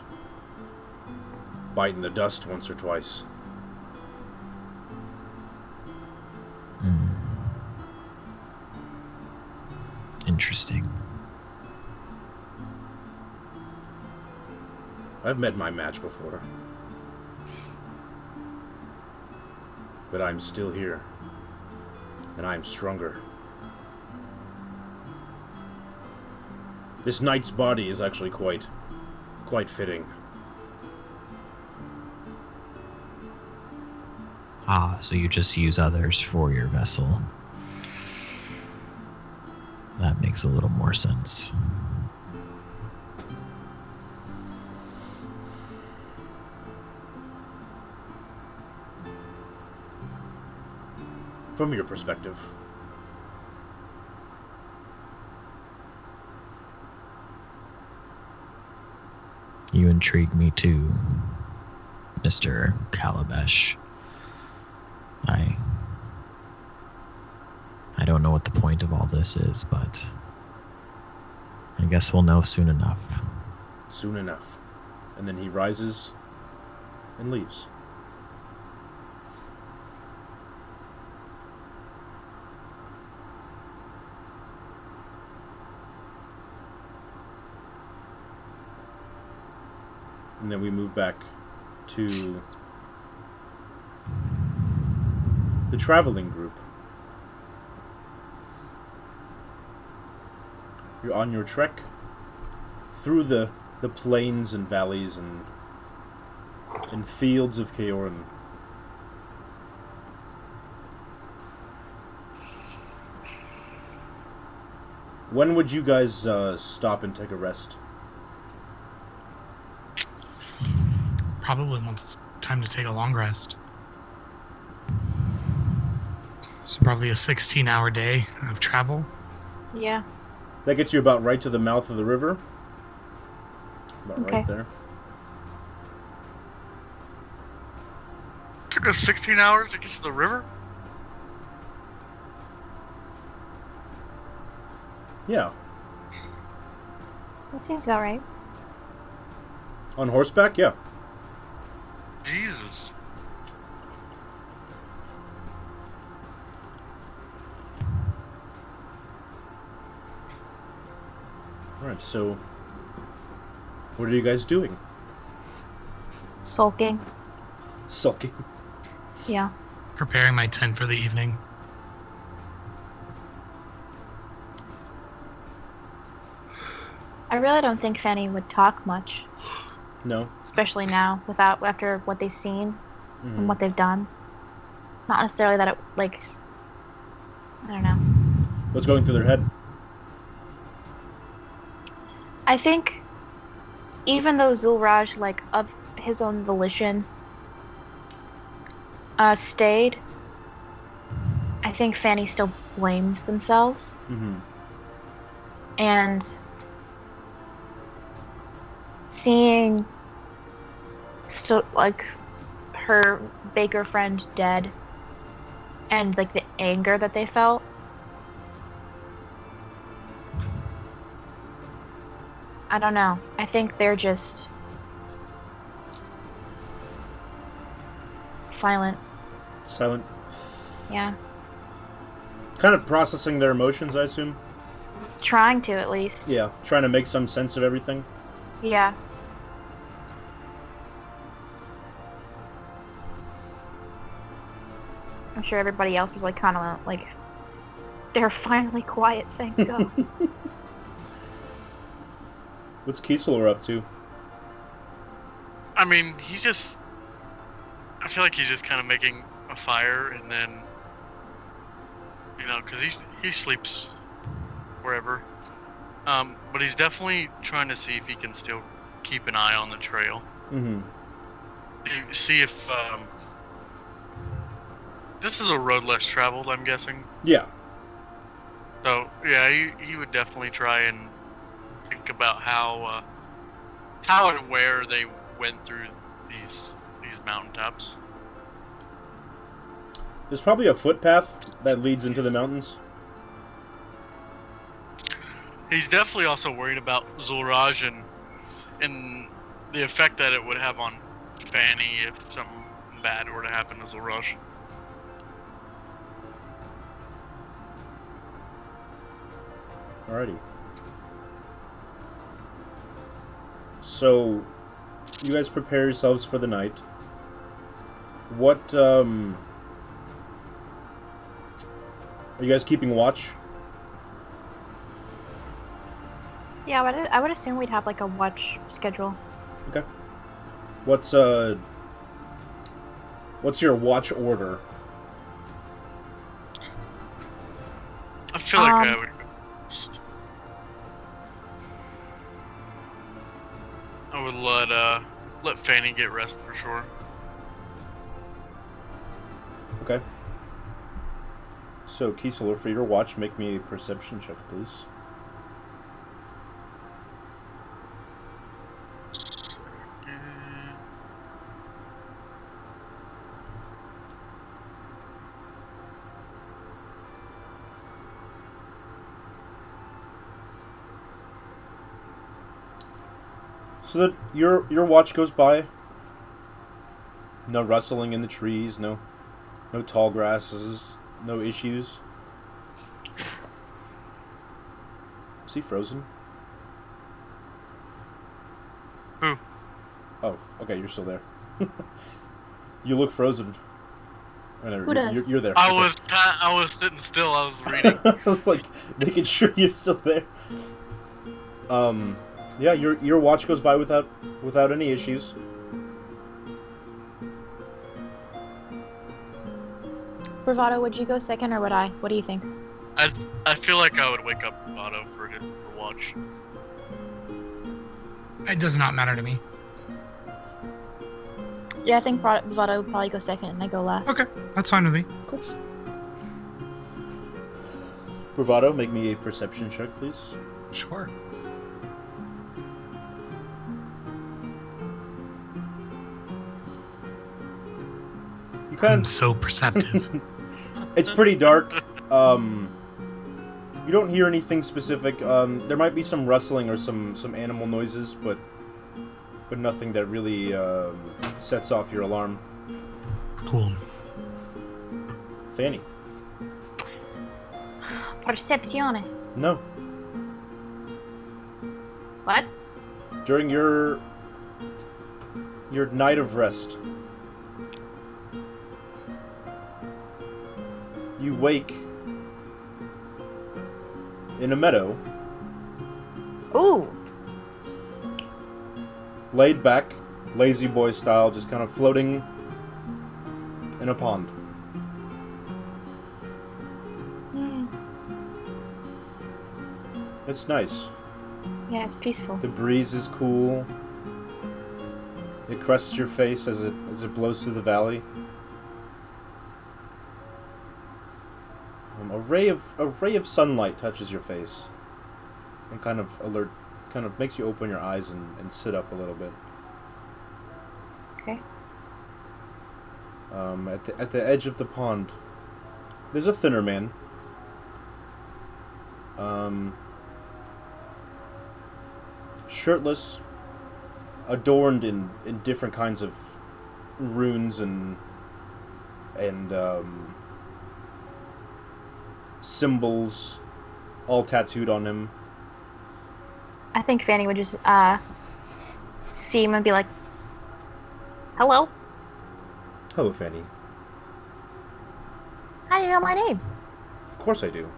biting the dust once or twice. Interesting. I've met my match before. But I'm still here. And I'm stronger. This knight's body is actually quite fitting. Ah, so you just use others for your vessel. That makes a little more sense. From your perspective. You intrigue me too, Mr. Calabash. I don't know what the point of all this is, but I guess we'll know soon enough. Soon enough. And then he rises and leaves. And then we move back to the traveling group. You're on your trek through the plains and valleys and fields of Keoron. When would you guys stop and take a rest? Probably once it's time to take a long rest. So probably a 16-hour day of travel. Yeah. That gets you about right to the mouth of the river. About right there. Took us 16 hours to get to the river? Yeah. That seems about right. On horseback, yeah. Jesus. Alright, so what are you guys doing? Sulking. Sulking. Yeah. Preparing my tent for the evening. I really don't think Fanny would talk much, No. especially now, after what they've seen and what they've done. Not necessarily that it, like, I don't know. What's going through their head? I think even though Zulraj, like, of his own volition, stayed, I think Fanny still blames themselves. Mm-hmm. And seeing still, like, her baker friend dead and, like, the anger that they felt, I don't know. I think they're just silent. Silent. Yeah. Kind of processing their emotions, I assume. Trying to, at least. Yeah. Trying to make some sense of everything. Yeah. I'm sure everybody else is, like, kind of, like, they're finally quiet, thank God. What's Kiesler up to? I mean, I feel like he's just kind of making a fire, and then, because he sleeps wherever. But he's definitely trying to see if he can still keep an eye on the trail. Mm-hmm. See if this is a road less traveled, I'm guessing. Yeah. So yeah, he would definitely try and think about how and where they went through these mountaintops. There's probably a footpath that leads into the mountains. He's definitely also worried about Zulraj and the effect that it would have on Fanny if something bad were to happen to Zulraj. Alrighty. So, you guys prepare yourselves for the night. What, are you guys keeping watch? Yeah, I would assume we'd have like a watch schedule. Okay. What's your watch order? I feel like I would let Fanny get rest for sure. Okay. So, Kiesler, for your watch, make me a perception check, please. So that your watch goes by. No rustling in the trees, no tall grasses, no issues. Is he frozen? Who? Oh, okay, you're still there. You look frozen. Who does? You're there. I Okay. I was sitting still. I was reading. I was like making sure you're still there. Yeah, your watch goes by without any issues. Bravado, would you go second or would I? What do you think? I feel like I would wake up Otto for watch. It does not matter to me. Yeah, I think Bravado would probably go second and I go last. Okay, that's fine with me. Cool. Bravado, make me a perception check, please. Sure. I'm so perceptive. It's pretty dark. You don't hear anything specific. There might be some rustling or some animal noises, but nothing that really sets off your alarm. Cool. Fanny. Percepzione. No. What? During your night of rest, you wake in a meadow, Ooh. laid back, lazy boy style, just kind of floating in a pond. It's nice. Yeah, it's peaceful. The breeze is cool. It crests your face as it blows through the valley. A ray of sunlight touches your face and kind of makes you open your eyes and sit up a little bit. Okay. At the edge of the pond, there's a thinner man. Shirtless, adorned in different kinds of runes and symbols, all tattooed on him. I think Fanny would just see him and be like, "Hello. Hello, Fanny. How do you know my name? Of course I do.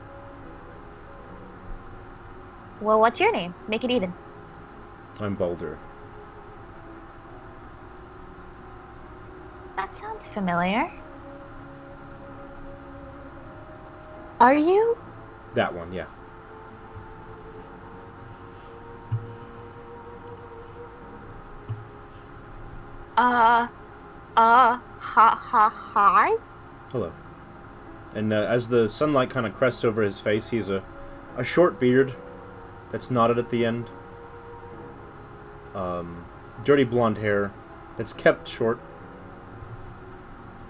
Well, what's your name? Make it even." I'm Baldur. That sounds familiar. Are you? That one, yeah. Hi? Hello. And as the sunlight kind of crests over his face, he has a short beard that's knotted at the end. Dirty blonde hair that's kept short.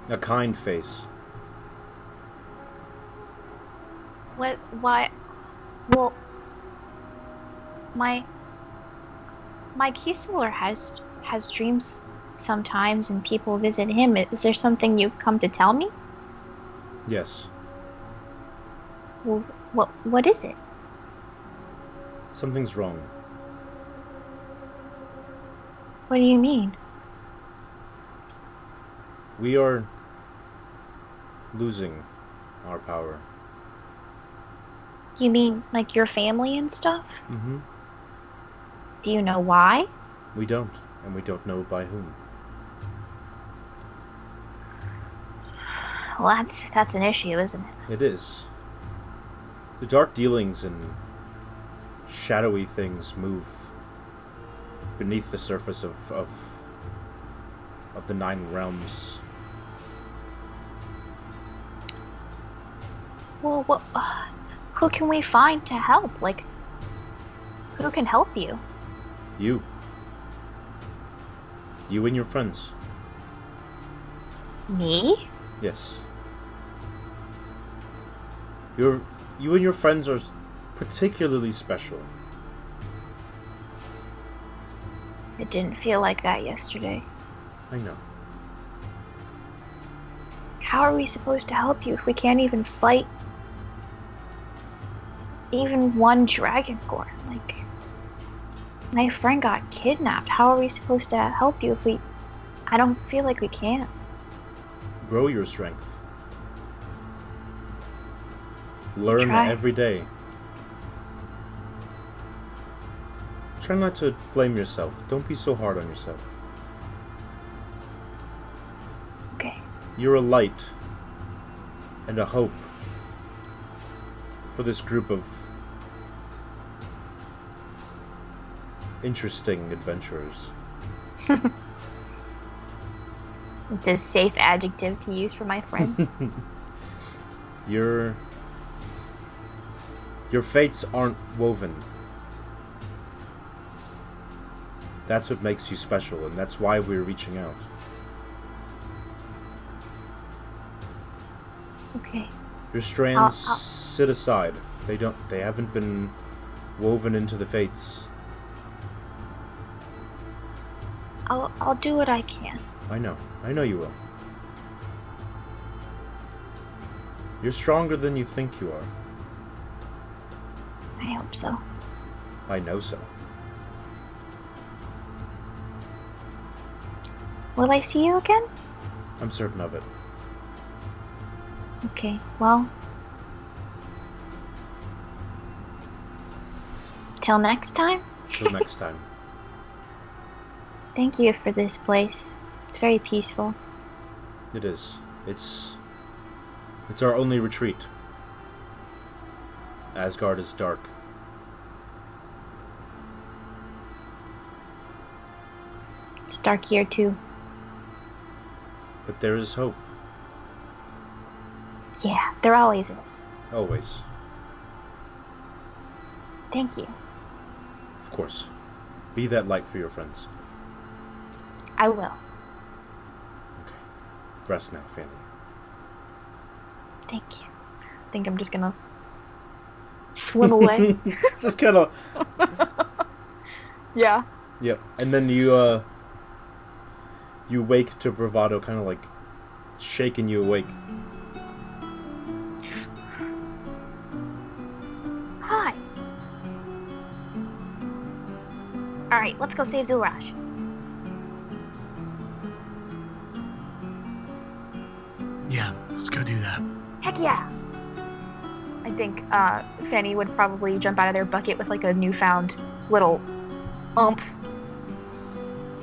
A kind face. What? Why? Well, my Kiesler has dreams sometimes, and people visit him. Is there something you've come to tell me? Yes. Well, what is it? Something's wrong. What do you mean? We are losing our power. You mean like your family and stuff? Mm-hmm. Do you know why? We don't, and we don't know by whom. Well, that's an issue, isn't it? It is. The dark dealings and shadowy things move beneath the surface of the 9 realms. Well, who can we find to help? Like, who can help you? You. You and your friends. Me? Yes. You and your friends are particularly special. It didn't feel like that yesterday. I know. How are we supposed to help you if we can't even fight even one Dragongorn? Like, my friend got kidnapped. How are we supposed to help you if I don't feel like we can. Grow your strength. Learn Try. every day. Try not to blame yourself. Don't be so hard on yourself. Okay. You're a light and a hope for this group of interesting adventurers. It's a safe adjective to use for my friends. Your fates aren't woven. That's what makes you special, and that's why we're reaching out. Okay. Your strands sit aside. They haven't been woven into the fates. I'll do what I can. I know you will. You're stronger than you think you are. I hope so. I know so. Will I see you again? I'm certain of it. Okay, well. Till next time? Till next time. Thank you for this place. It's very peaceful. It is. It's our only retreat. Asgard is dark. It's dark here too. But there is hope. Yeah, there always is. Always. Thank you. Of course. Be that light for your friends. I will. Okay. Rest now, Fanny. Thank you. I think I'm just gonna swim away. Just kind of... Yeah. Yep. And then you wake to bravado, kind of like shaking you awake. Hi. Alright, let's go save Zulrash. Yeah, let's go do that. Heck yeah! I think Fanny would probably jump out of their bucket with like a newfound little oomph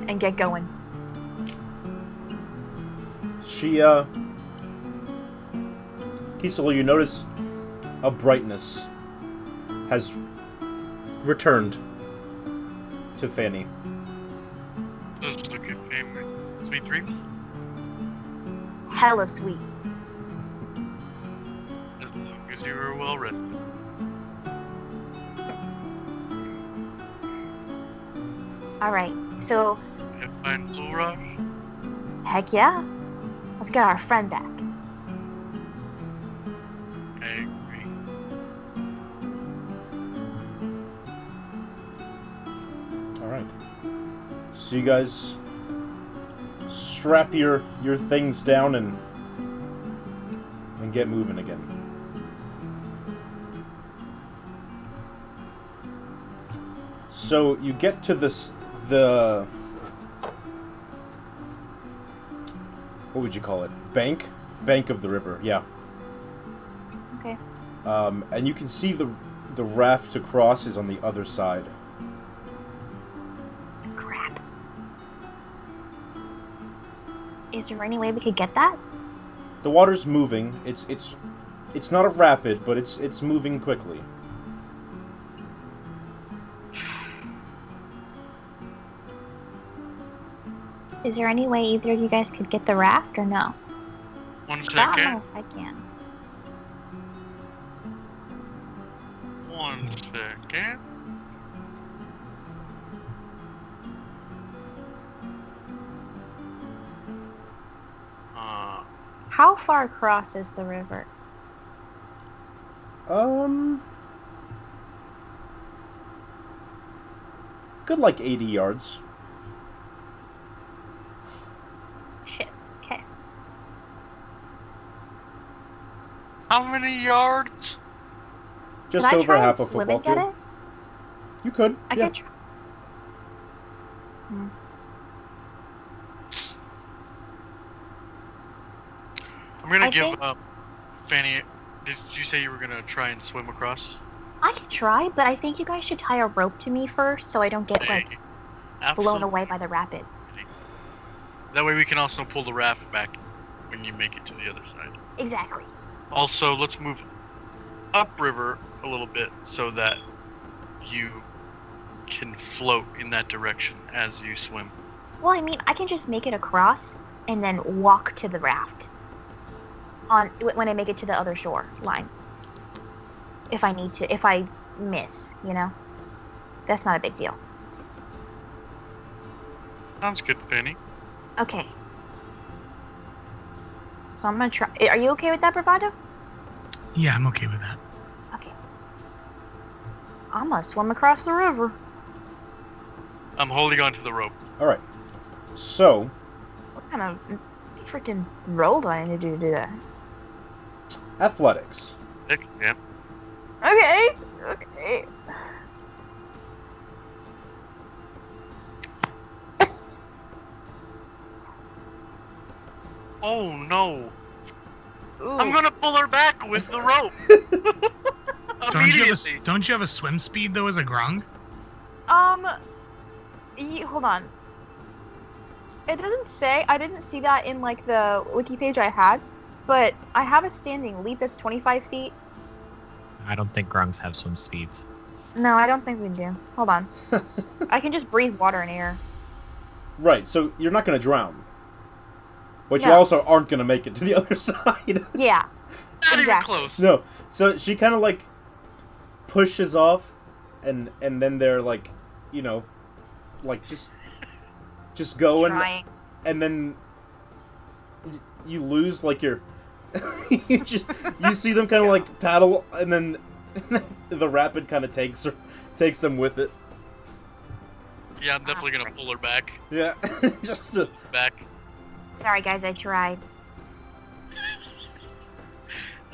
and get going. Kisela, you notice a brightness has returned to Fanny. Just look at family. Sweet dreams. Hella sweet. As long as you were well rested. Alright, so, If I'm Soul Rush, heck yeah. Let's get our friend back. I agree. Alright. So you guys strap your things down and get moving again. So you get to the what would you call it? Bank of the river, yeah. Okay. And you can see the raft to cross is on the other side. Crap. Is there any way we could get that? The water's moving. It's not a rapid, but it's moving quickly. Is there any way either of you guys could get the raft or no? 1 'Cause I don't second. know if I can. 1 second. How far across is the river? Good like 80 yards. Shit. Okay. How many yards? Just Could I over try half a and swim football and get field. it? You could. I yeah. could try. I'm gonna I give think- Fanny. Did you say you were gonna try and swim across? I could try, but I think you guys should tie a rope to me first so I don't get, like, blown Absolutely. away by the rapids. That way we can also pull the raft back when you make it to the other side. Exactly. Also, let's move upriver a little bit so that you can float in that direction as you swim. Well, I mean, I can just make it across and then walk to the raft when I make it to the other shore line. If I need to, if I miss, you know? That's not a big deal. Sounds good, Fanny. Okay. So I'm gonna try. Are you okay with that, Bravado? Yeah, I'm okay with that. Okay. I'm gonna swim across the river. I'm holding on to the rope. Alright. So, What kind of freaking roll do I need to do that? athletics. Yeah. Okay. Okay. Oh no! Ooh. I'm gonna pull her back with the rope. Immediately. Don't you have a swim speed though as a grung? Hold on. It doesn't say. I didn't see that in like the wiki page I had, but I have a standing leap that's 25 feet. I don't think grungs have swim speeds. No, I don't think we do. Hold on. I can just breathe water and air. Right, so you're not going to drown. But you No. also aren't going to make it to the other side. Yeah. Not even Exactly. close. No, so she kind of like pushes off, and then they're like, you know, like just going, Trying. and then you lose like your, you see them kind of like paddle, and then the rapid kind of takes them with it. Yeah, I'm definitely gonna pull her back. Yeah, just to, Back. Sorry, guys, I tried.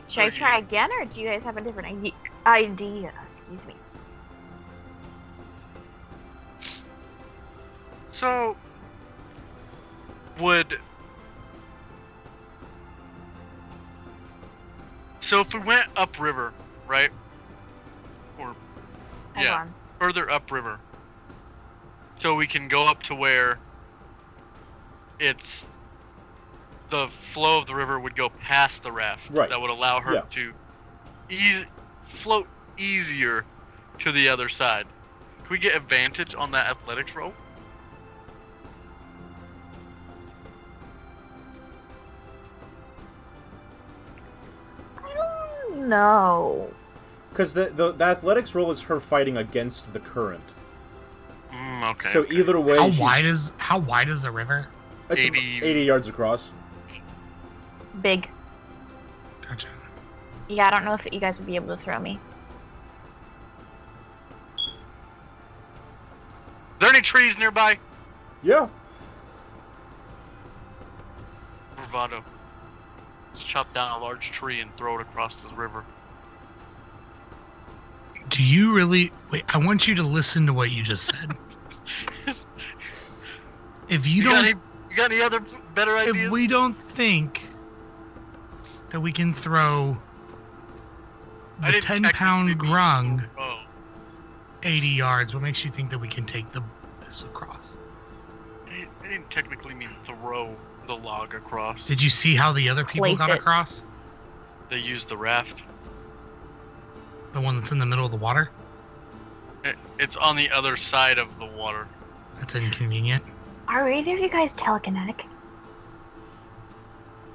Should I try again, or do you guys have a different idea? Excuse me. So, if we went upriver, right? Or Hold yeah, on. further upriver. so we can go up to where it's the flow of the river would go past the raft. Right. That would allow her to float easier to the other side. Can we get advantage on that athletics roll? No. Because the athletics roll is her fighting against the current. Okay. So either way, how wide is the river? It's 80 yards across. Big. Gotcha. Yeah, I don't know if you guys would be able to throw me. Are there any trees nearby? Yeah. Bravado. Let's chop down a large tree and throw it across this river. Do you really... Wait, I want you to listen to what you just said. If you don't... You got any other better ideas? If we don't think that we can throw the 10-pound grung 80 yards, what makes you think that we can take this across? I didn't technically mean throw the log across. Did you see how the other people got across? They used the raft. The one that's in the middle of the water? It's on the other side of the water. That's inconvenient. Are either of you guys telekinetic?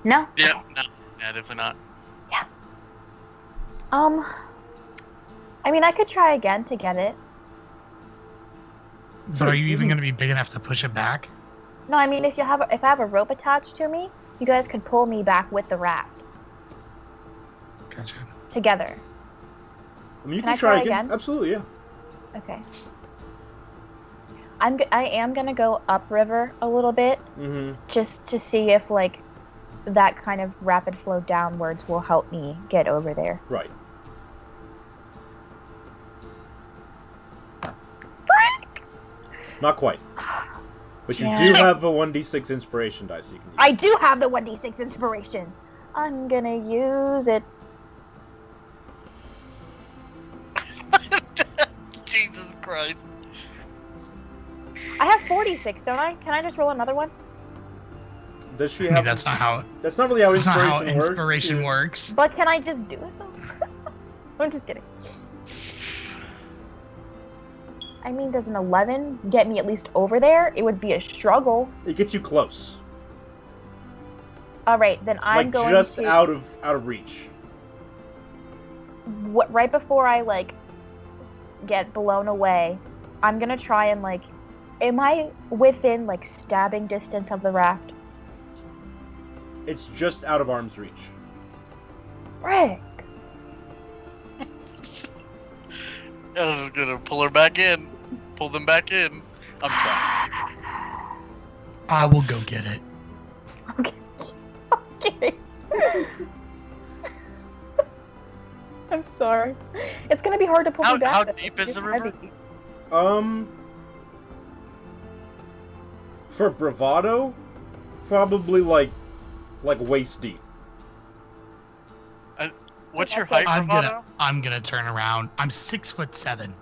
No? Yeah, Okay. no. Yeah, definitely not. Yeah. I mean, I could try again to get it. But are you even going to be big enough to push it back? No, I mean, if I have a rope attached to me, you guys could pull me back with the raft. Gotcha. Together. I mean, you Can I try try again. again? Absolutely, yeah. Okay. I am gonna go upriver a little bit, just to see if like that kind of rapid flow downwards will help me get over there. Right. Not quite. But you do have a 1d6 inspiration dice you can use. I do have the 1d6 inspiration. I'm gonna use it. Jesus Christ. I have 46, don't I? Can I just roll another one? Does she I mean, have? that's not how really how that's not how inspiration works. inspiration works. But can I just do it though? I'm just kidding. I mean, does an 11 get me at least over there? It would be a struggle. It gets you close. All right, then I'm like going just to out of reach. right before I like get blown away. I'm gonna try and like, am I within like stabbing distance of the raft? It's just out of arm's reach. Rick. I'm just gonna pull her back in. Pull them back in. I'm trying. I will go get it. Okay. I'm sorry. It's gonna be hard to pull me back. How though. deep is It's the river? heavy. For bravado, probably like waist deep. What's your height, Bravado? I'm gonna turn around. I'm 6'7".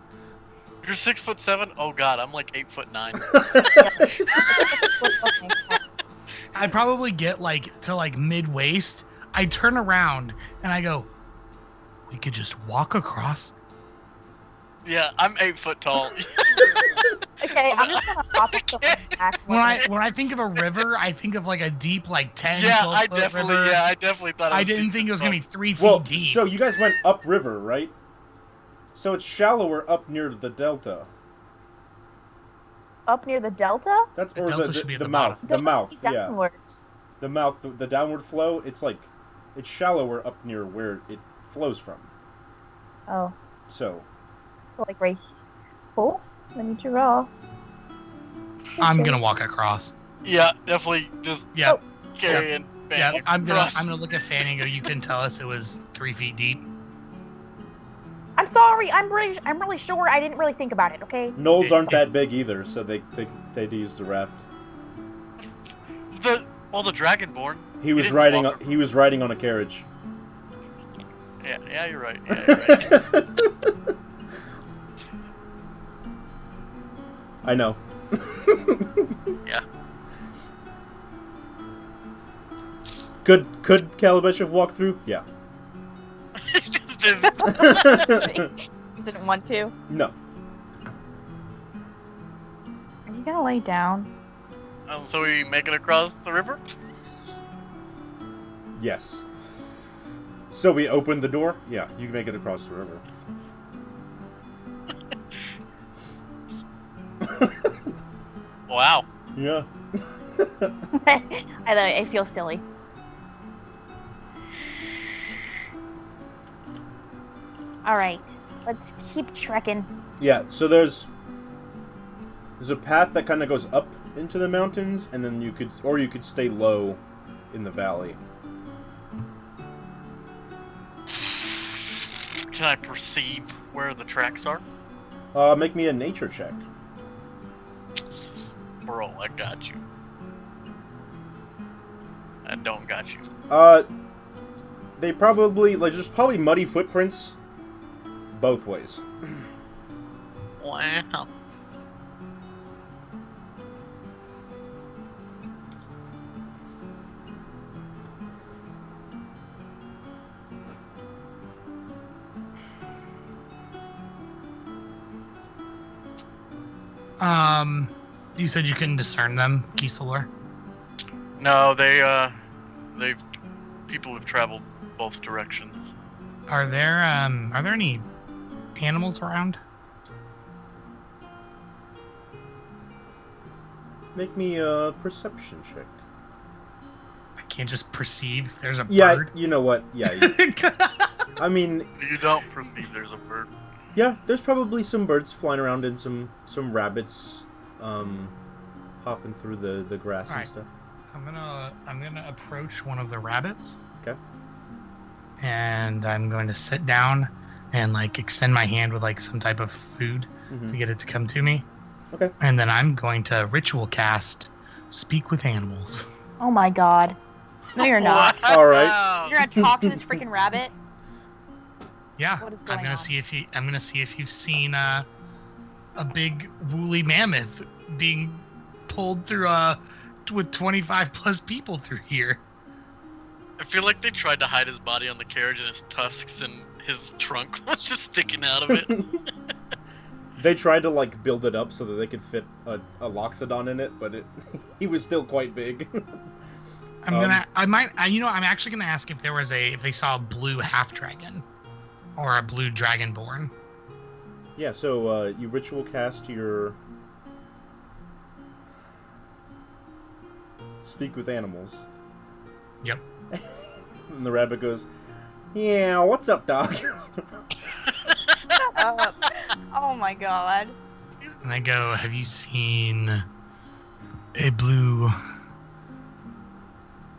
You're 6'7"? Oh god, I'm like 8'9". I probably get like to like mid waist. I turn around and I go, we could just walk across. Yeah, I'm 8 foot tall. Okay, I'm just gonna hop up to my back. When I think of a river, I think of like a deep like 10, Yeah, 12 I foot definitely river. yeah, I definitely thought. I didn't think it was gonna be 3 feet Well, deep. so you guys went upriver, right? So it's shallower up near the delta. Up near the delta? That's The or delta should be the at the mouth. bottom. The mouth, yeah. Downwards. The mouth, the downward flow. It's shallower up near where it flows from. Oh, So like right. Oh, let me draw. I'm gonna walk across. Yeah, definitely just Yeah, carrying. yeah. banging I'm across. gonna look at Fanny and go, you can tell us it was 3 feet deep. I'm sorry. I'm really sure. I didn't really think about it. Okay. knolls aren't that big either, so they'd use the raft. The Dragonborn. He was didn't riding. walk- He was riding on a carriage. Yeah, you're right. Yeah, you're right. I know. Yeah. Could Calabash have walked through? Yeah. Just didn't- Didn't want to. No. Are you gonna lay down? So we make it across the river? Yes. So we opened the door? Yeah, you can make it across the river. Wow. Yeah. I feel silly. Alright, let's keep trekking. Yeah, so there's a path that kind of goes up into the mountains, and then you could stay low in the valley. Can I perceive where the tracks are? Make me a nature check. Bro, I got you. I don't got you. They probably, there's probably muddy footprints both ways. Wow. You said you couldn't discern them, Kisalor? No, people have traveled both directions. Are there any animals around? Make me a perception check. I can't just perceive there's a Yeah, bird. you know what? Yeah. I mean, You don't perceive there's a bird. yeah, there's probably some birds flying around and some rabbits hopping through the grass and Alright. stuff. I'm gonna approach one of the rabbits. Okay. And I'm going to sit down and extend my hand with some type of food Mhm. to get it to come to me. Okay. And then I'm going to ritual cast Speak with Animals. Oh my god. No, you're not. All right. You're gonna talk to this freaking rabbit? Yeah. What is I'm going gonna on? see if you've seen a big woolly mammoth being pulled through with 25 plus people through here. I feel like they tried to hide his body on the carriage and his tusks and his trunk was just sticking out of it. They tried to build it up so that they could fit a Loxodon in it, but he was still quite big. I'm actually gonna ask if they saw a blue half dragon or a blue dragonborn. Yeah, so you ritual cast your Speak with Animals. Yep. And the rabbit goes, "Yeah, what's up, dog?" Oh my god. And I go, have you seen a blue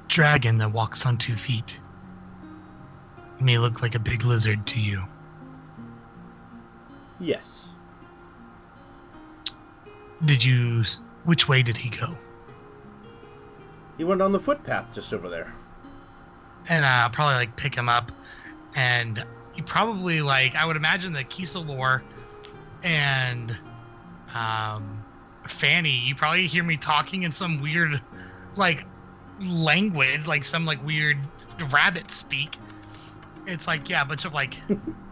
dragon that walks on 2 feet? It may look like a big lizard to you. Yes. Which way did he go? He went on the footpath just over there. And I'll probably pick him up, and he probably I would imagine that Kisalor and Fanny, you probably hear me talking in some weird language, some weird rabbit speak. It's a bunch of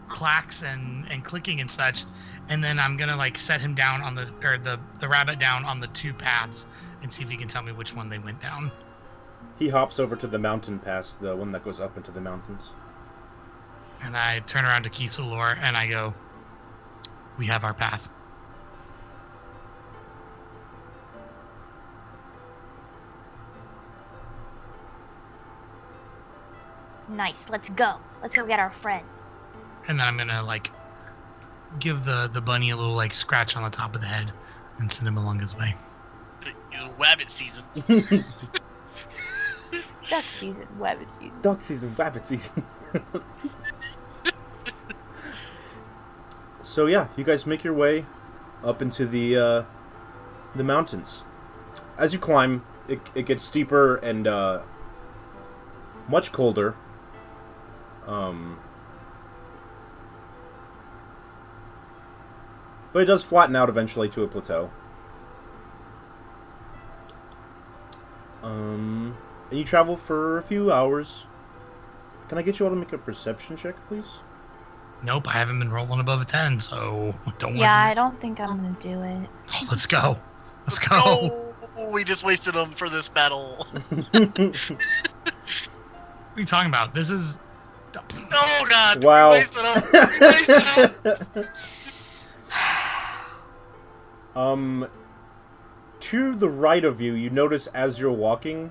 clacks and clicking and such, and then I'm gonna set him down on the rabbit down on the 2 paths and see if he can tell me which one they went down. He hops over to the mountain pass, the one that goes up into the mountains. And I turn around to Kisalor and I go, we have our path. Nice, let's go. Let's go get our friend. And then I'm gonna give the bunny a little scratch on the top of the head and send him along his way. He's rabbit season. Duck season, rabbit season. Duck season, rabbit season. So yeah, you guys make your way up into the mountains. As you climb, it gets steeper and much colder. But it does flatten out eventually to a plateau. And you travel for a few hours. Can I get you all to make a perception check, please? Nope, I haven't been rolling above a 10, so don't worry. Yeah, I don't think I'm gonna do it. Let's go. Let's go. No, we just wasted them for this battle. What are you talking about? This is... Oh god! Wow. We wasted them. We wasted them. To the right of you, you notice as you're walking,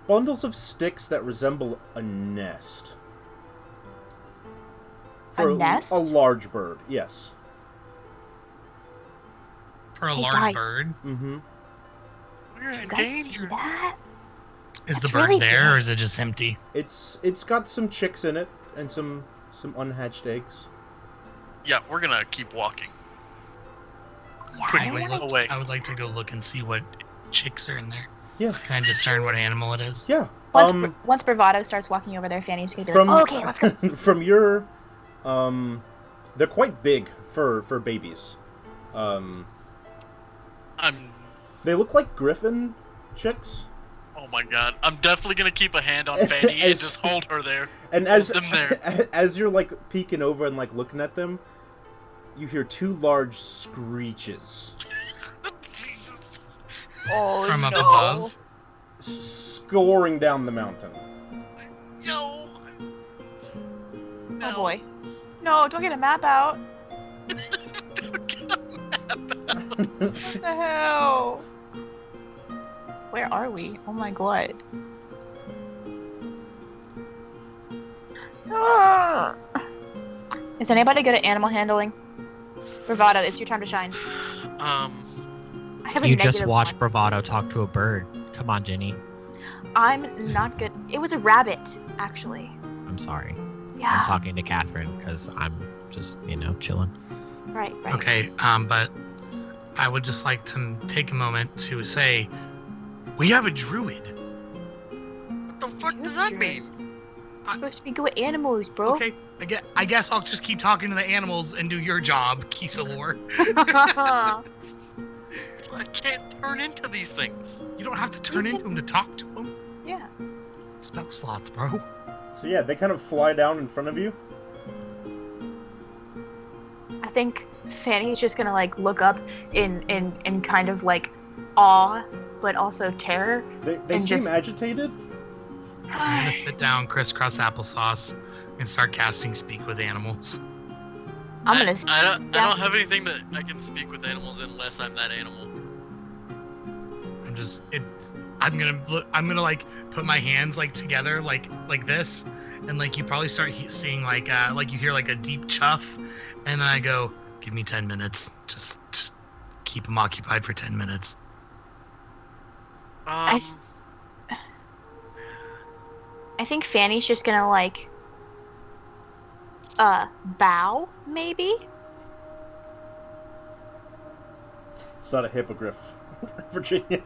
bundles of sticks that resemble a nest. For A nest? A large bird, yes. For a Hey, large guys. bird. Mm-hmm. We're Do you in guys see danger. that? Is the That's bird really there, big. or is it just empty? It's got some chicks in it and some unhatched eggs. Yeah, we're gonna keep walking. Yeah, Away. I would like to go look and see what chicks are in there. Yeah. Can I discern what animal it is? Yeah. Once Bravado starts walking over there, Fanny's gonna be From like, "Okay, let's go." from your, they're quite big for babies. They look like griffin chicks. Oh my god! I'm definitely gonna keep a hand on Fanny and just hold her there. And Hold as them there. as you're like peeking over and like looking at them, you hear two large screeches Oh From up no! above? scoring down the mountain. No. Oh boy! No, don't get a map out. What the hell? Where are we? Oh my god. Ah. Is anybody good at animal handling? Bravado, it's your time to shine. I have a You just negative watched one. Bravado talk to a bird. Come on, Ginny. I'm not good. It was a rabbit, actually. I'm sorry. Yeah. I'm talking to Catherine because I'm just, chilling. Right. Okay, but I would just like to take a moment to say, we have a druid. What the fuck does that mean? You're supposed to be good at animals, bro. Okay, I guess I'll just keep talking to the animals and do your job, Kisalor. I can't turn into these things. You don't have to turn into them to talk to them. Yeah. Spell slots, bro. So yeah, they kind of fly down in front of you. I think Fanny's just gonna like look up in kind of like awe, but also terror. They And seem just- agitated. I'm gonna sit down, crisscross applesauce, and start casting Speak with Animals. I'm gonna. I don't have anything that I can speak with animals unless I'm that animal. I'm gonna like put my hands like together like this, and like you probably start seeing like you hear like a deep chuff, and then I go, give me 10 minutes, just keep them occupied for 10 minutes. I think Fanny's just gonna like bow, maybe. It's not a hippogriff, Virginia.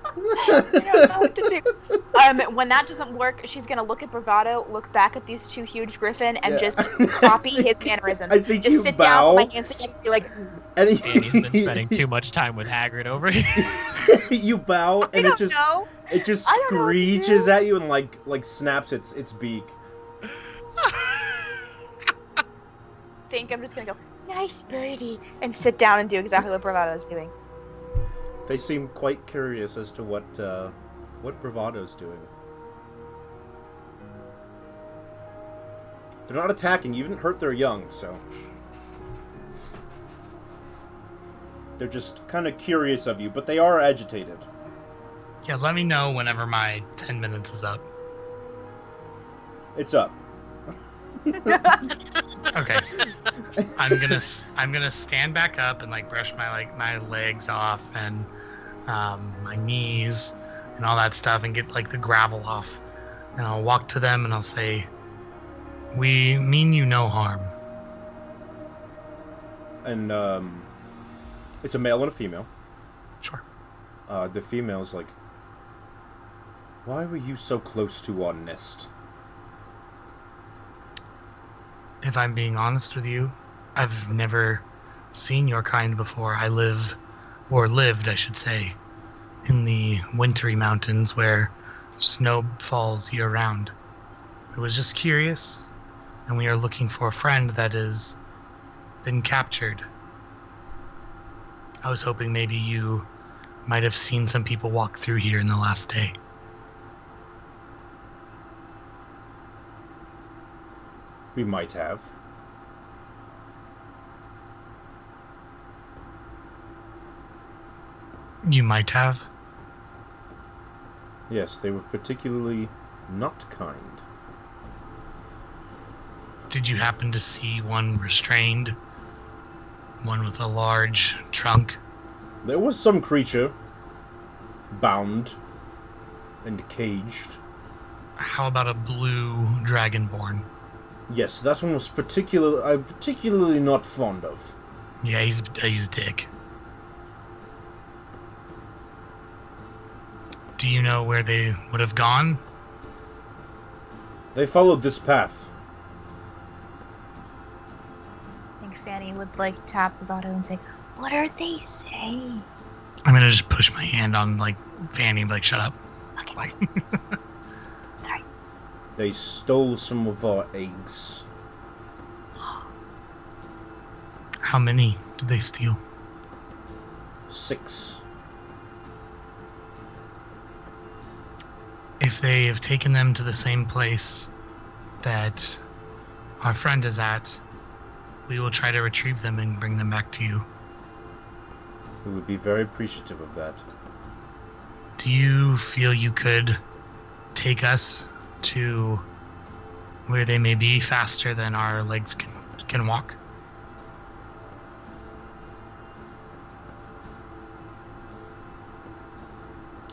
I don't know what to do. When that doesn't work, she's gonna look at Bravado, look back at these two huge griffin, and Yeah. just copy his mannerisms. I think just you sit bow. down, put my hands together, and be like, And Annie's been spending too much time with Hagrid over here. you bow, I and don't it just know. I don't know what to screeches at you and like snaps its beak. Think I'm just gonna go, nice birdie, and sit down and do exactly what Bravado's doing. They seem quite curious as to what Bravado's doing. They're not attacking. You didn't hurt their young, so they're just kind of curious of you, but they are agitated. Yeah, let me know whenever my 10 minutes is up. It's up. Okay. I'm gonna stand back up and like brush my legs off and my knees and all that stuff and get like the gravel off, and I'll walk to them and I'll say, we mean you no harm. And it's a male and a female. Sure. The female's like, why were you so close to our nest? If I'm being honest with you, I've never seen your kind before. I lived, I should say, in the wintry mountains where snow falls year-round. I was just curious, and we are looking for a friend that has been captured. I was hoping maybe you might have seen some people walk through here in the last day. We might have. You might have? Yes, they were particularly not kind. Did you happen to see one restrained? One with a large trunk? There was some creature bound and caged. How about a blue dragonborn? Yes, that one was I'm particularly not fond of. Yeah, he's a dick. Do you know where they would have gone? They followed this path. I think Fanny would like tap the auto and say, "What are they saying?" I'm gonna just push my hand on like Fanny and be like, shut up. Okay. Like, Sorry. They stole some of our eggs. how many did they steal? 6. If they have taken them to the same place that our friend is at, we will try to retrieve them and bring them back to you. We would be very appreciative of that. Do you feel you could take us to where they may be faster than our legs can walk?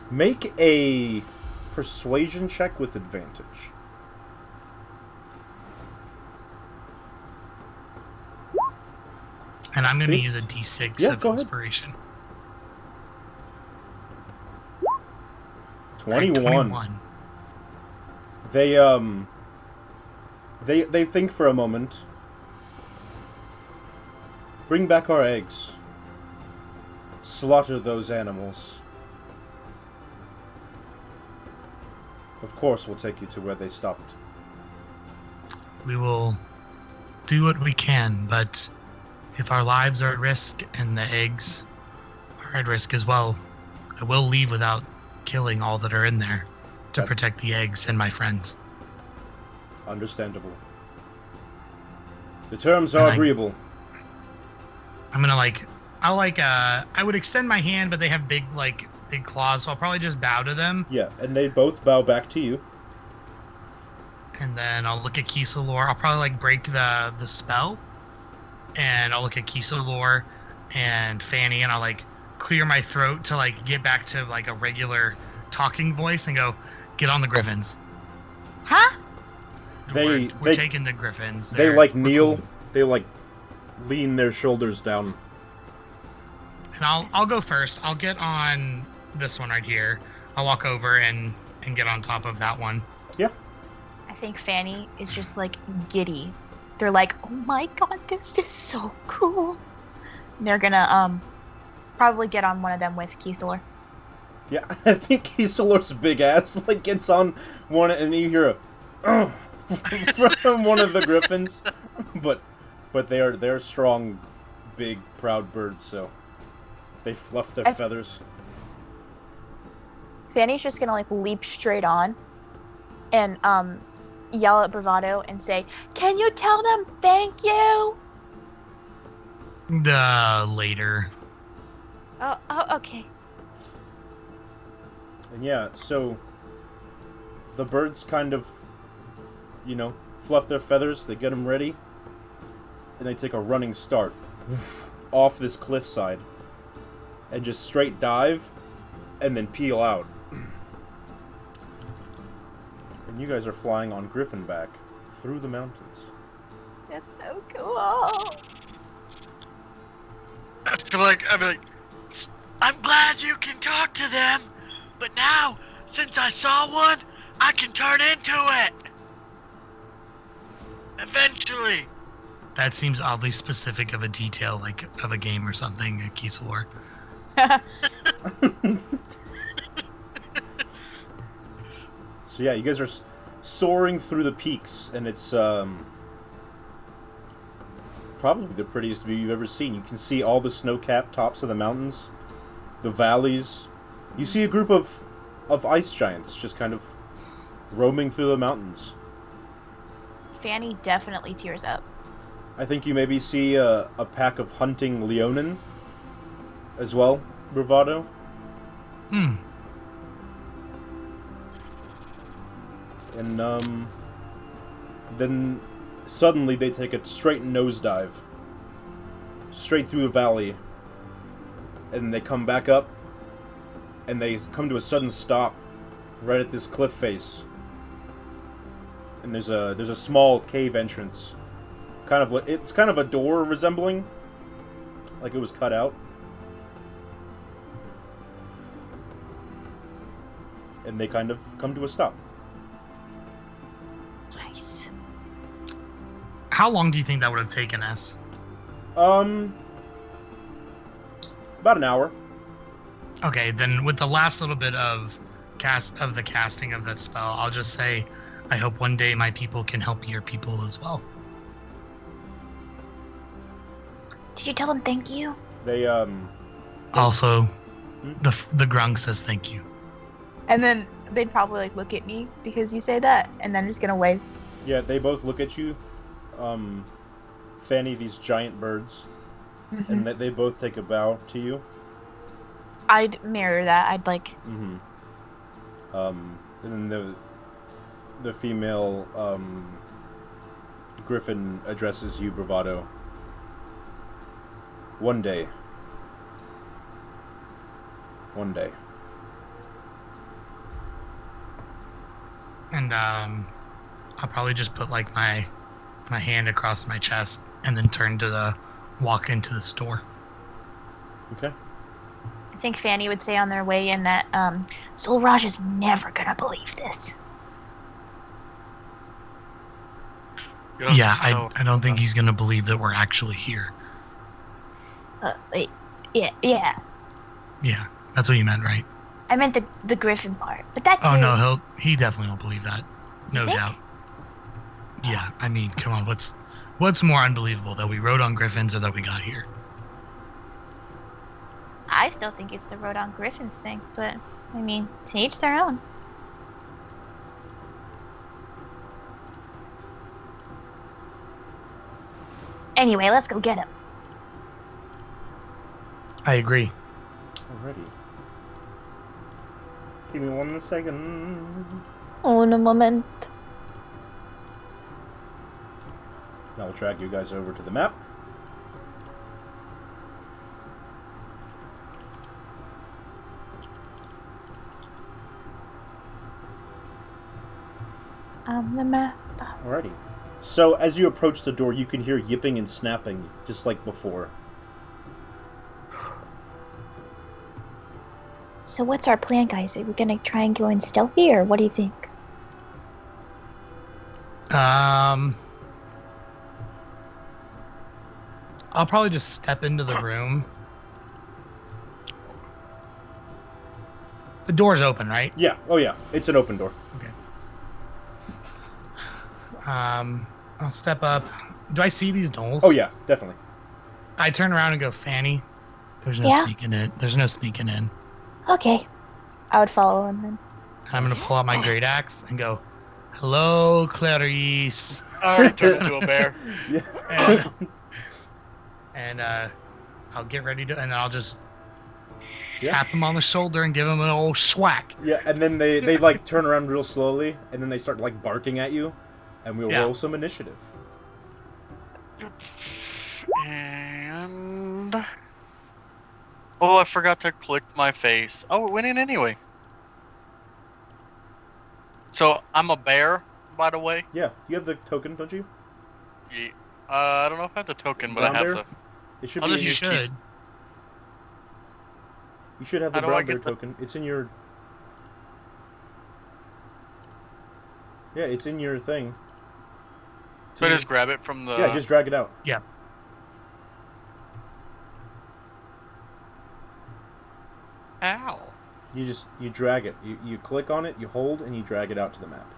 Make a persuasion check with advantage. And I'm going to use a d6 of go ahead. inspiration. 21. They think for a moment. Bring back our eggs. Slaughter those animals. Of course, we'll take you to where they stopped. We will do what we can, but if our lives are at risk and the eggs are at risk as well, I will leave without killing all that are in there to protect the eggs and my friends. Understandable. The terms are agreeable. I'm gonna I would extend my hand, but they have big claws, so I'll probably just bow to them. Yeah, and they both bow back to you. And then I'll look at Kisalor. I'll probably break the spell, and I'll look at Kisalor and Fanny, and I'll clear my throat to get back to a regular talking voice and go, "Get on the griffins." Huh? We're taking the griffins. They kneel. They lean their shoulders down. And I'll go first. I'll get on this one right here. I'll walk over and get on top of that one. Yeah. I think Fanny is just giddy. They're like, "Oh my god, this is so cool." They're gonna probably get on one of them with Kisalor. Yeah, I think Kisalor's big ass gets on one, and you hear a from one of the griffins. But they're strong, big, proud birds, so they fluff their feathers. Fanny's just gonna leap straight on and yell at Bravado and say, "Can you tell them thank you?" Later. Oh, okay. And yeah, so the birds kind of, fluff their feathers, they get them ready, and they take a running start off this cliffside and just straight dive and then peel out. And you guys are flying on Griffin back through the mountains. That's so cool. I feel like I'm glad you can talk to them, but now, since I saw one, I can turn into it. Eventually. That seems oddly specific of a detail, of a game or something, Kisalor. So yeah, you guys are soaring through the peaks, and it's probably the prettiest view you've ever seen. You can see all the snow-capped tops of the mountains, the valleys. You see a group of ice giants just kind of roaming through the mountains. Fanny definitely tears up. I think you maybe see a pack of hunting Leonin as well, Bravado. Hmm. And then suddenly they take a straight nosedive, straight through the valley, and they come back up, and they come to a sudden stop right at this cliff face. And there's a small cave entrance, it's kind of a door resembling, like it was cut out. And they kind of come to a stop. Nice. How long do you think that would have taken us? About an hour. Okay, then with the last little bit of the casting of that spell, I'll just say, I hope one day my people can help your people as well. Did you tell them thank you? They Also, the grung says thank you. And then they'd probably like look at me because you say that, and then just gonna wave. Yeah, they both look at you. Fanny, these giant birds, and they both take a bow to you. I'd mirror that. I'd like. And then the female griffin addresses you, Bravado. One day. And I'll probably just put like my hand across my chest and then turn to walk into the store. Okay. I think Fanny would say on their way in that Soul Raj is never gonna believe this. Yeah, I don't think he's gonna believe that we're actually here. Wait, yeah. Yeah, that's what you meant, right? I meant the griffin part, but that's. Oh no, he definitely won't believe that. No You think? doubt. Yeah, I mean, come on, what's more unbelievable, that we rode on griffins or that we got here? I still think it's the Road on Griffins thing, but I mean, to each their own. Anyway, let's go get him. I agree. Alrighty. Give me 1 second. Un moment. I'll drag you guys over to the map. On the map. Alrighty. So, as you approach the door, you can hear yipping and snapping, just like before. So what's our plan, guys? Are we gonna try and go in stealthy, or what do you think? I'll probably just step into the room. The door's open, right? Yeah. Oh, yeah. It's an open door. Okay. I'll step up. Do I see these gnolls? Oh, yeah. Definitely. I turn around and go, Fanny, there's no sneaking in. There's no sneaking in. Okay. I would follow him then. I'm going to pull out my great axe and go, hello, Clarice. I already turned into a bear. Yeah. And I'll get ready to, and I'll just tap him on the shoulder and give him an old swack. Yeah, and then they like turn around real slowly, and then they start like barking at you, and we'll roll some initiative. And oh, I forgot to click my face. Oh, it went in anyway. So I'm a bear, by the way. Yeah, you have the token, don't you? Yeah. I don't know if I have the token, but I have the. It should I'll be. just In use should. You should have the How do I brown bear get the- token. It's in your. Yeah, it's in your thing. So I just grab it from the. Yeah, just drag it out. Yeah. Ow. You drag it. You click on it, you hold, and you drag it out to the map.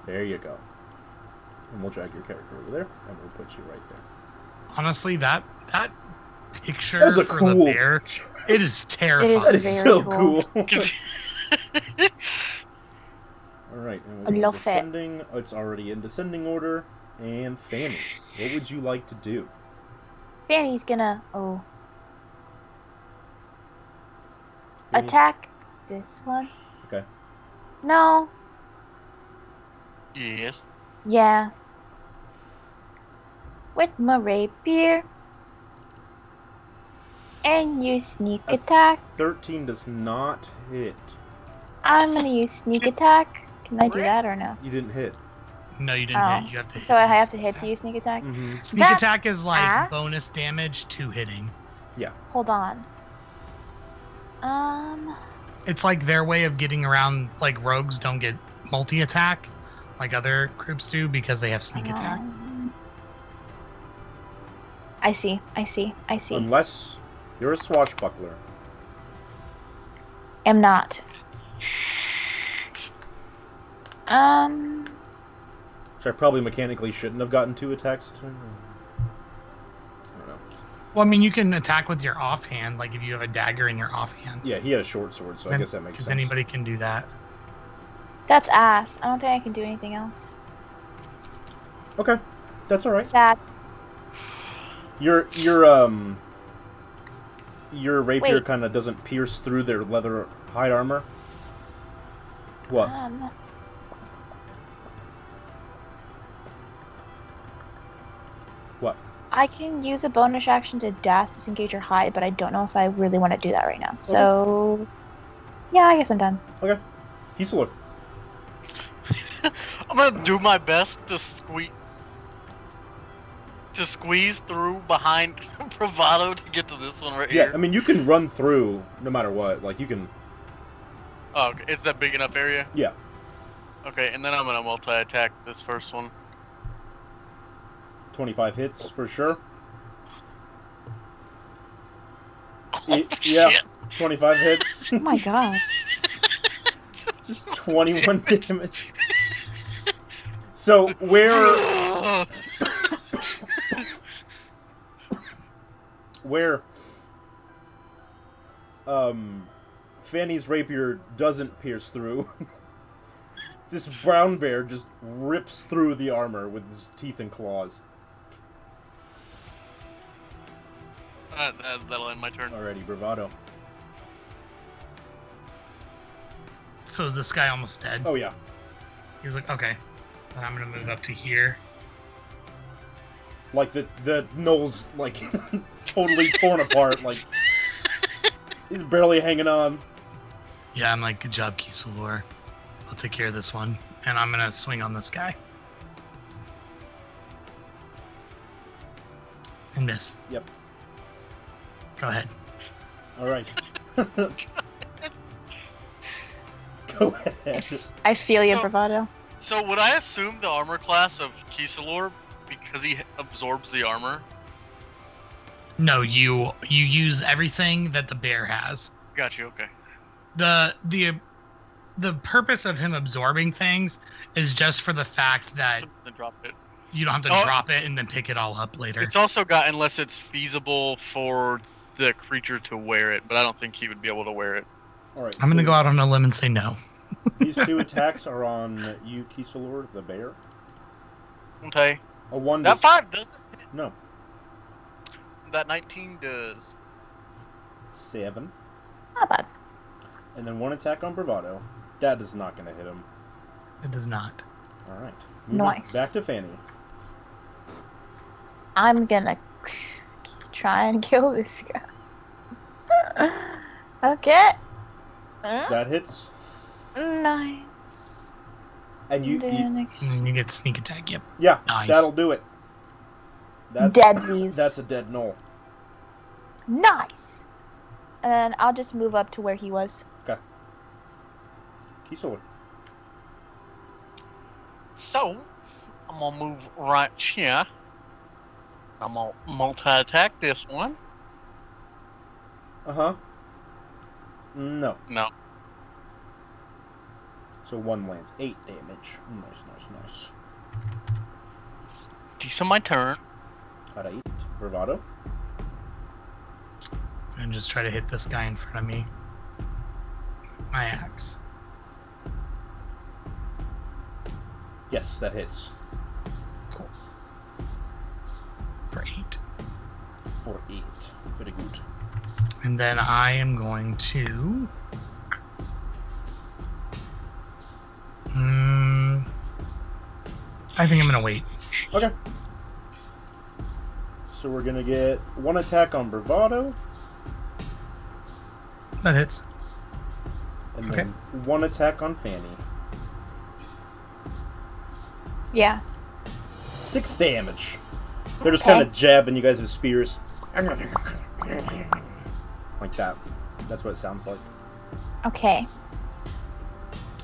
There you go. And we'll drag your character over there, and we'll put you right there. Honestly, that picture That is a for cool the bear, picture. it is terrifying. That is Very so cool. cool. Alright, and I we're love it. descending. Oh, it's already in descending order. And Fanny, what would you like to do? Fanny's gonna Fanny- attack this one. Okay. No. Yes. Yeah. With my rapier. And use sneak A attack. 13 does not hit. I'm gonna use sneak attack. Can I do that or no? You didn't hit. No, you didn't Oh. hit. You have to hit. So I have to hit to use sneak attack? Mm-hmm. Sneak That's attack is like ass. bonus damage to hitting. Hold on. It's like their way of getting around, like rogues don't get multi-attack like other groups do because they have sneak attack. I see. Unless you're a swashbuckler. Am not. Which I probably mechanically shouldn't have gotten 2 attacks. I don't know. Well, I mean, you can attack with your offhand, like if you have a dagger in your offhand. Yeah, he had a short sword, so I guess that makes sense. Because anybody can do that. That's ass. I don't think I can do anything else. Okay, that's alright. Sad. Your rapier Wait. kind of doesn't pierce through their leather hide armor. What? What? I can use a bonus action to dash, disengage, or hide, but I don't know if I really want to do that right now. So, yeah, I guess I'm done. Okay. Kiesler. I'm gonna do my best to squeeze through behind Bravado to get to this one right Yeah, here. I mean, you can run through no matter what. Like, you can... Oh, okay. It's that big enough area? Yeah. Okay, and then I'm gonna multi-attack this first one. 25 hits for sure. Oh, Yeah, shit. 25 hits. Oh my god. Just 21 damage. So, where Fanny's rapier doesn't pierce through, this brown bear just rips through the armor with his teeth and claws. That'll end my turn. Alrighty, bravado. So is this guy almost dead? Oh yeah. He's like, okay. Then I'm gonna move up to here. Like the knoll's like totally torn apart, like he's barely hanging on. Yeah, I'm like, good job, Kisalor. I'll take care of this one. And I'm gonna swing on this guy. And miss. Yep. Go ahead. Alright. Go ahead. I feel your So- bravado. So would I assume the armor class of Kisalor because he absorbs the armor? No, you use everything that the bear has. Got you. Okay. The purpose of him absorbing things is just for the fact that Then drop it. you don't have to Oh. drop it and then pick it all up later. It's also got unless it's feasible for the creature to wear it, but I don't think he would be able to wear it. Alright. I'm gonna go out on a limb and say no. These 2 attacks are on you, Kisalor, the bear. Okay. A 1 That does... 5 doesn't. No. That 19 does. 7. Not bad. And then 1 attack on bravado. That is not gonna hit him. It does not. Alright. Nice. Back to Fanny. I'm gonna try and kill this guy. Okay. That hits. Nice. And you And then you get sneak attack. Yep. yeah, Nice. that'll do it. That's Deadsies. That's a dead knoll. Nice. And then I'll just move up to where he was. Okay. Kiesler. So, I'm gonna move right here. I'm gonna multi-attack this one. Uh-huh. No. No. So 1 lands. 8 damage. Nice. Decent my turn. Out of 8. Bravado. And just try to hit this guy in front of me. My axe. Yes, that hits. Cool. For 8. For 8. Very good. And then I am going to... I think I'm going to wait. Okay. So we're going to get 1 attack on Bravado. That hits. And then 1 attack on Fanny. Yeah. 6 damage. They're just kind of jabbing you guys with spears. Like that. That's what it sounds like. Okay.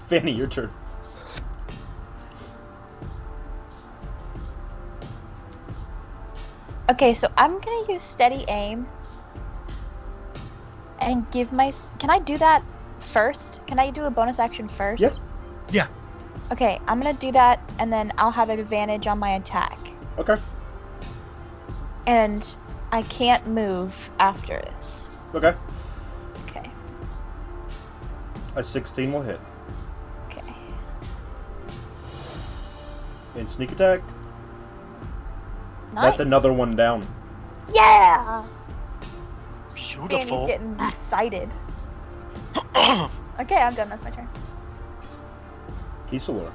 Fanny, your turn. Okay, so I'm gonna use steady aim and give my. Can I do that first? Can I do a bonus action first? Yeah. Yeah. Okay, I'm gonna do that, and then I'll have advantage on my attack. Okay. And I can't move after this. Okay. Okay. A 16 will hit. Okay. And sneak attack. Nice. That's another 1 down. Yeah. Fanny's Beautiful. getting excited. Okay, I'm done. That's my turn. Kisalor.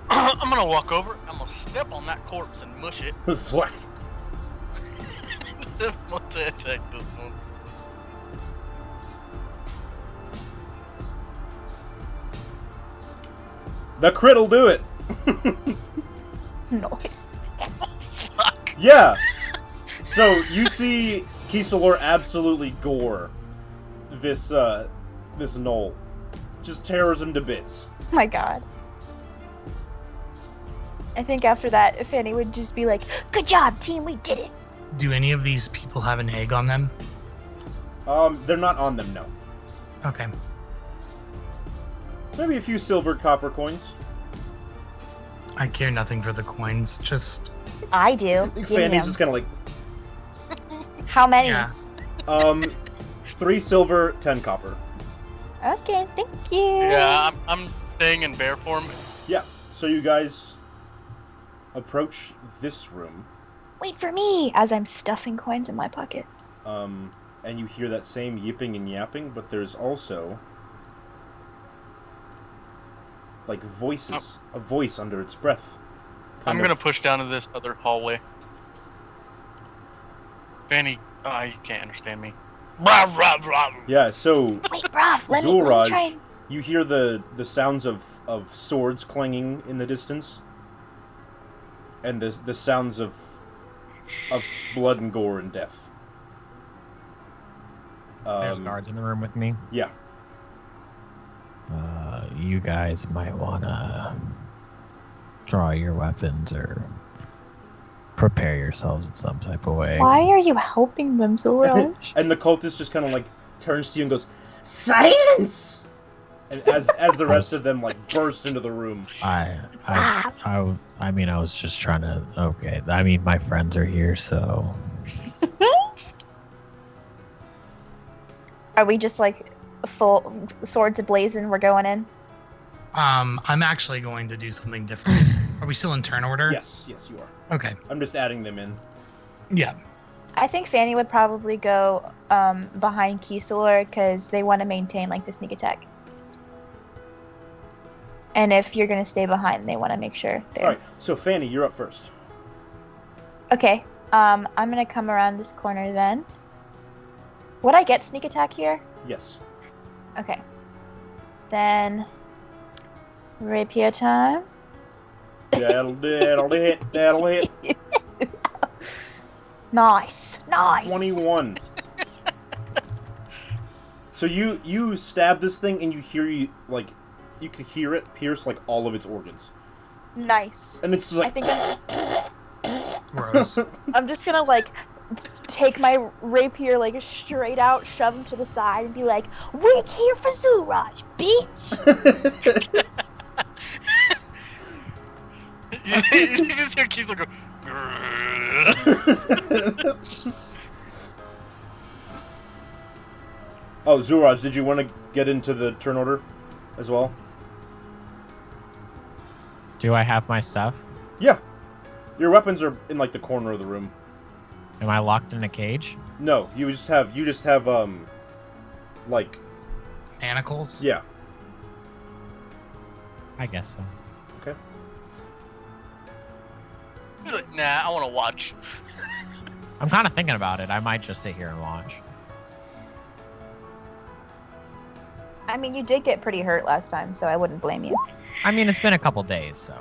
I'm gonna walk over. I'm gonna step on that corpse and mush it. Thwack. I'm gonna attack this one. The crit'll do it. Nice. Fuck. Yeah. So you see Kisalor absolutely gore this this knoll. Just tears him to bits. Oh my god. I think after that, Fanny would just be like, "Good job, team. We did it." Do any of these people have an egg on them? They're not on them, no. Okay. Maybe a few silver copper coins. I care nothing for the coins. Just I do. I think Give me Fanny's 'em. just kind of like, How many? yeah. 3 silver, 10 copper. Okay, thank you. Yeah, I'm staying in bear form. Yeah. So you guys approach this room, Wait for me as I'm stuffing coins in my pocket. and you hear that same yipping and yapping, but there's also like voices, a voice under its breath. I'm Kind gonna of- push down to this other hallway. Fanny, you can't understand me. Rah, rah, rah. Yeah. So Wait, bruv, let me Zulraj, try and... you hear the sounds of swords clanging in the distance, and the sounds of blood and gore and death. There's guards in the room with me. Yeah. You guys might wanna draw your weapons or prepare yourselves in some type of way. Why are you helping them, Zulraj? And the cultist just kind of like turns to you and goes, "Silence!" And as the rest of them like burst into the room. I mean, I was just trying to. Okay, I mean, my friends are here, so Are we just like full swords ablazing? We're going in? I'm actually going to do something different. Are we still in turn order? Yes, you are. Okay. I'm just adding them in. Yeah. I think Fanny would probably go behind Kisalor because they want to maintain like the sneak attack. And if you're gonna stay behind, they want to make sure they're... All right, so Fanny, you're up first. Okay. I'm gonna come around this corner then. Would I get sneak attack here? Yes. Okay. Then rapier time. That'll hit. That'll hit. Nice. 21. So you stab this thing and you can hear it pierce like all of its organs, Nice. and it's just I like think Gross. I'm just gonna like take my rapier like straight out, shove him to the side, and be like, "We're here for Zooraj, bitch." You just hear Keith go. Oh, Zooraj, did you want to get into the turn order as well? Do I have my stuff? Yeah. Your weapons are in like the corner of the room. Am I locked in a cage? No, you just have like Manacles? yeah. I guess so. Okay. You're like, nah, I want to watch. I'm kind of thinking about it. I might just sit here and watch. I mean, you did get pretty hurt last time, so I wouldn't blame you. I mean, it's been a couple days, so.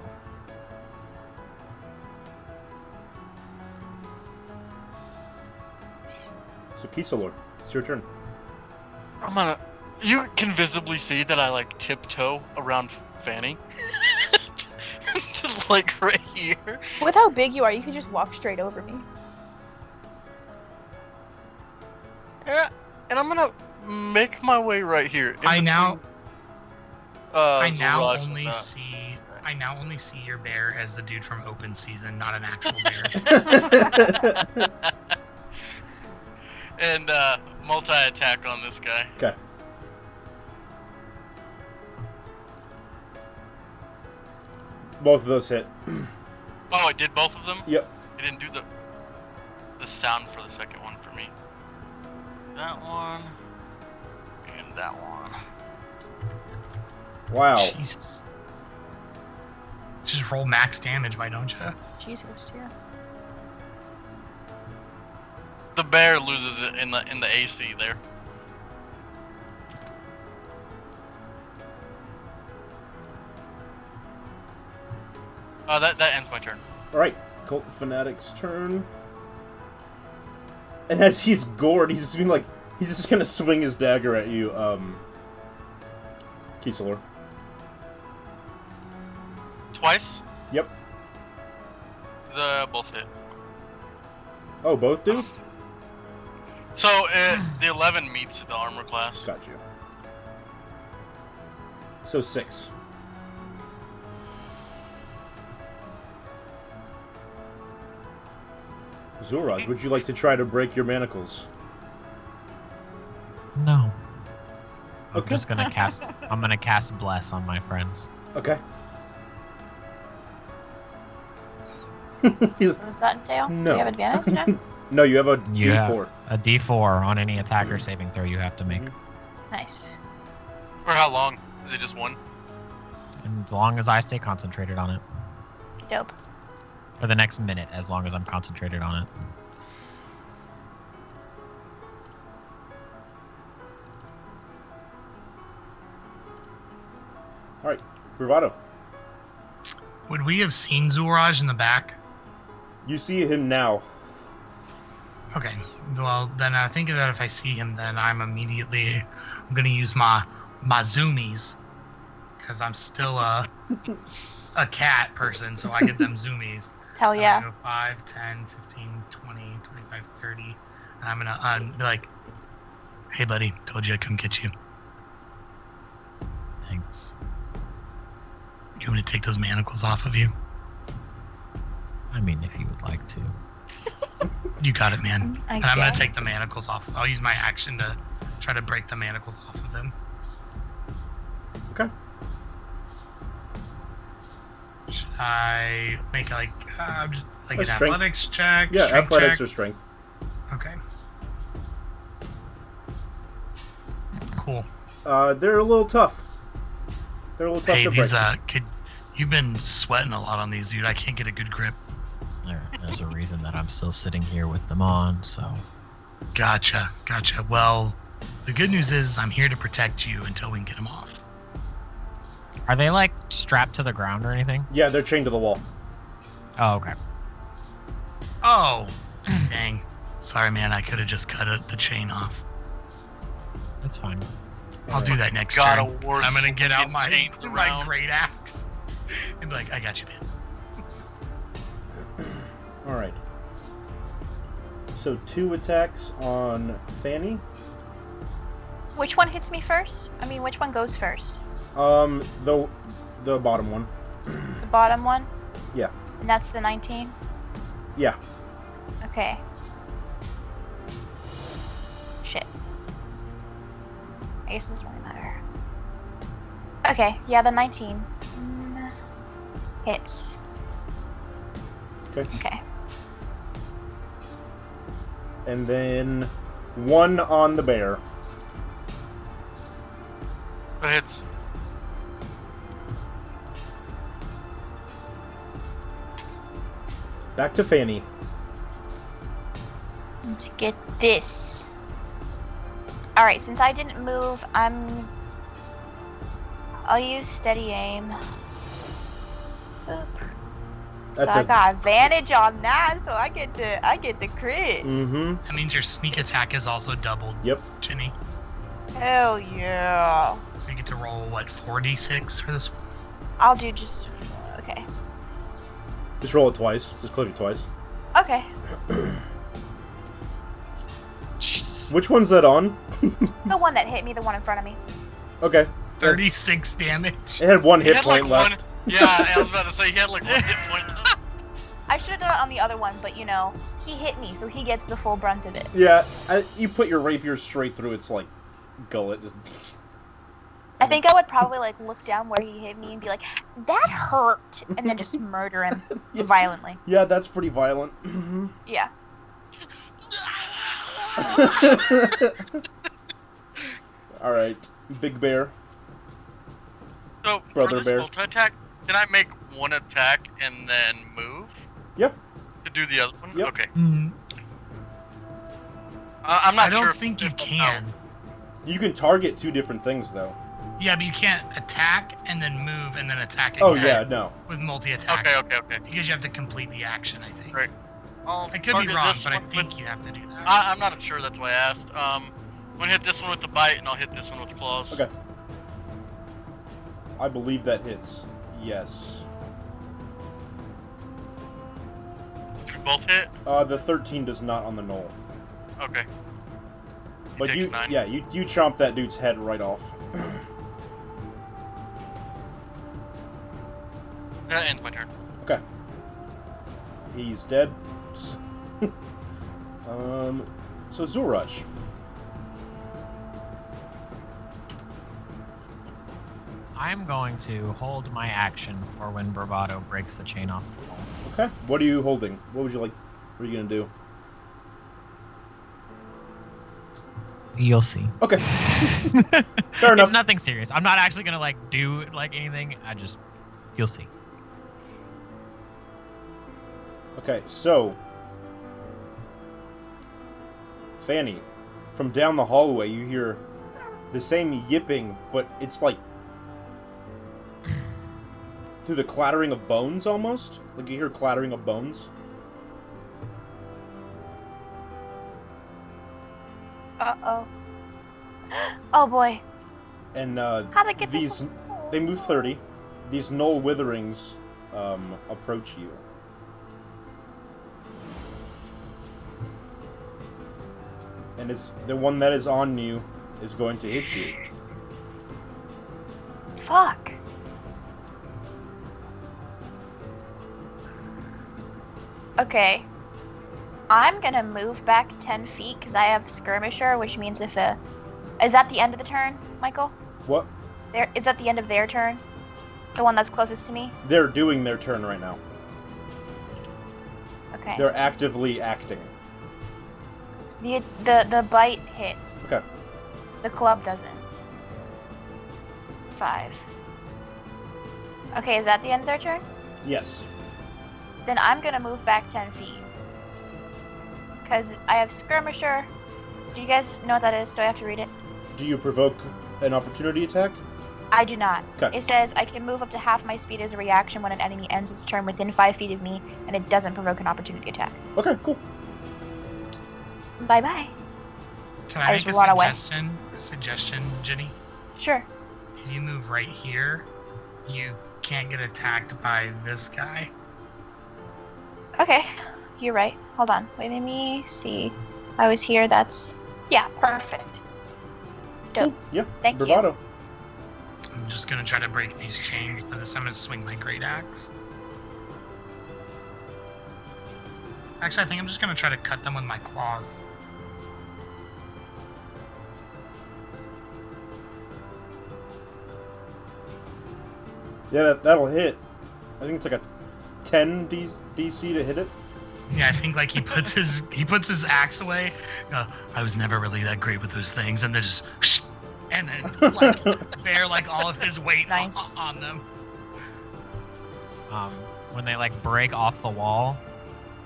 So Kisalor, it's your turn. I'm gonna. You can visibly see that I like tiptoe around Fanny. Like right here. With how big you are, you could just walk straight over me. Yeah, and I'm gonna make my way right here. I now Zooraj only and see your bear as the dude from Open Season, not an actual bear. And multi-attack on this guy. Okay. Both of those hit. Oh, I did both of them? Yep. I didn't do the sound for the second one for me. That one. And that one. Wow. Jesus. Just roll max damage, why don't you? Jesus, yeah. The bear loses it in the AC there. That ends my turn. Alright, Cult Fanatic's turn. And as he's gored, he's just being like, he's just gonna swing his dagger at you, Kisalor. Twice? Yep. Both hit. Oh, both do? So, the 11 meets the armor class. Got you. So 6. Zooraj, would you like to try to break your manacles? No. I'm Okay. just gonna cast. I'm gonna cast Bless on my friends. Okay. He's, What does that entail? No. Do you have advantage now? no, you have a You D4. have a D4 on any attacker saving throw you have to make. Nice. For how long? Is it just one? And as long as I stay concentrated on it. Dope. For the next minute, as long as I'm concentrated on it. Alright, Bravado. Would we have seen Zooraj in the back? You see him now. Okay. Well, then I think that if I see him, then I'm going to use my zoomies. Because I'm still a cat person, so I get them zoomies. Hell I'm yeah. gonna go 5, 10, 15, 20, 25, 30. And I'm going to be like, hey, buddy, told you I'd come get you. Thanks. You want me to take those manacles off of you? I mean, if you would like to. You got it, man. I And I'm going guess. to take the manacles off. I'll use my action to try to break the manacles off of them. Okay. Should I make just like A an strength. athletics check? Yeah, strength athletics check? or strength. Okay. Cool. They're a little tough. They're a little tough Hey, to break. these you've been sweating a lot on these, dude. I can't get a good grip. There's a reason that I'm still sitting here with them on, so. Gotcha. Well, the good news is I'm here to protect you until we can get them off. Are they like strapped to the ground or anything? Yeah, they're chained to the wall. Oh, okay. Oh, dang. Sorry, man. I could have just cut the chain off. That's fine. I'll do that next Got turn. a worse I'm gonna get out swinging my chains around. great axe and be like, I got you, man. Alright. So 2 attacks on Fanny. Which one hits me first? I mean, which one goes first? The bottom one. The bottom one? Yeah. And that's the 19? Yeah. Okay. Shit. I guess it doesn't really matter. Okay, yeah, the 19 hits. Okay. Okay. And then 1 on the bear. That hits. Back to Fanny. To get this. Alright, since I didn't move, I'll use steady aim. Boop. So That's I a- got advantage on that, so I get the crit. Mm-hmm. That means your sneak attack is also doubled, Yep. Ginny. Hell yeah. So you get to roll, what, 4d6 for this one? I'll do just okay. Just roll it twice. Just click it twice. Okay. Which one's that on? The one that hit me, the one in front of me. Okay. 36 damage. It had 1 He hit had point like left. one. Yeah, I was about to say he had like 1 hit point. I should have done it on the other one, but you know, he hit me, so he gets the full brunt of it. Yeah, you put your rapier straight through its like gullet. Just... I think I would probably like look down where he hit me and be like, "That hurt," and then just murder him violently. Yeah, that's pretty violent. Yeah. All right, Big Bear. So Brother for this bear. multi-attack, can I make 1 attack and then move Yep. to do the other one? Yep. Okay. Mm, I'm not I don't sure. think you if- can. You can target 2 different things though. Yeah, but you can't attack and then move and then attack again Oh yeah, no. with multi-attack. Okay. Because you have to complete the action, I think. Right. I'll I could be target wrong, this but I one think with- you have to do that. I'm not sure. That's why I asked. I'm gonna hit this one with the bite, and I'll hit this one with claws. Okay. I believe that hits. Yes. Did we both hit? The 13 does not on the knoll. Okay. But takes you, 9. yeah, you chomp that dude's head right off. That ends my turn. Okay. He's dead. So Zulrush. I'm going to hold my action for when Bravado breaks the chain off the wall. Okay. What are you holding? What would you like? What are you gonna do? You'll see. Okay. Fair enough. It's nothing serious. I'm not actually gonna like do like anything. You'll see. Okay, so Fanny, from down the hallway, you hear the same yipping, but it's like through the clattering of bones, almost. Like you hear clattering of bones. Uh-oh. Oh boy. And How'd I get these, this one? they move 30. These Knoll Witherings approach you. And it's the one that is on you is going to hit you. Fuck. Okay. I'm gonna move back 10 feet because I have Skirmisher, which means if a... Is that the end of the turn, Michael? What? Is that the end of their turn? The one that's closest to me? They're doing their turn right now. Okay. They're actively acting. The bite hits. Okay. The club doesn't. 5. Okay, is that the end of their turn? Yes. Then I'm gonna move back 10 feet. Because I have Skirmisher. Do you guys know what that is? Do I have to read it? Do you provoke an opportunity attack? I do not. Okay. It says I can move up to half my speed as a reaction when an enemy ends its turn within 5 feet of me, and it doesn't provoke an opportunity attack. Okay, cool. Bye bye. Can I I just make run away. a suggestion, Jenny? Sure. If you move right here, you can't get attacked by this guy. Okay. you're right. Hold on. Wait, let me see. I was here. That's... Yeah, perfect. Dope. Yeah, Thank bravado. I'm just gonna try to break these chains, but this time I'm gonna swing my great axe. Actually, I think I'm just gonna try to cut them with my claws. Yeah, that'll hit. I think it's like a 10 DC to hit it. Yeah, I think like he puts his axe away. I was never really that great with those things, and they're just, and then like bear like all of his weight Nice. on them. When they like break off the wall,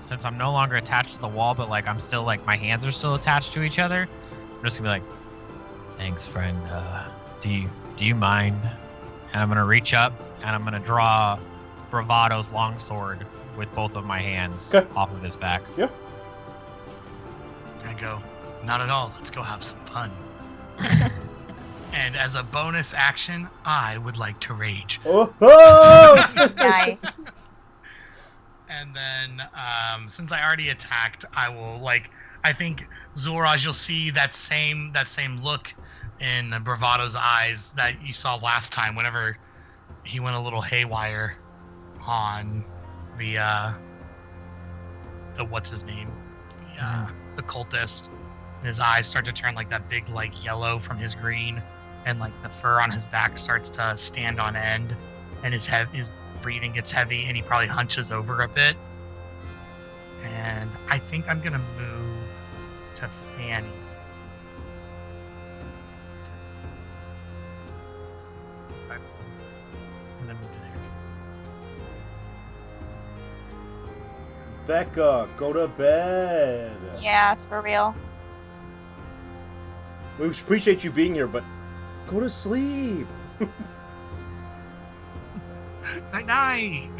since I'm no longer attached to the wall, but like I'm still like my hands are still attached to each other, I'm just gonna be like, "Thanks, friend. Do you mind?" And I'm gonna reach up and I'm gonna draw Bravado's longsword with both of my hands off of his back. Yeah. I go, not at all. Let's go have some fun. And as a bonus action, I would like to rage. Oh! Nice. And then, since I already attacked, I will I think Zoraj, you'll see that same look in Bravado's eyes that you saw last time whenever he went a little haywire on the what's his name, the cultist. His eyes start to turn like that big like yellow from his green, and like the fur on his back starts to stand on end, and his breathing gets heavy, and he probably hunches over a bit. And I think I'm gonna move to Fanny. And then move to there. Becca, go to bed. Yeah, for real. We appreciate you being here, but go to sleep. Night night.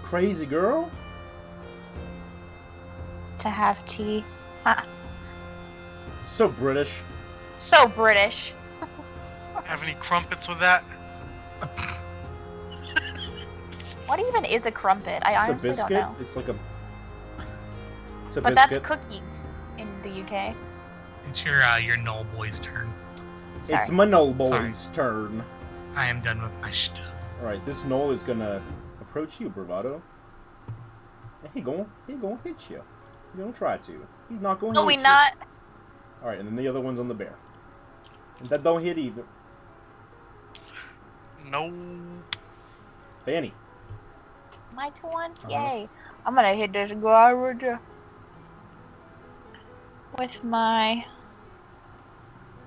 Crazy girl. To have tea. Huh. So British. So British. Have any crumpets with that? What even is a crumpet? I It's a honestly biscuit. don't know. It's like a. It's a But biscuit. that's cookies in the UK. It's your Null boy's turn. Sorry. It's my Knoll boy's turn. I am done with my stuff. Alright, this Knoll is gonna approach you, Bravado. And he gonna hit you. He's gonna try to. He's not gonna No, hit we you. not. Alright, and then the other one's on the bear. And that don't hit either. No. Fanny. My one? Uh-huh. Yay. I'm gonna hit this guy with my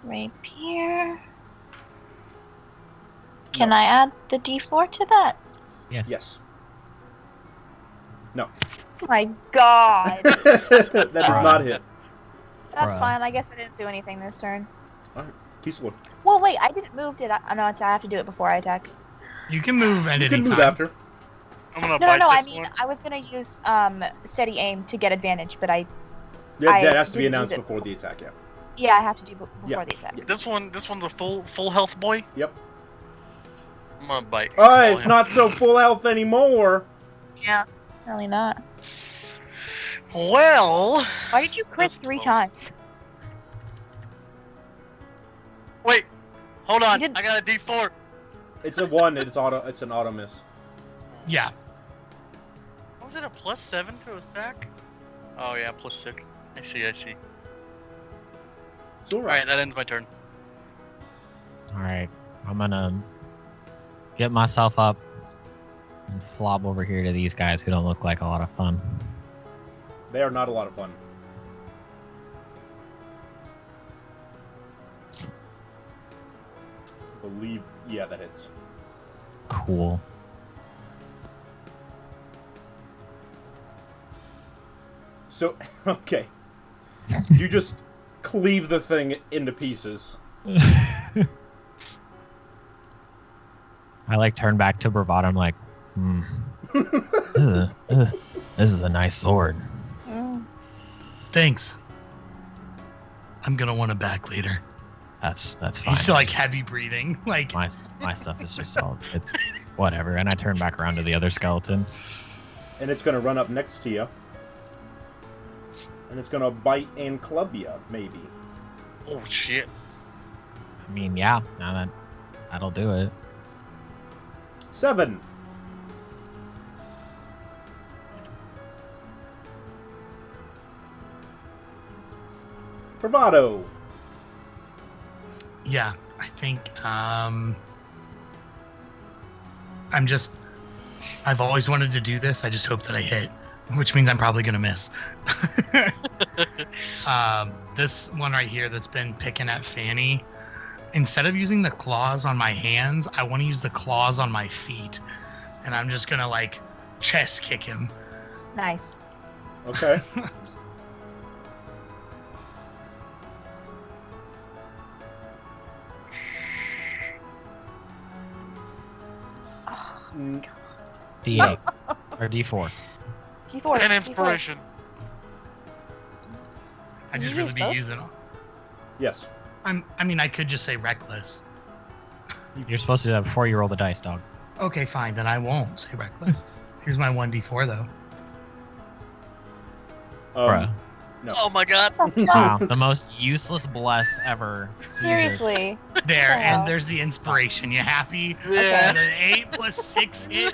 rapier. Can I add the D4 to that? Yes. Yes. No. Oh my god. That does not hit. That's Bruh. fine. I guess I didn't do anything this turn. Alright, piece of wood. Well, wait. I didn't move, did I? No, I have to do it before I attack. You can move at You any can move time. after. I'm gonna No, bite no, I this mean, one. I was gonna use steady aim to get advantage, but Yeah, I that has to be didn't announced use it before the attack, yeah. yeah, I have to do before Yeah. the attack. This one's a full health boy. Yep. I'm gonna bite. Oh, it's not so full health anymore. Yeah, really not. Well. Why did you crit That's 3 12. times? Wait. Hold on. You did- I got a D4. It's a 1, it's an auto miss. Yeah. Was it a +7 to attack? Oh yeah, +6. I see. It's All right, that ends my turn. All right. I'm gonna get myself up and flop over here to these guys who don't look like a lot of fun. They are not a lot of fun. Yeah, that hits. Cool. So, okay. You just cleave the thing into pieces. I like turn back to Bravado. I'm like, this is a nice sword. Thanks. I'm gonna want it back later. That's fine. He's still like heavy breathing. Like my stuff is just all it's whatever. And I turn back around to the other skeleton. And it's going to run up next to you. And it's gonna bite and club ya, maybe. Oh shit. I mean, yeah, that'll do it. 7. Bravado. Yeah, I think I've always wanted to do this. I just hope that I hit, which means I'm probably gonna miss. This one right here that's been picking at Fanny, instead of using the claws on my hands, I want to use the claws on my feet, and I'm just gonna like chest kick him. Nice. Okay. D8 or D4. D4. An D4. inspiration. I just You really use be both? using. Yes. I mean, I could just say reckless. You're supposed to do that before you roll the dice, dog. Okay, fine. Then I won't say reckless. Here's my 1d4 though. Bruh. No. Oh my god. Wow, the most useless bless ever. Jesus. Seriously. There, Wow. and there's the inspiration. You happy? Yeah. An 8 plus 6 hit.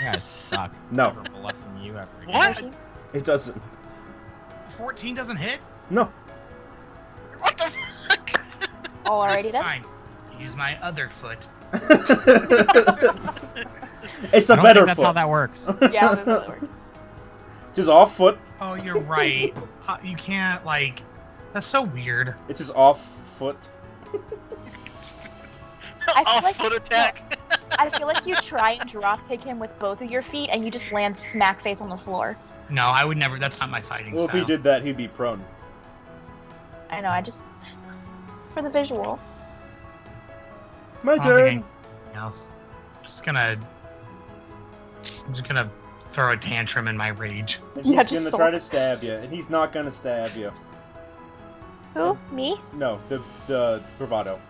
You guys suck. No. Never blessing you ever again. What? It doesn't. 14 doesn't hit? No. What the fuck? Alrighty then. Fine. Use my other foot. It's I a don't better think that's foot. how that works. Yeah, that's how it works. Just off foot. Oh, you're right. You can't, like... That's so weird. It's his off foot. I feel Off like- foot attack. I feel like you try and drop kick him with both of your feet and you just land smack face on the floor. No, I would never... That's not my fighting Well, if style. he did that, he'd be prone. I know, I just... For the visual. My I don't think turn. anything else. I'm just gonna throw a tantrum in my rage. And Yeah, he's just gonna try to stab you, and he's not gonna stab you. Who? Me? No, the bravado.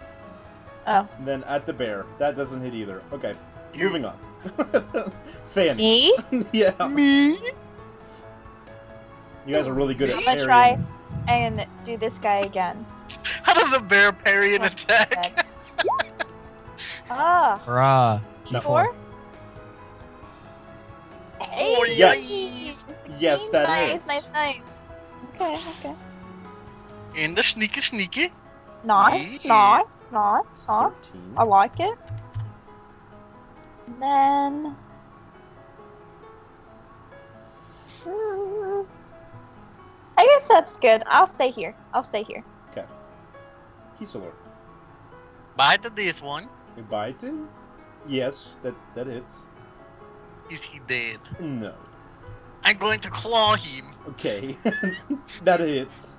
Oh. And then at the bear, that doesn't hit either. Okay, moving on. Fanny. Me? Yeah. Me? You guys are really good at I'm gonna parrying. try and do this guy again. How does a bear parry an Oh, attack? Ah. Bruh. No. D4? Oh, Yes. yikes. Yes, that nice, hits. Nice. Okay, okay. In the sneaky. Nice, Jeez. nice. I 13. like it. And then... I guess that's good. I'll stay here. Kiselor. Bye to this one. You bite him? Yes, that hits. Is he dead? No. I'm going to claw him. Okay. That hits.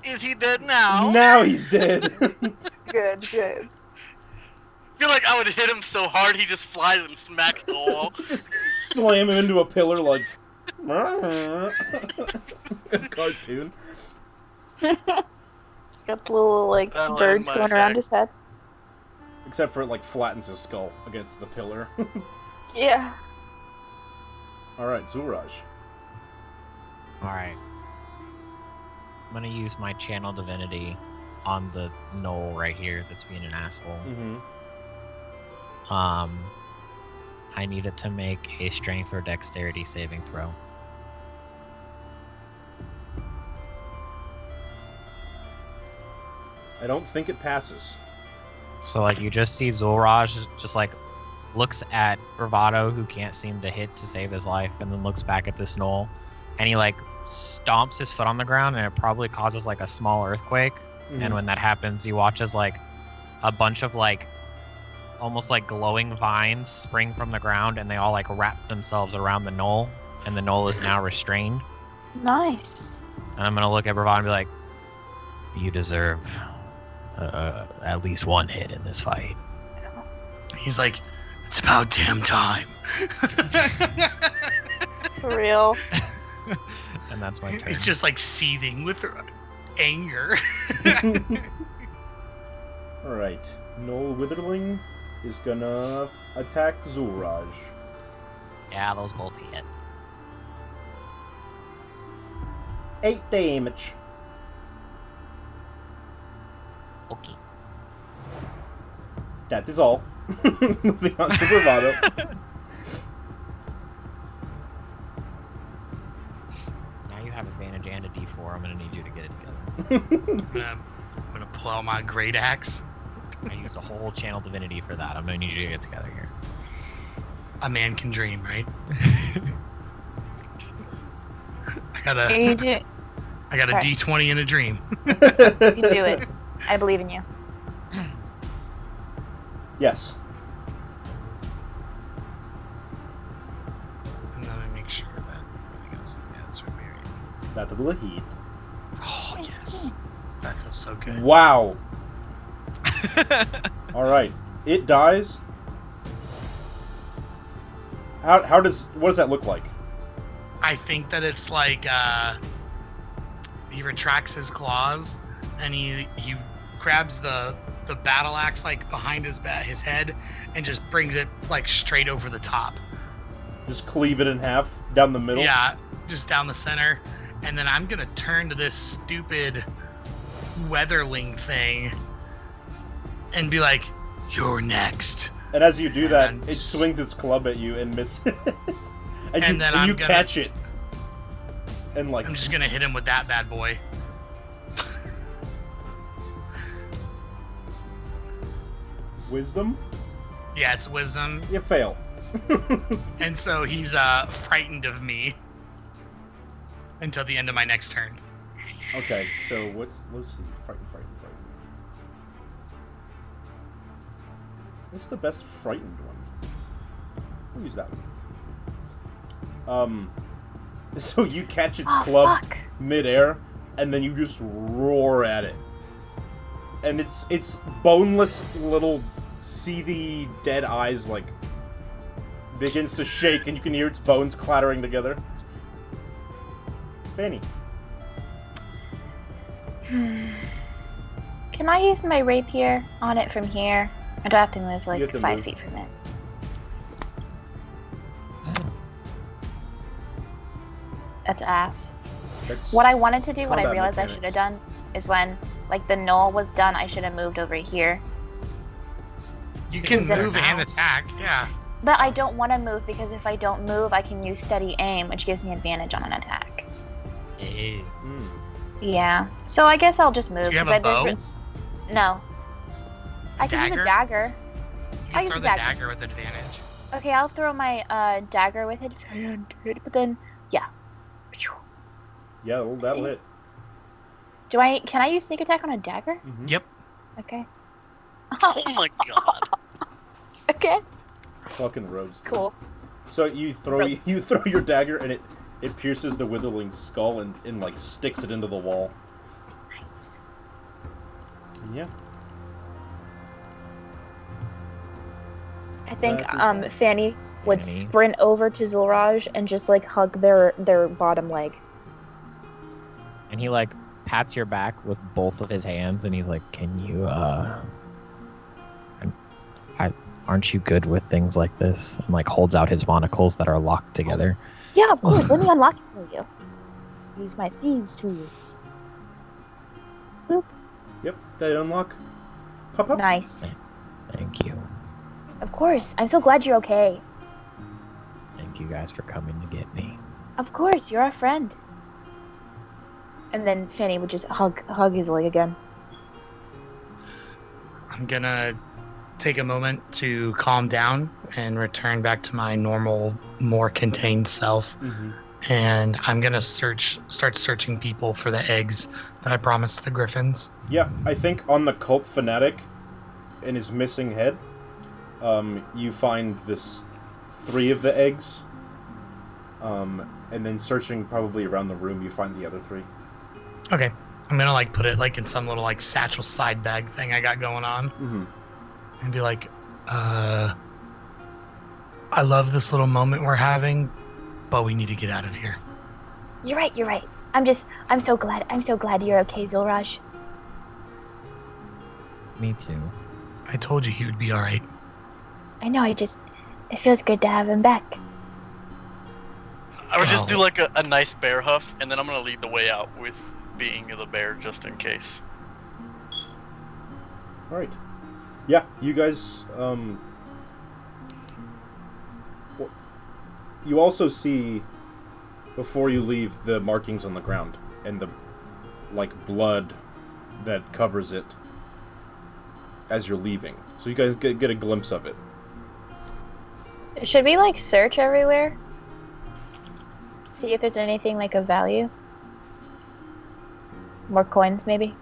Is he dead now? Now he's dead. Good. I feel like I would hit him so hard he just flies and smacks the wall. Just slam him into a pillar like cartoon. Got the little, like, That'll birds end my going around attack. his head. Except for it like flattens his skull against the pillar. Yeah. Alright, Zulraj. Alright. I'm gonna use my channel divinity on the knoll right here that's being an asshole. Mm-hmm. I need it to make a strength or dexterity saving throw. I don't think it passes. So like you just see Zulraj just like looks at Bravado, who can't seem to hit to save his life, and then looks back at this knoll, and he like stomps his foot on the ground, and it probably causes like a small earthquake. Mhm. And when that happens, he watches like a bunch of like almost like glowing vines spring from the ground, and they all like wrap themselves around the knoll, and the knoll is now restrained. Nice. And I'm gonna look at Bravado and be like, "You deserve at least one hit in this fight." He's like, it's about damn time. For real. And that's my turn. It's just like seething with anger. Alright. Noel Witherling is gonna attack Zulraj. Yeah, those both hit. 8 damage. Okay. That is all. Moving on to bravado. Now you have advantage and a D4. I'm gonna need you to get it together. I'm gonna pull out my great axe. I used a whole channel divinity for that. I'm gonna need you to get together here. A man can dream, right? I got a Sorry. D20 in a dream. You can do it. I believe in you. Yes. And then I make sure that everything goes that's right. That will hit. Oh yes, that feels so good. Wow. All right, it dies. What does that look like? I think that it's like he retracts his claws and he grabs the battle axe like behind his head and just brings it like straight over the top. Just cleave it in half down the middle. Yeah, just down the center. And then I'm gonna turn to this stupid weatherling thing and be like, "You're next." And as you do that, And it swings its club at you and misses. and And then I'm you gonna- catch it. And like, I'm just gonna hit him with that bad boy. wisdom, Yeah, it's wisdom. you fail. And so he's frightened of me until the end of my next turn. Okay, so let's see. Frightened. What's the best frightened one? We'll use that one. So you catch its club Fuck. midair, and then you just roar at it. And it's boneless little seethy dead eyes like begins to shake, and you can hear its bones clattering together. Fanny. Can I use my rapier on it from here? I don't have to move You like have to 5 move. feet from it. That's ass. That's What I wanted to do, what I combat realized I should have mechanics. done, is when like the null was done, I should have moved over here. You can Is it move and now? attack, yeah. But I don't want to move because if I don't move, I can use steady aim, which gives me advantage on an attack. Ew. Mm. Yeah. So I guess I'll just move. Do you have 'cause a bow? No. I can use a dagger. You I can use throw a the dagger. dagger with advantage. Okay, I'll throw my dagger with advantage, but then yeah. Yeah, that'll hit. Can I use sneak attack on a dagger? Mhm. Yep. Okay. Oh my god. Okay. Fucking roast. Cool. So you throw Roast. you throw your dagger, and it pierces the witherling's skull and like sticks it into the wall. Nice. Yeah. I think That is Fanny would Fanny. sprint over to Zulraj and just like hug their bottom leg. And he like pats your back with both of his hands, and he's like, "Can you aren't you good with things like this?" And like holds out his monocles that are locked together. Yeah, of course. Let me unlock it for you. Use my thieves' tools. Yep. They unlock. Pop up. Nice. Thank you. Of course. I'm so glad you're okay. Thank you guys for coming to get me. Of course, you're our friend. And then Fanny would just hug his leg again. I'm gonna take a moment to calm down and return back to my normal, more contained self. Mhm. And I'm gonna start searching people for the eggs that I promised the griffins. Yeah, I think on the cult fanatic in his missing head, you find this 3 of the eggs. And then searching probably around the room, you find the other 3. Okay. I'm gonna like put it like in some little like satchel side bag thing I got going on Mm-hmm. and be like, I love this little moment we're having, but we need to get out of here. You're right. I'm so glad you're okay, Zulraj. Me too. I told you he would be alright. I know, it feels good to have him back. I would just do like a nice bear huff, and then I'm gonna lead the way out with being the bear just in case. All right. Yeah, you guys. You also see, before you leave, the markings on the ground and the blood that covers it as you're leaving. So you guys get a glimpse of it. Should we search everywhere? See if there's anything of value? More coins, maybe?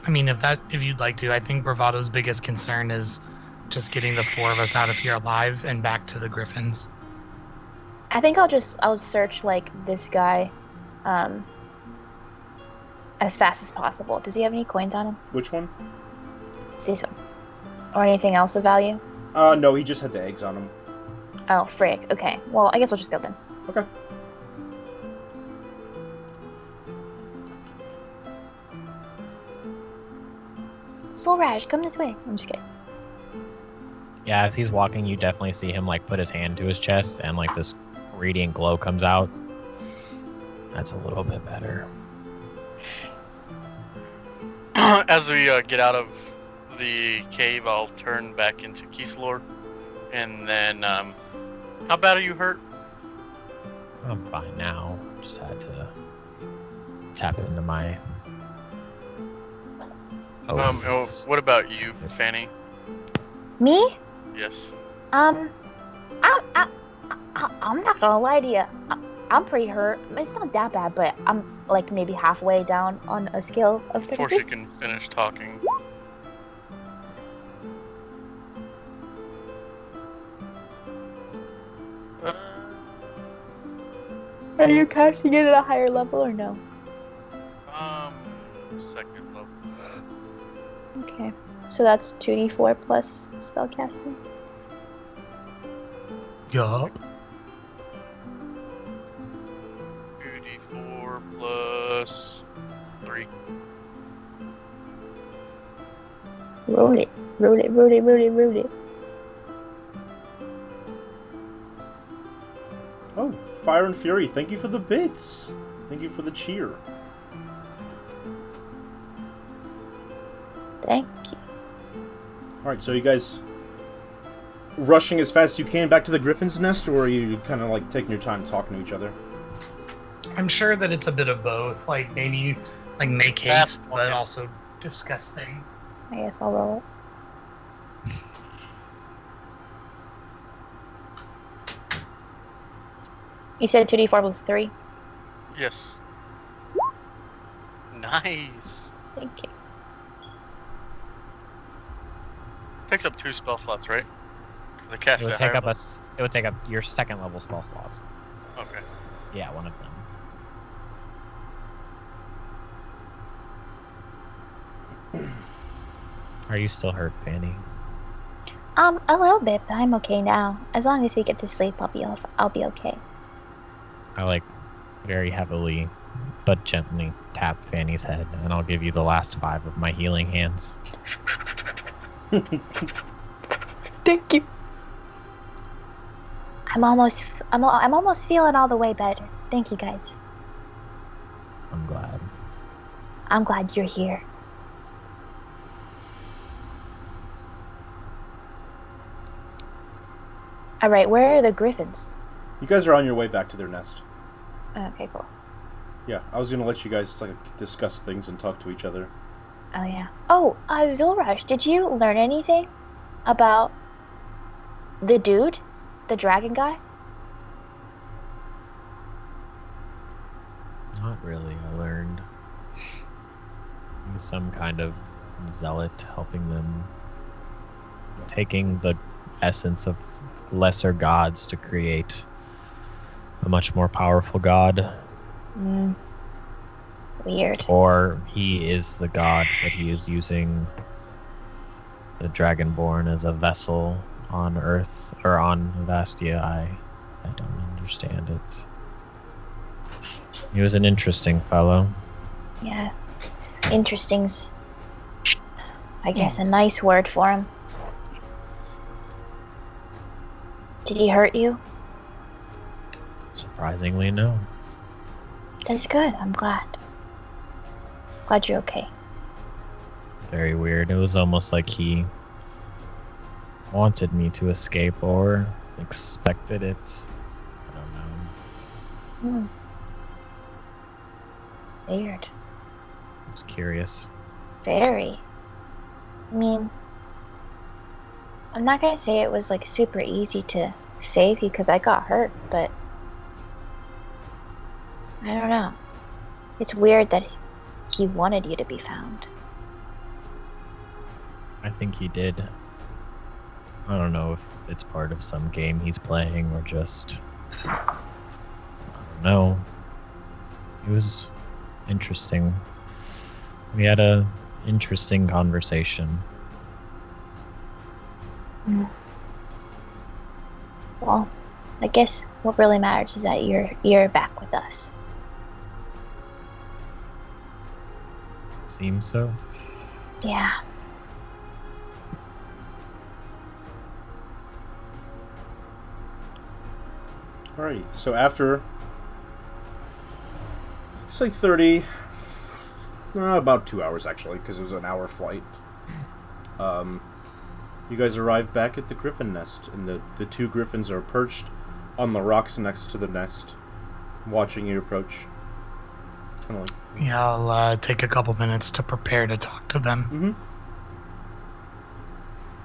I mean, if you'd like to, I think Bravado's biggest concern is just getting the 4 of us out of here alive and back to the Griffins. I think I'll search this guy as fast as possible. Does he have any coins on him? Which one? This one. Or anything else of value? No, he just had the eggs on him. Oh, frick. Okay. Well, I guess we'll just go then. Okay. Soul Raj, come this way. I'm just kidding. Yeah, as he's walking, you definitely see him put his hand to his chest, and this radiant glow comes out. That's a little bit better. As we get out of the cave, I'll turn back into Kislor, and then how bad are you hurt? I'm fine now. Just had to tap into my. What about you, Fanny? Me? Yes. I'm not gonna lie to you. I'm pretty hurt. It's not that bad, but I'm maybe halfway down on a scale of 30. Before she can finish talking. Are you casting it at a higher level or no? Second level. Okay. So that's 2d4 plus spellcasting. Yup. 2d4 plus 3. Roll it. Roll it, roll it, roll it, roll it. Oh, Fire and Fury, thank you for the bits. Thank you for the cheer. Thank you. Alright, so you guys rushing as fast as you can back to the Griffin's Nest, or are you kind of taking your time talking to each other? I'm sure that it's a bit of both. Maybe make haste, but also discuss things. I guess I'll roll it. You said 2d4 plus 3? Yes. Nice. Thank you. Takes up 2 spell slots, right? The cast It would at take higher up level. It would take up your second level spell slots. Okay. Yeah, one of them. Are you still hurt, Fanny? A little bit, but I'm okay now. As long as we get to sleep, I'll be okay. I very heavily but gently tap Fanny's head, and I'll give you the last 5 of my healing hands. Thank you. I'm almost feeling all the way better. Thank you, guys. I'm glad. I'm glad you're here. All right, where are the Griffins? You guys are on your way back to their nest. Okay, cool. Yeah, I was gonna let you guys discuss things and talk to each other. Oh yeah. Oh, Zulrush, did you learn anything about the dude, the dragon guy? Not really. I learned he's some kind of zealot helping them, taking the essence of lesser gods to create a much more powerful god. Weird. Or he is the god, but he is using the Dragonborn as a vessel on Earth, or on Ivastea. I don't understand it. He was an interesting fellow. Yeah. Interesting's, I guess, a nice word for him. Did he hurt you? Surprisingly, no. That's good. I'm glad. Glad you're okay. Very weird. It was almost like he wanted me to escape or expected it. I don't know. Weird. I was curious. Very. I mean, I'm not gonna say it was like super easy to save you because I got hurt, but I don't know. It's weird that he wanted you to be found. I think he did. I don't know if it's part of some game he's playing or just... I don't know. It was interesting. We had a interesting conversation. Well, I guess what really matters is that you're back with us. Seems so. Yeah. Alrighty, so after, say 30, about 2 hours actually, because it was an hour flight, you guys arrive back at the griffin nest, and the two griffins are perched on the rocks next to the nest, watching you approach. Kind of like... Yeah, I'll take a couple minutes to prepare to talk to them. Mm-hmm.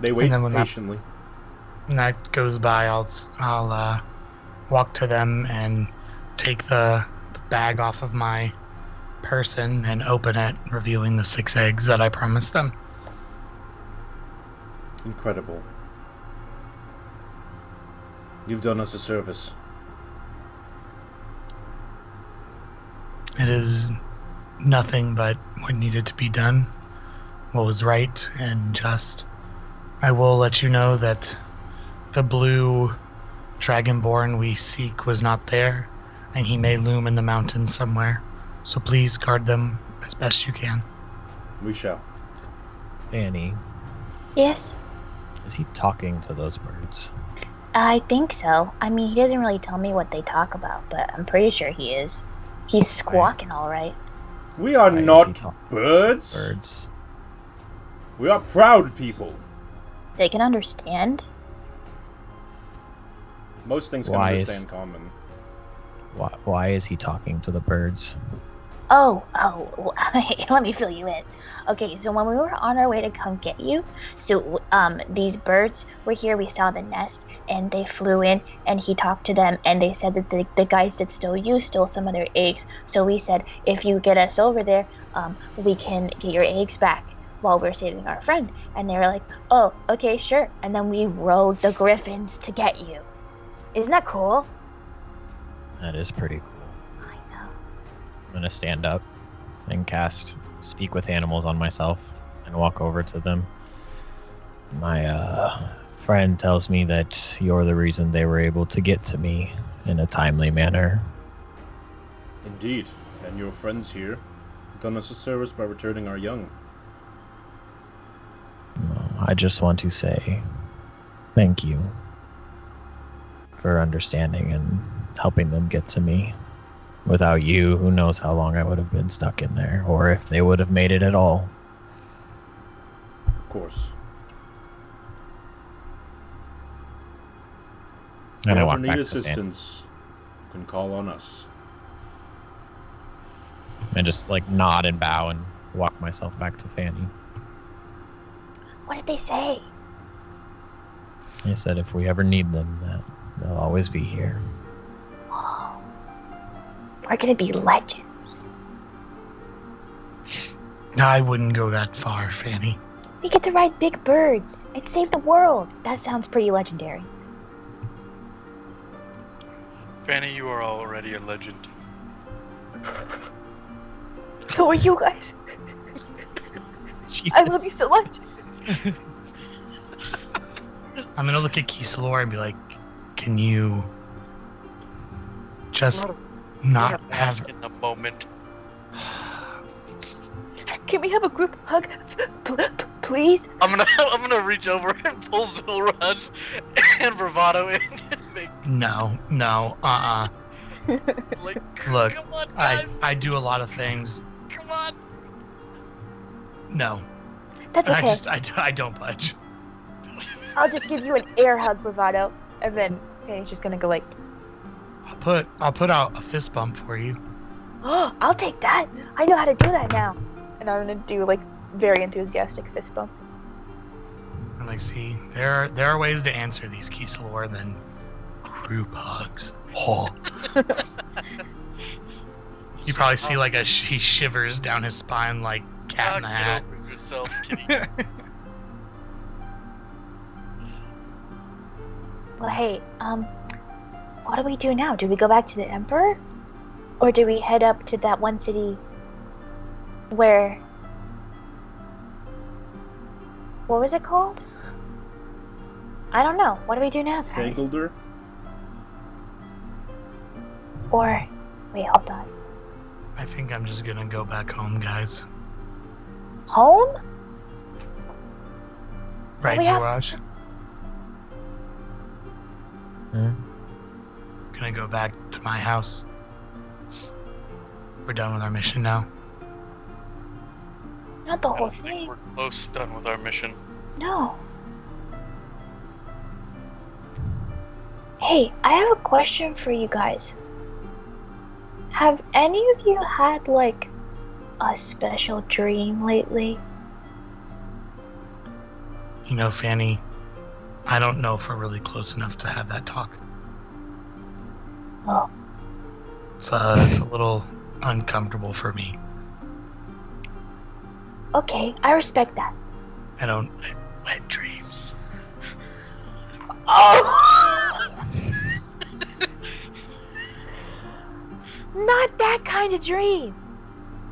They wait And then when patiently. When that goes by, I'll walk to them and take the bag off of my person and open it, revealing the 6 eggs that I promised them. Incredible. You've done us a service. It is nothing but what needed to be done, what was right and just. I will let you know that the blue dragonborn we seek was not there, and he may loom in the mountains somewhere. So please guard them as best you can. We shall. Annie, Yes? is he talking to those birds? I think so. I mean, he doesn't really tell me what they talk about, but I'm pretty sure he is. He's squawking all right. We are Why is he not talking birds. Birds. We are proud people. They can understand. Most things can Why understand common. Why is he talking to the birds? Oh, let me fill you in. Okay, so when we were on our way to come get you, so these birds were here, we saw the nest, and they flew in, and he talked to them, and they said that the guys that stole you stole some of their eggs, so we said, if you get us over there, we can get your eggs back while we're saving our friend. And they were like, oh, okay, sure. And then we rode the griffins to get you. Isn't that cool? That is pretty cool. I know. I'm gonna stand up and cast Speak with Animals on myself and walk over to them. My friend tells me that you're the reason they were able to get to me in a timely manner. Indeed. And your friends here have done us a service by returning our young. I just want to say thank you for understanding and helping them get to me. Without you, who knows how long I would have been stuck in there, or if they would have made it at all. Of course. If And you I ever walk need back to assistance, you can call on us. And just like nod and bow and walk myself back to Fanny. What did they say? They said if we ever need them, that they'll always be here. Oh, we're gonna be legends. I wouldn't go that far, Fanny. We get to ride big birds and save the world. That sounds pretty legendary. Fanny, you are already a legend. So are you guys. Jesus. I love you so much. I'm gonna look at Kisalor and be like, can you just not have... in a moment. Can we have a group hug, please? I'm gonna reach over and pull Zilraj and Bravado in and make... No, Like, Look, come on, guys. I do a lot of things. Come on. No, That's okay. I don't budge. I'll just give you an air hug, bravado, and then Fanny's just gonna go like, I'll put out a fist bump for you. "Oh, I'll take that. I know how to do that now." And I'm gonna do like very enthusiastic fist bump. I'm like, see, there are ways to answer these Kisalor than group hugs. Oh. You probably see like he shivers down his spine like cat in the hat. Get over yourself, kitty. Well, hey, what do we do now? Do we go back to the Emperor? Or do we head up to that one city where... What was it called? I don't know. What do we do now, guys? Fangolder? Or... Wait, hold on. I think I'm just gonna go back home, guys. Home? Right, we have Zoraj? Hmm? Gonna go back to my house. We're done with our mission now. Not the I whole don't think thing. we're close done with our mission. No. Hey, I have a question for you guys. Have any of you had, like, a special dream lately? You know, Fanny, I don't know if we're really close enough to have that talk. Oh, It's a little uncomfortable for me. okay, I respect that. I don't wet dreams. Oh! Not that kind of dream.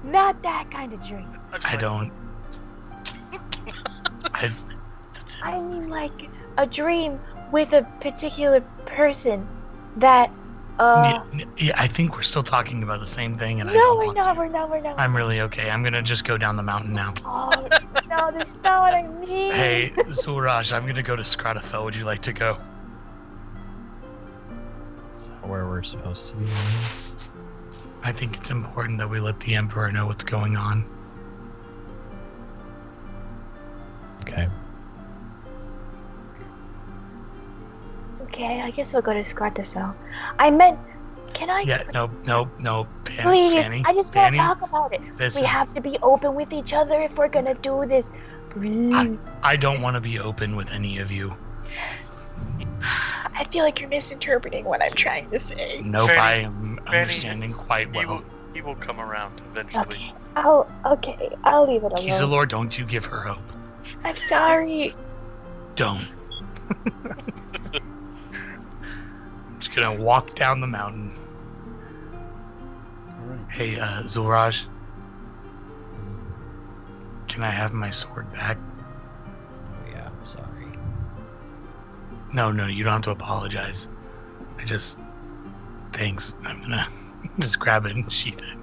Not that kind of dream. I don't. I mean, like, a dream with a particular person that, Yeah, I think we're still talking about the same thing, and I No, don't we're want not, to. we're not, we're not. I'm really okay. I'm gonna just go down the mountain now. Oh, no, that's not what I mean. Hey, Zulraj, I'm gonna go to Skratafel. Would you like to go? Is that where we're supposed to be? I think it's important that we let the Emperor know what's going on. Okay. Okay, I guess we'll go to Skratafel. I meant, can I? Yeah, no, Please, Fanny. I just want Fanny, to talk about it. this We is- have to be open with each other if we're gonna do this. Please. I don't want to be open with any of you. I feel like you're misinterpreting what I'm trying to say. Nope, Fanny, I am Fanny, understanding quite well. He will come around eventually. Okay, I'll leave it alone. Kisalor, don't you give her hope. I'm sorry. Don't. I'm just gonna walk down the mountain. Alright. Hey, Zulraj, can I have my sword back? Oh yeah, I'm sorry. No, you don't have to apologize. Thanks. I'm gonna just grab it and sheath it.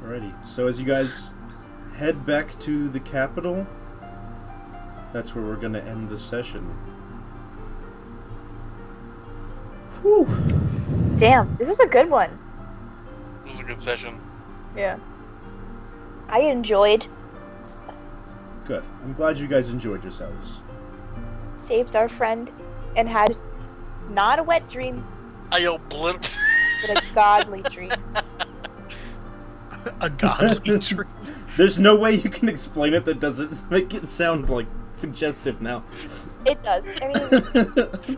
Alrighty, so as you guys head back to the capital, that's where we're gonna end the session. Whew. Damn, this is a good one. It was a good session. Yeah. I enjoyed. Good. I'm glad you guys enjoyed yourselves. Saved our friend and had not a wet dream, I obliterated. but a godly dream. A godly tree. There's no way you can explain it that doesn't make it sound like suggestive now. It does. I mean,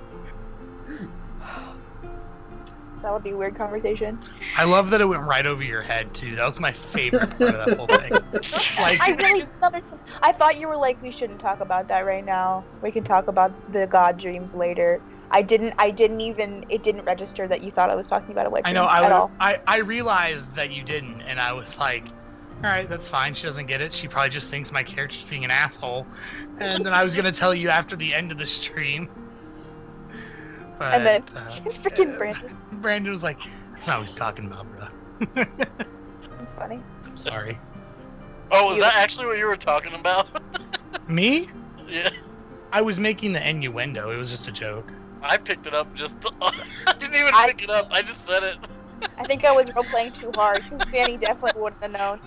that would be a weird conversation. I love that it went right over your head too. That was my favorite part of that whole thing. I thought you were like, we shouldn't talk about that right now. We can talk about the god dreams later. It didn't register that you thought I was talking about a wet I dream know. at all. I realized that you didn't, and I was like, all right, that's fine. She doesn't get it. She probably just thinks my character's being an asshole. And then I was gonna tell you after the end of the stream. But, And then freaking Brandon was like, that's not what he's talking about, bro. That's funny. I'm sorry. Oh, was that actually what you were talking about? Me? Yeah. I was making the innuendo. It was just a joke. I picked it up just. I didn't even pick it up. I just said it. I think I was role playing too hard because Fanny definitely wouldn't have known.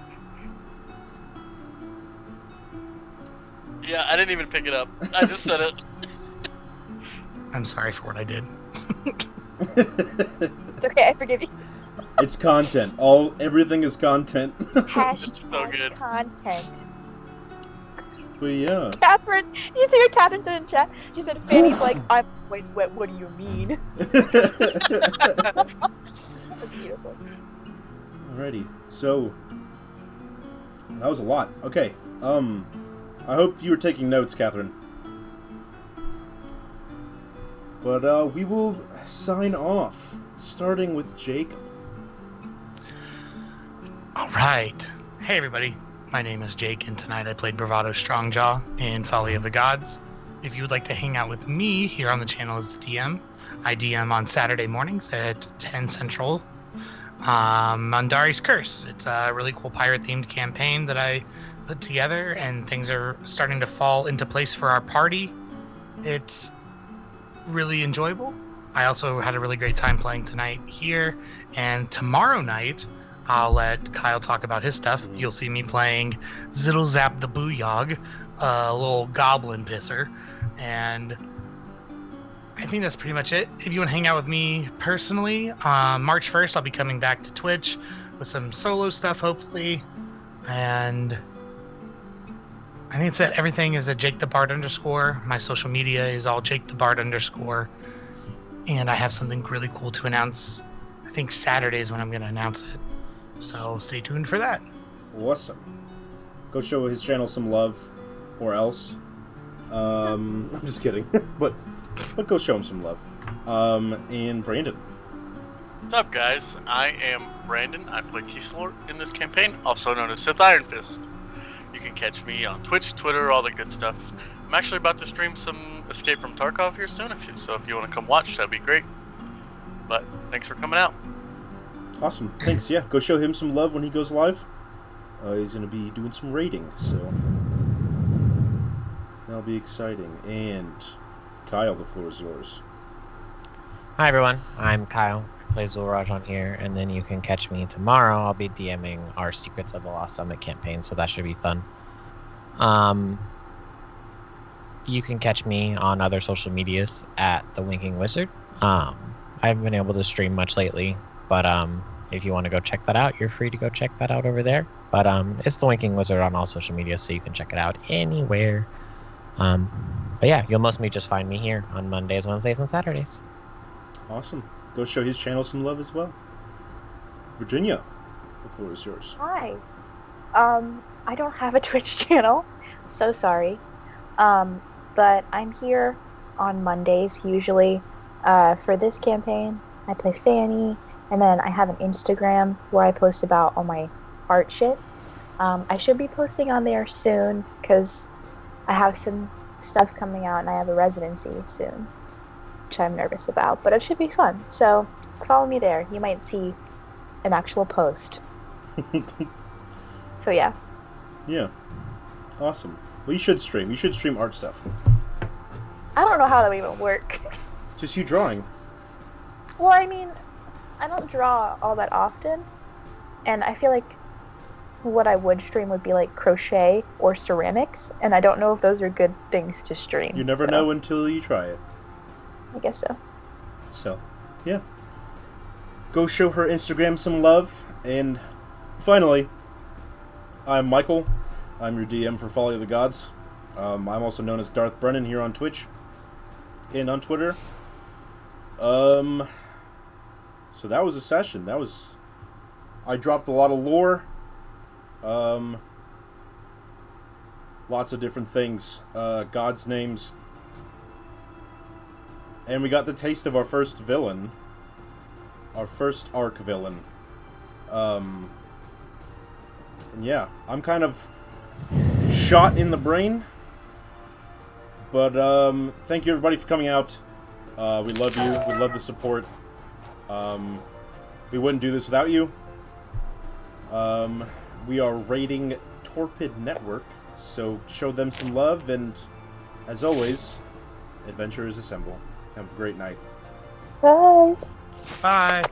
Yeah, I didn't even pick it up. I just said it. I'm sorry for what I did. It's okay, I forgive you. It's content. Everything is content. Hashtag so good. content. But yeah. Catherine, did you see what Catherine said in chat? She said, Fanny's like, I'm always wet, what do you mean? That's beautiful. Alrighty, so that was a lot. Okay, I hope you were taking notes, Catherine. But we will sign off, starting with Jacob. All right. Hey, everybody. My name is Jake, and tonight I played Bravado Strongjaw in Folly of the Gods. If you would like to hang out with me here on the channel as the DM, I DM on Saturday mornings at 10 Central. Mandari's Curse. It's a really cool pirate-themed campaign that I put together, and things are starting to fall into place for our party. It's really enjoyable. I also had a really great time playing tonight here, and tomorrow night I'll let Kyle talk about his stuff. You'll see me playing Ziddle Zap the Booyog, a little goblin pisser, and I think that's pretty much it. If you want to hang out with me personally, March 1st I'll be coming back to Twitch with some solo stuff, hopefully, and I think it's it. Everything is at JakeTheBard_. My social media is all JakeTheBard_. And I have something really cool to announce. I think Saturday is when I'm going to announce it. So stay tuned for that. Awesome. Go show his channel some love, or else. I'm just kidding. but go show him some love. And Brandon. What's up, guys? I am Brandon. I play Keeslord in this campaign, also known as Sith Iron Fist. You can catch me on Twitch, Twitter, all the good stuff. I'm actually about to stream some Escape from Tarkov here soon, if you want to come watch, that'd be great. But thanks for coming out. Awesome. Thanks. Yeah, go show him some love when he goes live. He's going to be doing some raiding, so that'll be exciting. And Kyle, the floor is yours. Hi everyone, I'm Kyle. I play Zulraj on here, and then you can catch me tomorrow. I'll be DMing our Secrets of the Lost Summit campaign, so that should be fun. You can catch me on other social medias at The Winking Wizard. I haven't been able to stream much lately, but if you want to go check that out, you're free to go check that out over there. But it's The Winking Wizard on all social media, so you can check it out anywhere. But yeah, you'll mostly just find me here on Mondays, Wednesdays, and Saturdays. Awesome. Go show his channel some love as well. Virginia, the floor is yours. Hi. I don't have a Twitch channel. So sorry. But I'm here on Mondays usually for this campaign. I play Fanny, and then I have an Instagram where I post about all my art shit. I should be posting on there soon because I have some stuff coming out and I have a residency soon, which I'm nervous about, but it should be fun. So follow me there. You might see an actual post. So yeah. Yeah. Awesome. Well, you should stream. You should stream art stuff. I don't know how that would even work. Just you drawing. Well, I mean, I don't draw all that often, and I feel like what I would stream would be like crochet or ceramics, and I don't know if those are good things to stream. You never know until you try it. I guess so. So, yeah. Go show her Instagram some love. And finally, I'm Michael. I'm your DM for Folly of the Gods. I'm also known as Darth Brennan here on Twitch and on Twitter. So that was a session. I dropped a lot of lore. Lots of different things. Gods' names. And we got the taste of our first villain. Our first arc villain. And yeah, I'm kind of shot in the brain. But thank you everybody for coming out. We love you. We love the support. We wouldn't do this without you. We are raiding Torpid Network, so show them some love, and as always, adventurers assemble. Have a great night. Bye. Bye.